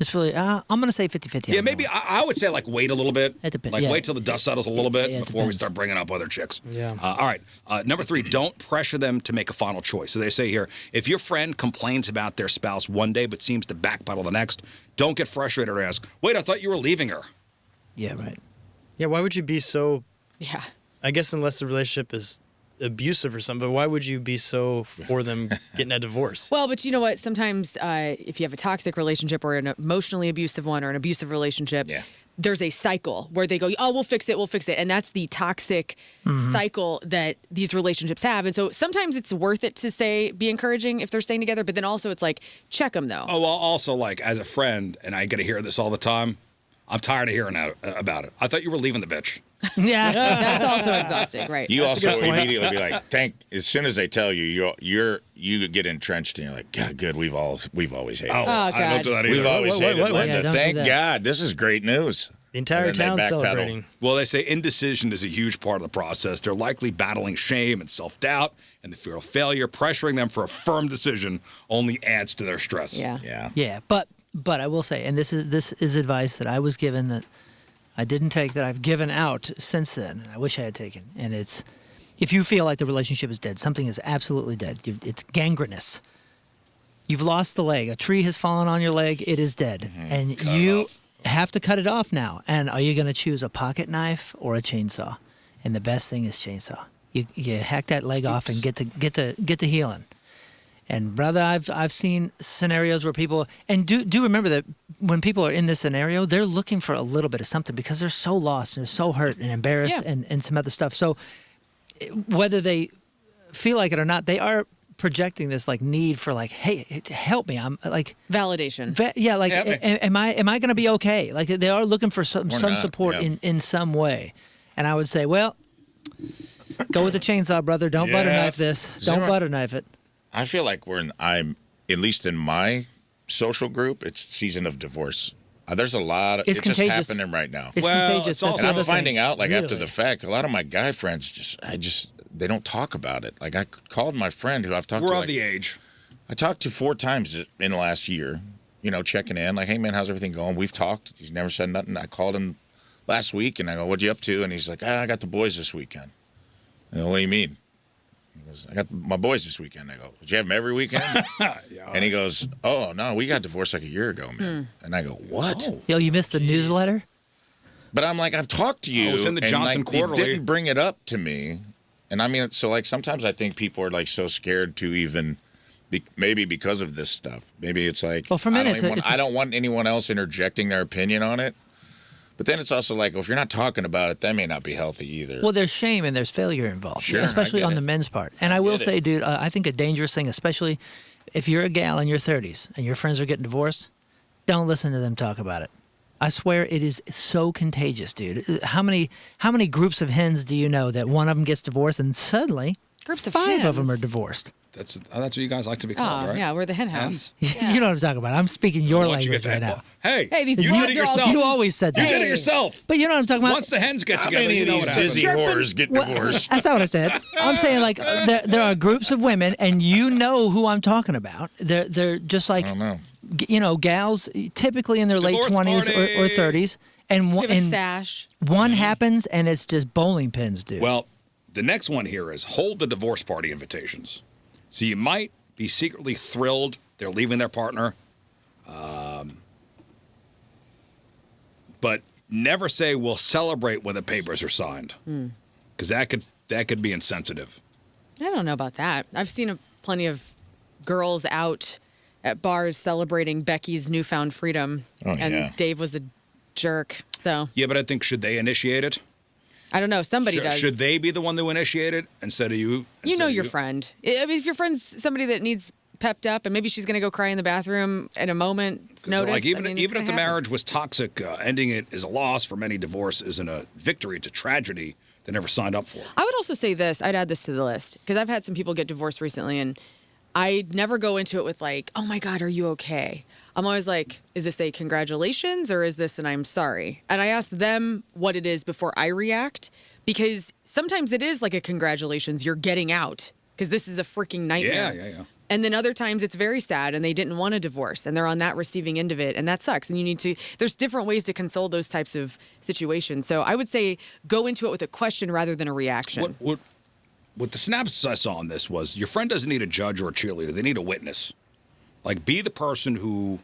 It's really I'm gonna say 50-50. Yeah, maybe I would say like wait a little bit. It depends. Like Yeah. wait till the dust settles a little bit Yeah, it before we depends. start bringing up other chicks. Yeah. All right. Number 3, don't pressure them to make a final choice. So they say here, if your friend complains about their spouse one day but seems to backpedal the next, don't get frustrated or ask, wait, I thought you were leaving her. Yeah, right. Yeah, why would you be so? Yeah. I guess unless the relationship is abusive or something, but why would you be so for them getting a divorce? Well, but you know what? Sometimes if you have a toxic relationship or an emotionally abusive one or an abusive relationship, there's a cycle where they go, oh, we'll fix it. And that's the toxic cycle that these relationships have. And so sometimes it's worth it to be encouraging if they're staying together, but then also it's like, check them though. Oh, well, also like as a friend, and I get to hear this all the time, I'm tired of hearing about it. I thought you were leaving the bitch. Yeah. That's also exhausting, right? You also immediately be like, as soon as they tell you, you get entrenched and you're like, God, good, we've always hated Oh, it. God. I don't do that either. We've always hated what? Linda. Yeah, don't do Thank that. God, this is great news. The entire And then they town's backpedal. celebrating. Well, they say indecision is a huge part of the process. They're likely battling shame and self-doubt and the fear of failure. Pressuring them for a firm decision only adds to their stress. Yeah. Yeah. Yeah, but I will say, and this is advice that I was given that I didn't take, that I've given out since then, and I wish I had taken. And it's, if you feel like the relationship is dead, something is absolutely dead. It's gangrenous. You've lost the leg. A tree has fallen on your leg. It is dead, and you have to cut it off now. And are you going to choose a pocket knife or a chainsaw? And the best thing is chainsaw. You hack that leg off and get to healing. And brother, I've seen scenarios where people, and do remember that when people are in this scenario, they're looking for a little bit of something because they're so lost and they're so hurt and embarrassed and some other stuff. So whether they feel like it or not, they are projecting this like need for like, hey, help me. I'm like Validation. am I going to be okay? Like they are looking for some not, support yeah. in some way. And I would say, well, go with the chainsaw, brother. Don't butter knife this. Don't butter knife it. I feel like I'm at least in my social group, it's season of divorce. There's a lot of It's contagious. just happening right now. It's Well, contagious. it's That's also- the And I'm other thing. finding out like after Really. the fact, a lot of my guy friends they don't talk about it. Like I called my friend who I've talked We're to. of Like, the age. I talked to 4 times in the last year, checking in, like, hey man, how's everything going? We've talked. He's never said nothing. I called him last week and I go, what'd you up to? And he's like, I got the boys this weekend. I go, what do you mean? He goes, I got my boys this weekend. I go, did you have them every weekend? And he goes, oh, no, we got divorced like a year ago, man. And I go, what? Yo, you missed the newsletter? But I'm like, I've talked to you. Oh, it's in the and Johnson like, Quarterly. You didn't bring it up to me. And I mean, so like sometimes I think people are like so scared to even, maybe because of this stuff. Maybe it's like, Well, for me, I don't want anyone else interjecting their opinion on it. But then it's also like, well, if you're not talking about it, that may not be healthy either. Well, there's shame and there's failure involved, Sure, especially I get on it. the men's part. And I will get say, it. dude, I think a dangerous thing, especially if you're a gal in your 30s and your friends are getting divorced, don't listen to them talk about it. I swear it is so contagious, dude. How many groups of hens do you know that one of them gets divorced and suddenly Groups of 5 of them hens? are divorced? That's what you guys like to be called, Oh, right? yeah, we're the hen house. You know what I'm talking about. I'm speaking your Once you language get right that- now. Hey, these you boys did it are all- yourself. You always said You that. did it yourself. But you know what I'm talking about? Once the hens get How together, many you of know these what happens. dizzy whores get Well, divorced? that's not what I said. I'm saying like there are groups of women, and you know who I'm talking about. They're just like I don't know. gals, typically in their late Divorce 20s or party. 30s, and We have a sash. one happens, and it's just bowling pins, dude. Well, the next one here is hold the divorce party invitations. So you might be secretly thrilled they're leaving their partner, but never say we'll celebrate when the papers are signed, because that could be insensitive. I don't know about that. I've seen plenty of girls out at bars celebrating Becky's newfound freedom, Oh, and yeah. Dave was a jerk. So Yeah, but I think should they initiate it? I don't know. Somebody does. Should they be the one to initiate it instead of you? You know your friend. I mean, if your friend's somebody that needs pepped up, and maybe she's going to go cry in the bathroom at a moment's notice. Like even I mean, if the happen. marriage was toxic, ending it is a loss. For many, divorce isn't a victory; it's a tragedy they never signed up for. I would also say this. I'd add this to the list because I've had some people get divorced recently, and I never go into it with like, "Oh my God, are you okay?" I'm always like, "Is this a congratulations or is this an I'm sorry?" And I ask them what it is before I react because sometimes it is like a congratulations, you're getting out because this is a freaking nightmare. Yeah. And then other times it's very sad and they didn't want a divorce and they're on that receiving end of it. And that sucks. And you need to, there's different ways to console those types of situations. So I would say go into it with a question rather than a reaction. What the synopsis I saw on this was your friend doesn't need a judge or a cheerleader. They need a witness. Like be the person who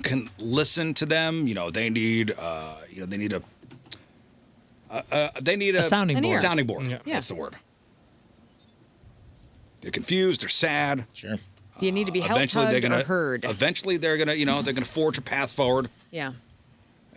can listen to them. They need a sounding board. Sounding board. Yeah. That's the word. They're confused. They're sad. Sure. Do you need to be helped, hugged, or heard? Eventually, they're gonna forge a path forward. Yeah.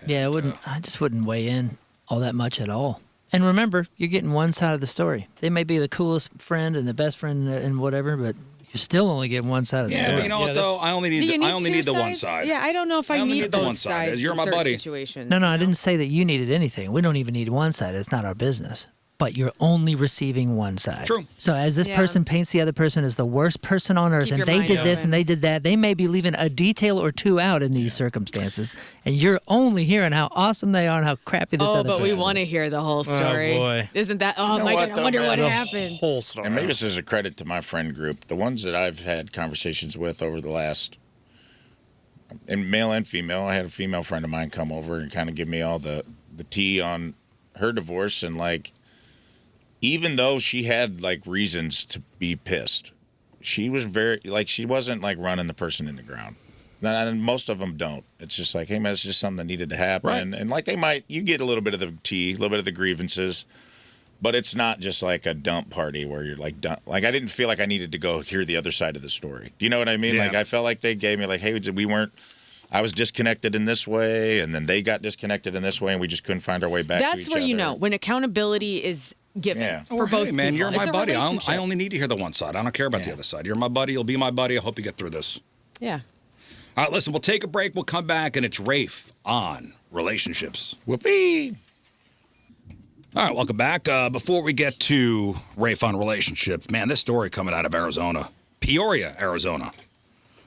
Yeah, I just wouldn't weigh in all that much at all. And remember, you're getting one side of the story. They may be the coolest friend and the best friend and whatever, but you're still only getting one side of the Yeah, story. but you know what though? I only need the one sides? side. Yeah, I don't know if I only need need the both one side. sides You're in my certain buddy. Situations, No, I didn't say that you needed anything. We don't even need one side. It's not our business. But you're only receiving one side. True. So as this Yeah. person paints the other person as the worst person on earth, Keep and your they mind did this open. and they did that, they may be leaving a detail or two out in these circumstances, and you're only hearing how awesome they are and how crappy this Oh, other but person we want to is. hear the whole story. boy. Isn't that? Oh know my what, God! I though, wonder man? what The happened. Whole story. And maybe this is a credit to my friend group, the ones that I've had conversations with over the last, and male and female. I had a female friend of mine come over and kind of give me all the tea on her divorce, and like, even though she had like reasons to be pissed, she was she wasn't like running the person in the ground. And most of them don't. It's just like, hey man, it's just something that needed to happen. Right. And like you get a little bit of the tea, a little bit of the grievances. But it's not just like a dump party where you're like done. Like I didn't feel like I needed to go hear the other side of the story. Do you know what I mean? Yeah. Like I felt like they gave me like, hey, I was disconnected in this way, and then they got disconnected in this way, and we just couldn't find our way back. to That's each where you other. know when accountability is given Yeah. for both Hey, man, people. you're my It's a buddy. I relationship. only need to hear the one side. I don't care about the other side. You're my buddy. You'll be my buddy. I hope you get through this. Yeah. All right, listen, we'll take a break. We'll come back, and it's Rafe on relationships. Whoopee. All right, welcome back. Before we get to Rafe on relationships, man, this story coming out of Arizona, Peoria, Arizona.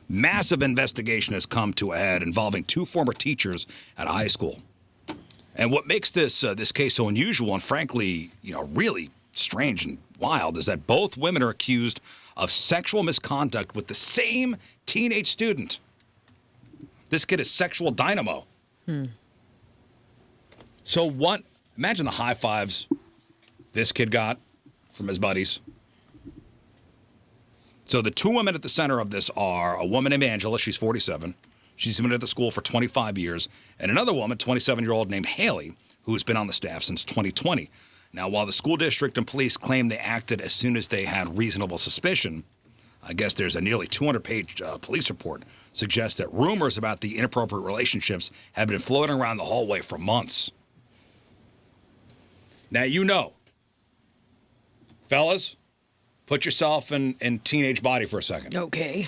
Massive investigation has come to a head involving two former teachers at a high school. And what makes this case so unusual and frankly, really strange and wild is that both women are accused of sexual misconduct with the same teenage student. This kid is sexual dynamo. So imagine the high fives this kid got from his buddies. So the two women at the center of this are a woman named Angela, she's 47. She's been at the school for 25 years. And another woman, 27-year-old named Haley, who's been on the staff since 2020. Now, while the school district and police claim they acted as soon as they had reasonable suspicion, I guess there's a nearly 200-page police report suggests that rumors about the inappropriate relationships have been floating around the hallway for months. Now, fellas, put yourself in teenage body for a second. Okay.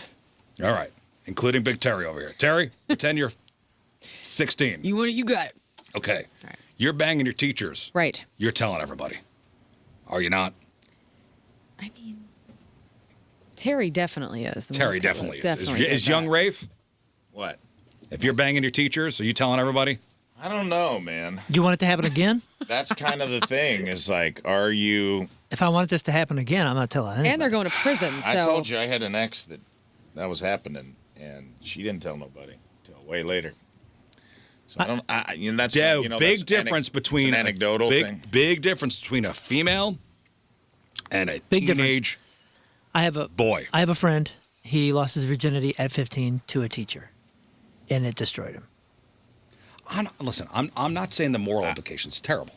All right, including Big Terry over here. Terry, pretend you're 16. You got it. Okay. All right. You're banging your teachers. Right. You're telling everybody. Are you not? I mean, Terry definitely is. Terry definitely is. Definitely Is young Rafe? What? If you're banging your teachers, are you telling everybody? I don't know, man. You want it to happen again? That's kind of the thing. Is like, are you? If I want this to happen again, I'm not telling anybody. And they're going to prison. So. I told you I had an ex that was happening, and she didn't tell nobody until way later. So I don't. That's Big that's difference between it's an anecdotal thing. Big difference between a female and a Big teenage boy. I have a friend. He lost his virginity at 15 to a teacher, and it destroyed him. Listen, I'm not saying the moral implications. It's terrible.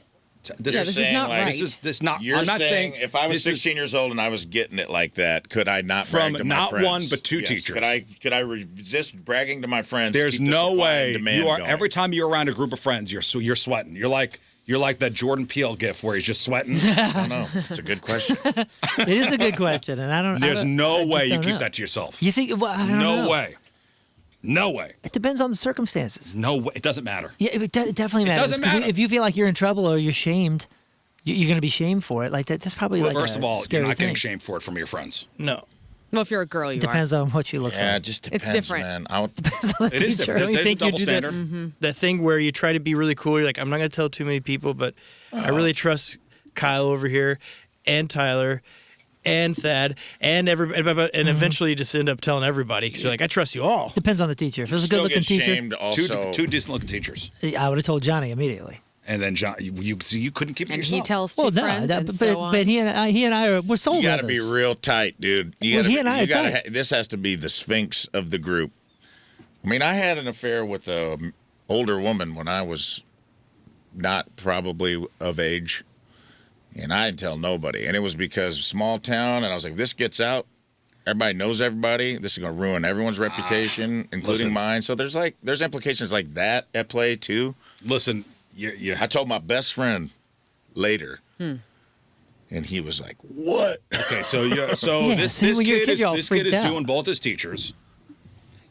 this is not right. This not. You're I'm not saying if I was 16 years old and I was getting it like that, could I not brag to my not friends? one but two teachers? Could I resist bragging to my friends? There's keep the no supply way and demand you are. going? Every time you're around a group of friends, you're sweating. You're like that Jordan Peele gif where he's just sweating. I don't know. It's a good question. It is a good question, and I don't. There's I don't, no I just way you don't keep know. that to yourself. You think? Well, I don't know. No way. No way. It depends on the circumstances. No way. It doesn't matter. Yeah, it definitely matters. doesn't 'Cause matter. If you feel like you're in trouble or you're shamed, you're going to be shamed for it. Like that's probably Well, like first a of all, scary you're not getting thing. shamed for it from your friends. No. Well, if you're a girl, you Depends on what you look Yeah, like. it just depends, different. man. Depends on the It is teacher. different. Don't you There's a think you double do that? standard. That thing where you try to be really cool. You're like, I'm not going to tell too many people, but I really trust Kyle over here and Tyler and Thad and everybody. And eventually you just end up telling everybody because you're like, I trust you all. Depends on the teacher. If it was a Still good-looking get teacher, shamed also. Two decent-looking teachers, I would have told Johnny immediately. and then John, you couldn't keep it And yourself. he tells two Well, no, friends, and but, so on. but he and I we're soul You got to be brothers. real tight, dude. Well, he and I are tight. This has to be the sphinx of the group. I mean, I had an affair with a older woman when I was not probably of age, and I didn't tell nobody. And it was because small town, and I was like, this gets out, everybody knows everybody. This is going to ruin everyone's reputation, including listen. mine. So there's implications like that at play too. Listen, I told my best friend later, and he was like, "What?" Okay, so Yeah, this see, when you're a kid kid, is you're all this kid freaked is out. doing both his teachers.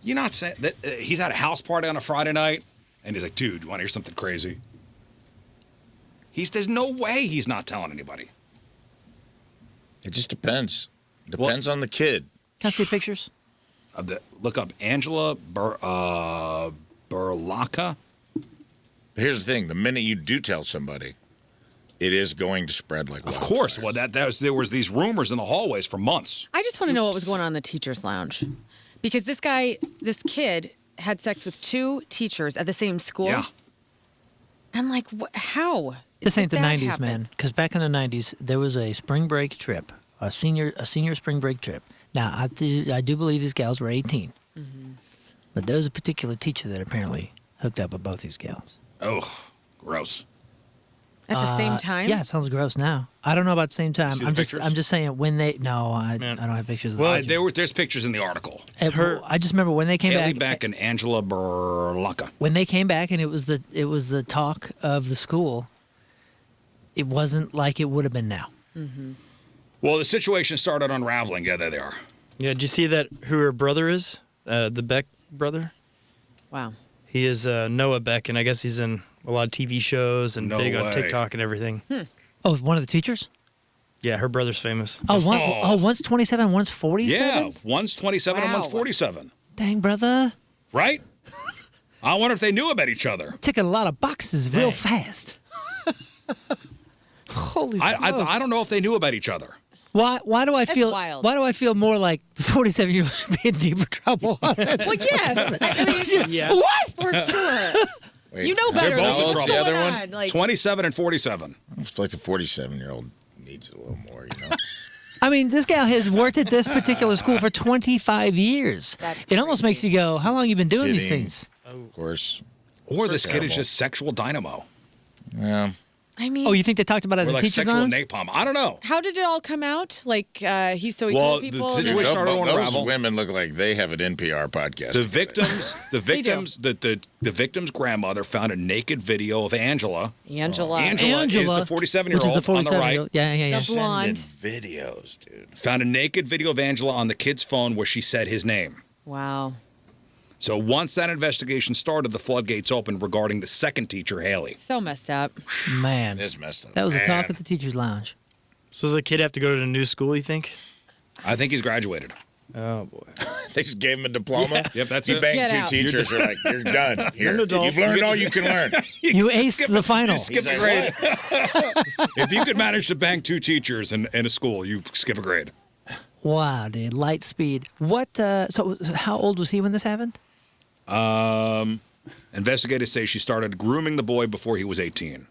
You're not saying that he's at a house party on a Friday night, and he's like, "Dude, you want to hear something crazy?" There's no way he's not telling anybody. It just depends. Depends on the kid. Can I see pictures? Look up Angela Berlacca. But here's the thing: the minute you do tell somebody, it is going to spread like Of wildfire. course. Well, there was these rumors in the hallways for months. I just want to know what was going on in the teacher's lounge. Because this kid had sex with two teachers at the same school. Yeah. I'm like, how? This did ain't the that 90s, happen? man. Because back in the 90s, there was a spring break trip, a senior spring break trip. Now, I do believe these gals were 18. But there was a particular teacher that apparently hooked up with both these gals. Oh, gross. At the same time? Yeah, it sounds gross now. I don't know about the same time. see the I'm pictures? just saying when they. No, I don't have pictures of the teacher. There's pictures in the article. I just remember when they came Haley back. Beck and Angela Berlacca. When they came back, and it was the talk of the school. It wasn't like it would have been now. Well, the situation started unraveling. Yeah, there they are. Yeah, did you see that who her brother is? The Beck brother? Wow. He is Noah Beck, and I guess he's in a lot of TV shows and No big on way. TikTok and everything. Oh, one of the teachers. Yeah, her brother's famous. One's 27, one's 47. Yeah, one's 27 and one's Wow. 47. Dang, brother. Right? I wonder if they knew about each other. Ticking a lot of boxes real fast. Holy smokes. I don't know if they knew about each other. Why do I That's feel wild. Why do I feel more like the 47-year-old should be in deeper trouble? Well, yes. I mean, Yeah. What? for sure. Wait, You know better. both Like, in what's trouble. going The other one? on? Like, 27 and 47. It's like the 47-year-old needs it a little more, you know. I mean, this gal has worked at this particular school for 25 years. That's It almost makes you go, how long you been doing these Kidding. things? Of course. Or this kid terrible. is just sexual dynamo. Yeah. I mean, Oh, you think they talked about it Or in the like teacher's sexual lounge? napalm. I don't know. how did it all come out? Like, he Well, told the people. situation- Dude, started to those unravel. women look like they have an NPR podcast. The together. the victim's grandmother found a naked video of Angela. Angela. Angela is the 47-year-old which is the on the right. 47-year-old. Yeah. The blonde. Sending videos, dude. Found a naked video of Angela on the kid's phone where she said his name. Wow. So once that investigation started, the floodgates opened regarding the second teacher, Haley. So messed up. Man, It's messed up. that was a talk Man. at the teacher's lounge. So does the kid have to go to a new school, you think? I think he's graduated. Oh, boy. They just gave him a diploma. Yep, that's you it. banged Get two out. teachers. You're like, you're done. Here, an adult. you've learned all you can learn. You aced the final. Skip He's a like, grade. what? If you could manage to bang two teachers in a school, you skip a grade. Wow, dude, light speed. What? So how old was he when this happened? Investigators say she started grooming the boy before he was 18.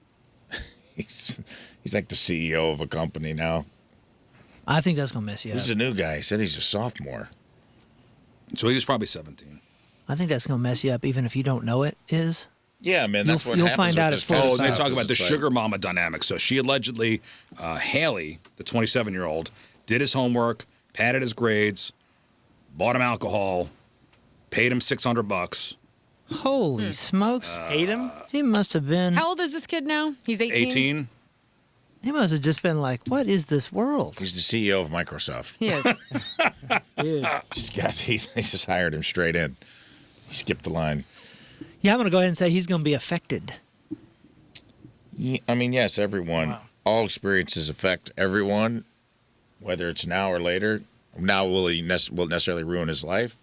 He's like the CEO of a company now. I think that's gonna mess you up. Who's the new guy? He said he's a sophomore. So he was probably 17. I think that's gonna mess you up, even if you don't know it is. Yeah, man, that's what You'll happens find out with at this kind of Oh, and they stuff, talk is about the it's like- sugar mama dynamic. So she allegedly, Haley, the 27-year-old, did his homework, padded his grades, bought him alcohol, paid him $600. Holy smokes. Ate him? He must have been. How old is this kid now? He's 18. 18. He must have just been like, what is this world? He's the CEO of Microsoft. He is. They just hired him straight in. He skipped the line. Yeah, I'm going to go ahead and say he's going to be affected. I mean, yes, everyone. All experiences affect everyone, whether it's now or later. Now, will it necessarily ruin his life?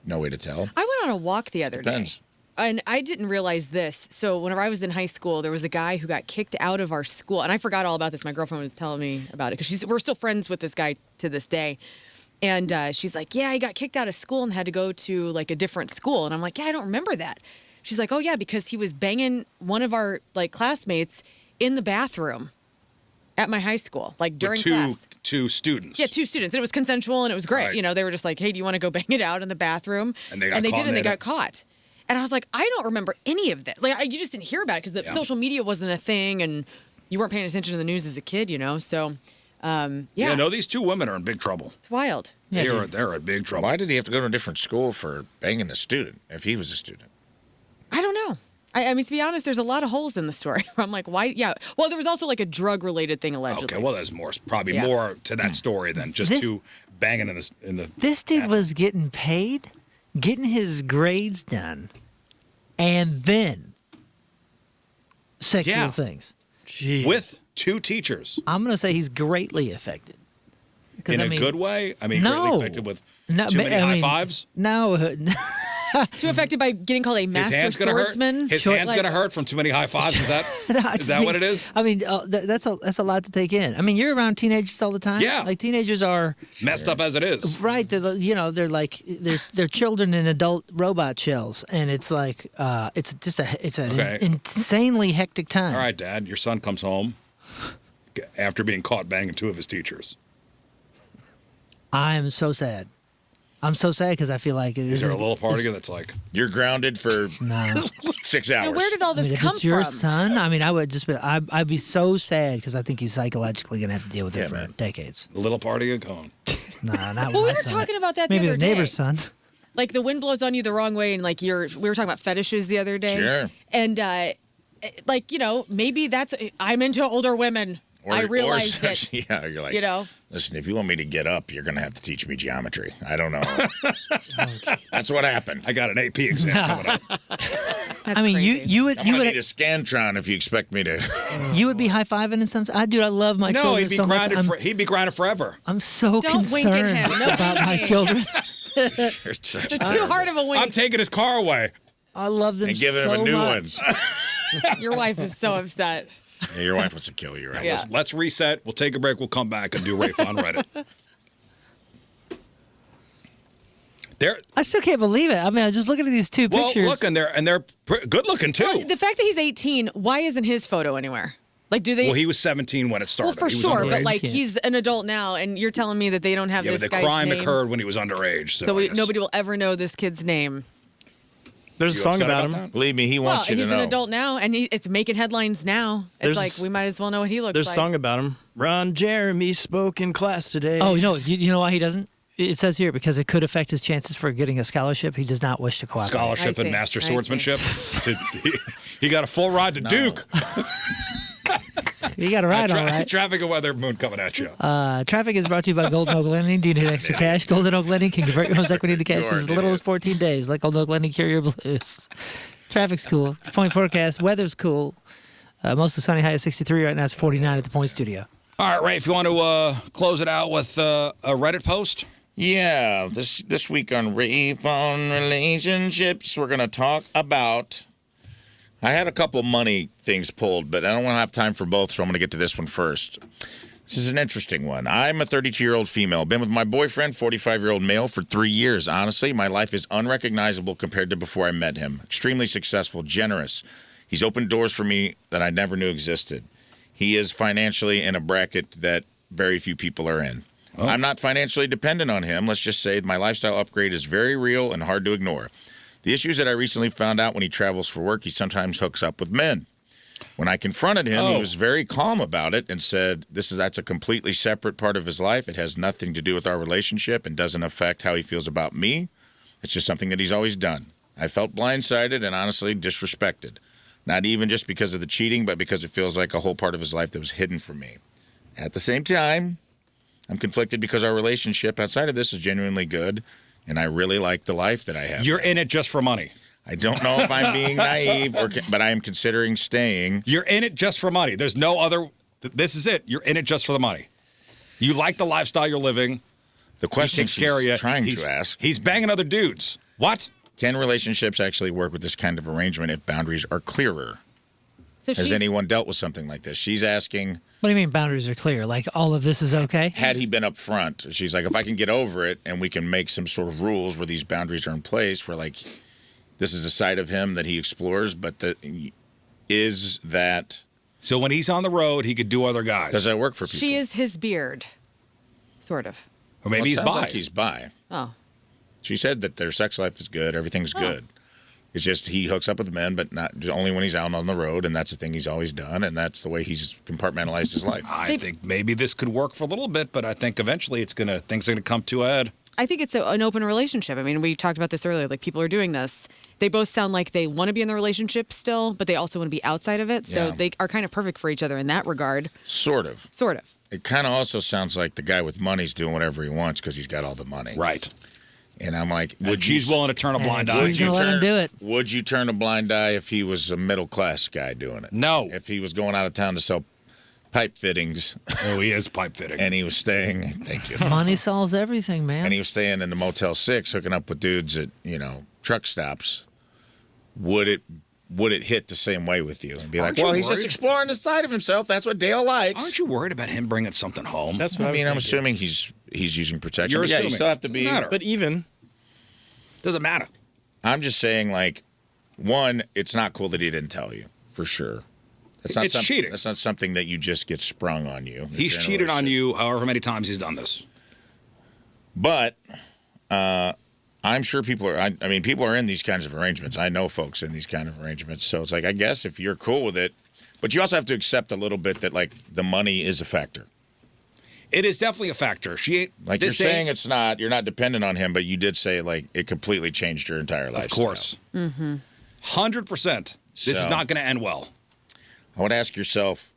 No way to tell. I went on a walk the other Depends. day. And I didn't realize this. So whenever I was in high school, there was a guy who got kicked out of our school. And I forgot all about this. My girlfriend was telling me about it because we're still friends with this guy to this day. And she's like, yeah, he got kicked out of school and had to go to like a different school. And I'm like, yeah, I don't remember that. She's like, oh, yeah, because he was banging one of our like classmates in the bathroom at my high school, like during class. Two students. Yeah, 2 students. And it was consensual and it was great. Right. You know, they were just like, hey, do you want to go bang it out in the bathroom? And they got did, caught and they in it. got caught. And I was like, I don't remember any of this. Like, you just didn't hear about it because the social media wasn't a thing and you weren't paying attention to the news as a kid, you know? So, Yeah, no, these two women are in big trouble. it's wild. They're in big trouble. Why did he have to go to a different school for banging a student if he was a student? I don't know. I mean, to be honest, there's a lot of holes in the story. I'm like, why? Yeah. Well, there was also like a drug-related thing allegedly. Okay, well, there's probably Yeah. more to that story than just This- two banging in the. This dude was getting paid, getting his grades done, and then sexual Yeah. things. Jeez. with two teachers I'm going to say he's greatly affected. 'Cause, in I a mean, good way. I mean, no. greatly affected with No, too ma- many I high mean, fives. No. Too affected by getting called a His master hand's gonna swordsman. hurt. His Short- hand's like- gonna hurt from too many high fives. Is that I is that what it is? I mean, that's a lot to take in. I mean, you're around teenagers all the time. Yeah. Like teenagers are Messed up as it is. right. They're like they're children in adult robot shells, and it's like it's an Okay. insanely hectic time. All right, Dad, your son comes home after being caught banging two of his teachers. I am so sad. I'm so sad because I feel like Is there a little party that's like, You're grounded for No. 6 Now, hours. where did all I this mean, if come it's your from? son, I mean, I would just be, I'd be so sad because I think he's psychologically gonna have to deal with Yeah, it for man. decades. a little party and gone? No, not Well, with we my were son. talking about that the Maybe other the neighbor's day. son. Like the wind blows on you the wrong way, and like we were talking about fetishes the other day. Sure. And like maybe I'm into older women. I realized it. Yeah, you're like, You know. listen, if you want me to get up, you're going to have to teach me geometry. I don't know. That's what happened. I got an AP exam coming up. I mean, crazy. you would I'm you going to would need a Scantron if you expect me to. you would be high fiving and something. I love my No, children he'd be so much. grounded. He'd be grounded forever. I'm so Don't wink at concerned him. No about my winking. children. You're such a- Too hard of a wink. I'm taking his car away. I love them and giving so him a new much. one. Your wife is so upset. Yeah, your wife wants to kill you, right? Yeah. Let's reset. We'll take a break. We'll come back and do Rafe on Reddit. I still can't believe it. I mean, I was just looking at these two Well, pictures. look, and they're good looking too. Well, the fact that he's 18, why isn't his photo anywhere? Like, do they? Well, he was 17 when it started. Well, for He was sure, underage. but like Yeah. he's an adult now, and you're telling me that they don't have Yeah, but this the guy's crime name. occurred when he was underage. So, So I guess. nobody will ever know this kid's name. There's a You song upset about him. that? Believe me, he Well, wants you to he's know. an adult now, and it's making headlines now. It's There's like a- we might as well know what he looks There's a like. song about him. Ron Jeremy spoke in class today. Oh, you know why he doesn't? It says here because it could affect his chances for getting a scholarship. He does not wish to cooperate. Scholarship I and see. master I see. swordsmanship. He got a full ride to Duke. You got a ride on, right? Traffic and weather moon coming at you. Traffic is brought to you by Golden Oak Lending. Do you need extra cash? Golden Oak Lending can convert your home's equity into cash in as little as 14 days. Let Golden Oak Lending cure your blues. Traffic's cool. Point forecast. Weather's cool. Mostly sunny, high of 63. Right now it's 49 at the Point Studio. All right, Ray, if you want to close it out with a Reddit post. Yeah, this week on Rafe on Relationships, we're going to talk about. I had a couple money things pulled, but I don't want to have time for both, so I'm going to get to this one first. This is an interesting one. I'm a 32-year-old female. Been with my boyfriend, 45-year-old male, for 3 years. Honestly, my life is unrecognizable compared to before I met him. Extremely successful, generous. He's opened doors for me that I never knew existed. He is financially in a bracket that very few people are in. I'm not financially dependent on him. Let's just say my lifestyle upgrade is very real and hard to ignore. The issue is that I recently found out when he travels for work, he sometimes hooks up with men. When I confronted him, he was very calm about it and said, that's a completely separate part of his life. It has nothing to do with our relationship and doesn't affect how he feels about me. It's just something that he's always done. I felt blindsided and honestly disrespected. Not even just because of the cheating, but because it feels like a whole part of his life that was hidden from me. At the same time, I'm conflicted because our relationship outside of this is genuinely good, and I really like the life that I have. You're in it just for money. I don't know if I'm being naive, but I am considering staying. You're in it just for money. There's no other. This is it. You're in it just for the money. You like the lifestyle you're living. The question she's trying to ask. He's banging other dudes. What? Can relationships actually work with this kind of arrangement if boundaries are clearer? So Has anyone dealt with something like this? She's asking. What do you mean boundaries are clear? Like all of this is okay? Had he been up front, she's like, if I can get over it and we can make some sort of rules where these boundaries are in place where like this is a side of him that he explores, but is that. So when he's on the road, he could do other guys. Does that work for people? She is his beard, sort of. Or maybe he's bi. Like he's bi. Oh. She said that their sex life is good, everything's good. It's just he hooks up with men, but not only when he's out on the road, and that's the thing he's always done, and that's the way he's compartmentalized his life. I think maybe this could work for a little bit, but I think eventually things are gonna come to a head. I think it's an open relationship. I mean, we talked about this earlier. Like, people are doing this. They both sound like they want to be in the relationship still, but they also want to be outside of it. So they are kind of perfect for each other in that regard. Sort of. Sort of. It kind of also sounds like the guy with money's doing whatever he wants because he's got all the money. Right. And I'm like, she's willing to turn a blind eye. She's going to let him do it. Would you turn a blind eye if he was a middle-class guy doing it? No. If he was going out of town to sell pipe fittings. Oh, he is pipe fitting. And he was staying, thank you. Money solves everything, man. And he was staying in the Motel 6, hooking up with dudes at, truck stops. Would it hit the same way with you? And be like, well, he's just exploring the side of himself. That's what Dale likes. Aren't you worried about him bringing something home? That's what I'm assuming he's using protection. You're But yeah, you assuming. still have to be. Matter. But even. Doesn't matter. I'm just saying, like, one, it's not cool that he didn't tell you, for sure. It's cheating. That's not something that you just get sprung on you. He's cheated on you however many times he's done this. But I'm sure people are. I mean, people are in these kinds of arrangements. I know folks in these kind of arrangements. So it's like, I guess if you're cool with it, but you also have to accept a little bit that like the money is a factor. It is definitely a factor. She ain't like you're saying it's not. You're not dependent on him, but you did say like it completely changed your entire life. Of course, 100%. This is not going to end well. I would ask yourself,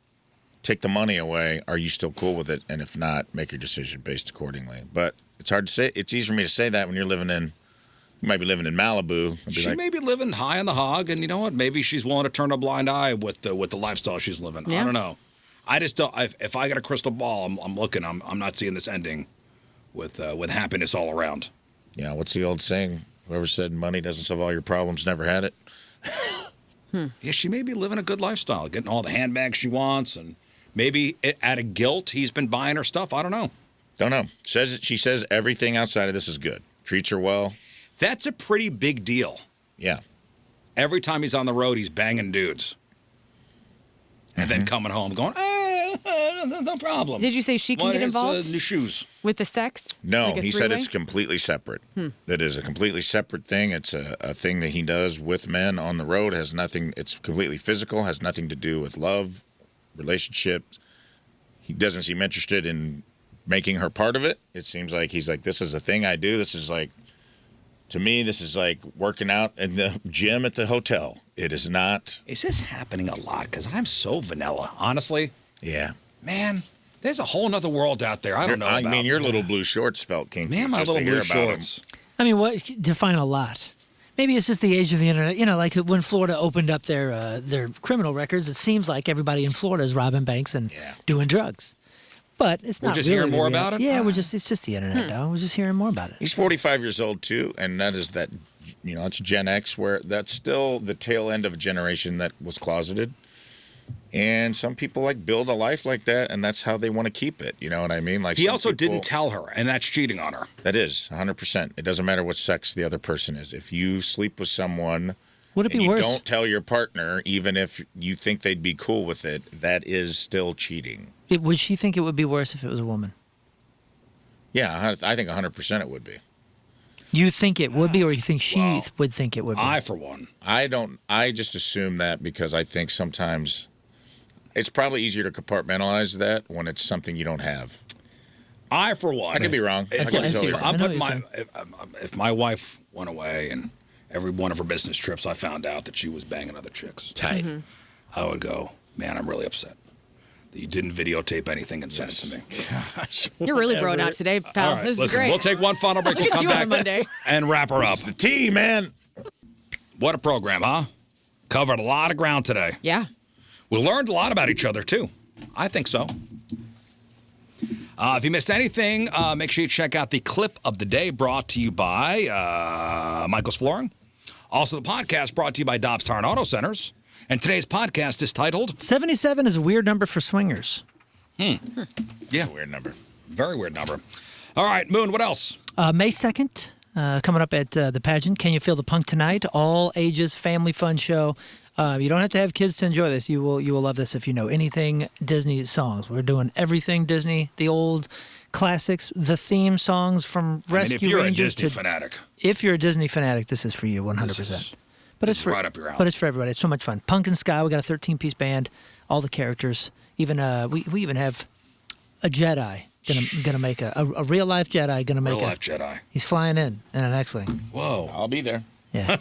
take the money away. Are you still cool with it? And if not, make your decision based accordingly. But it's hard to say. It's easy for me to say that when you're living in. You might be living in Malibu. She may be living high on the hog, and you know what? Maybe she's willing to turn a blind eye with the lifestyle she's living. Yeah. I don't know. I just don't. If I got a crystal ball, I'm looking. I'm not seeing this ending with happiness all around. Yeah. What's the old saying? Whoever said money doesn't solve all your problems never had it. Yeah, she may be living a good lifestyle, getting all the handbags she wants, and maybe out of guilt he's been buying her stuff. I don't know. Don't know. She says everything outside of this is good. Treats her well. That's a pretty big deal. Yeah. Every time he's on the road, he's banging dudes. And then coming home going, no problem. Did you say she can get involved? New shoes. With the sex? No, like he said it's completely separate. That is a completely separate thing. It's a thing that he does with men on the road. Has nothing. It's completely physical. Has nothing to do with love, relationships. He doesn't seem interested in making her part of it. It seems like he's like, this is a thing I do. This is like, to me, this is like working out in the gym at the hotel. It is not. Is this happening a lot? Because I'm so vanilla, honestly. Yeah. Man, there's a whole nother world out there. I don't know about. I mean, your little blue shorts felt kinky. Man, my little blue shorts. I mean, what define a lot? Maybe it's just the age of the internet. You know, like when Florida opened up their criminal records, it seems like everybody in Florida is robbing banks and doing drugs. But it's not. We're just really hearing more about it? Yeah, it's just the internet, though. We're just hearing more about it. He's 45 years old, too, and that is that, that's Gen X, where that's still the tail end of a generation that was closeted. And some people, like, build a life like that, and that's how they want to keep it. You know what I mean? Like, he also didn't tell her, and that's cheating on her. That is, 100%. It doesn't matter what sex the other person is. If you sleep with someone... Would it be worse? You don't tell your partner, even if you think they'd be cool with it, that is still cheating. Would she think it would be worse if it was a woman? Yeah, I think 100% it would be. You think it would be, or you think she would think it would be? I, for one. I just assume that because I think sometimes it's probably easier to compartmentalize that when it's something you don't have. I, for one. I could be wrong. I could be totally wrong. If my wife went away and every one of her business trips I found out that she was banging other chicks, tight, I would go, man, I'm really upset that you didn't videotape anything and send it to me. Gosh, You're really broing out today, pal. All right, This is listen, great. we'll take one final break. Look We'll at come you on a back Monday. and wrap her up. It's the tea, man. What a program, huh? Covered a lot of ground today. Yeah. We learned a lot about each other, too. I think so. If you missed anything, make sure you check out the clip of the day brought to you by Michael's Flooring. Also, the podcast brought to you by Dobbs Tire and Auto Centers. And today's podcast is titled 77 is a weird number for swingers. Yeah. It's a weird number. Very weird number. All right, Moon, what else? May 2nd, coming up at the pageant. Can You Feel the Punk Tonight? All ages, family fun show. You don't have to have kids to enjoy this. You will love this if you know anything Disney songs. We're doing everything Disney, the old classics, the theme songs from Rescue if you're Rangers a Disney fanatic. If you're a Disney fanatic, this is for you 100%. But it's for right up your alley. But it's for everybody. It's so much fun. Punk and Sky. We got a 13-piece band. All the characters. Even we even have a Jedi gonna make a real life Jedi gonna make Real life Jedi. He's flying in an X-wing. Whoa. I'll be there. Yeah.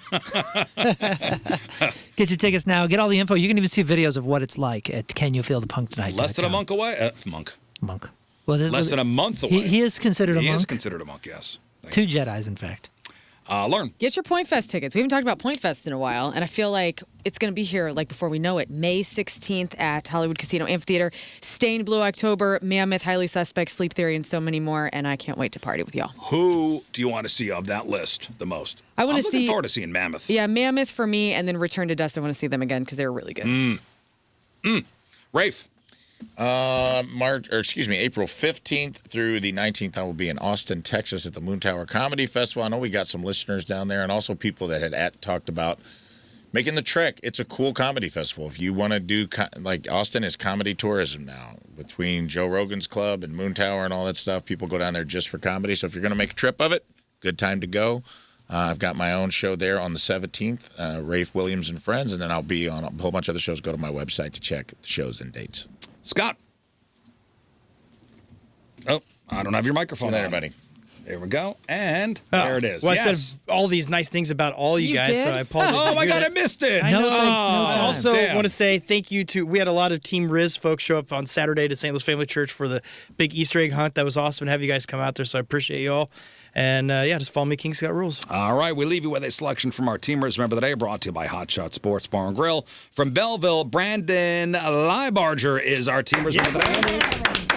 Get your tickets now. Get all the info. You can even see videos of what it's like at Can You Feel the Punk Tonight? Less than a month away? Monk. Well, Less than a month away. He is considered a monk. He is considered a monk, yes. 2 Jedis, in fact. Learn. Get your Point Fest tickets. We haven't talked about Point Fest in a while, and I feel like it's going to be here like before we know it. May 16th at Hollywood Casino Amphitheater. Stained Blue October, Mammoth, Highly Suspect, Sleep Theory, and so many more, and I can't wait to party with y'all. Who do you want to see of that list the most? I'm looking forward to seeing Mammoth. Yeah, Mammoth for me, and then Return to Dust. I want to see them again because they were really good. Rafe. April 15th through the 19th, I will be in Austin, Texas at the Moon Tower Comedy Festival. I know we got some listeners down there and also people that had talked about making the trek. It's a cool comedy festival. If you want to do, Austin is comedy tourism now. Between Joe Rogan's Club and Moon Tower and all that stuff, people go down there just for comedy. So if you're going to make a trip of it, good time to go. I've got my own show there on the 17th, Rafe Williams and Friends, and then I'll be on a whole bunch of other shows. Go to my website to check the shows and dates. Scott. Oh, I don't have your microphone on. Everybody. There we go. And there it is. Well, yes. I said all these nice things about all you guys, did? so I apologize. Oh, my God, I missed it. I know. No thanks, no I time. also Damn. want to say thank you to, we had a lot of Team Rizz folks show up on Saturday to St. Louis Family Church for the big Easter egg hunt. That was awesome to have you guys come out there, so I appreciate you all. And just follow me, King Scott Rules. All right, we leave you with a selection from our teamers. Remember the day brought to you by Hot Shot Sports Bar and Grill. From Belleville, Brandon Liebarger is our teamers. Remember the day.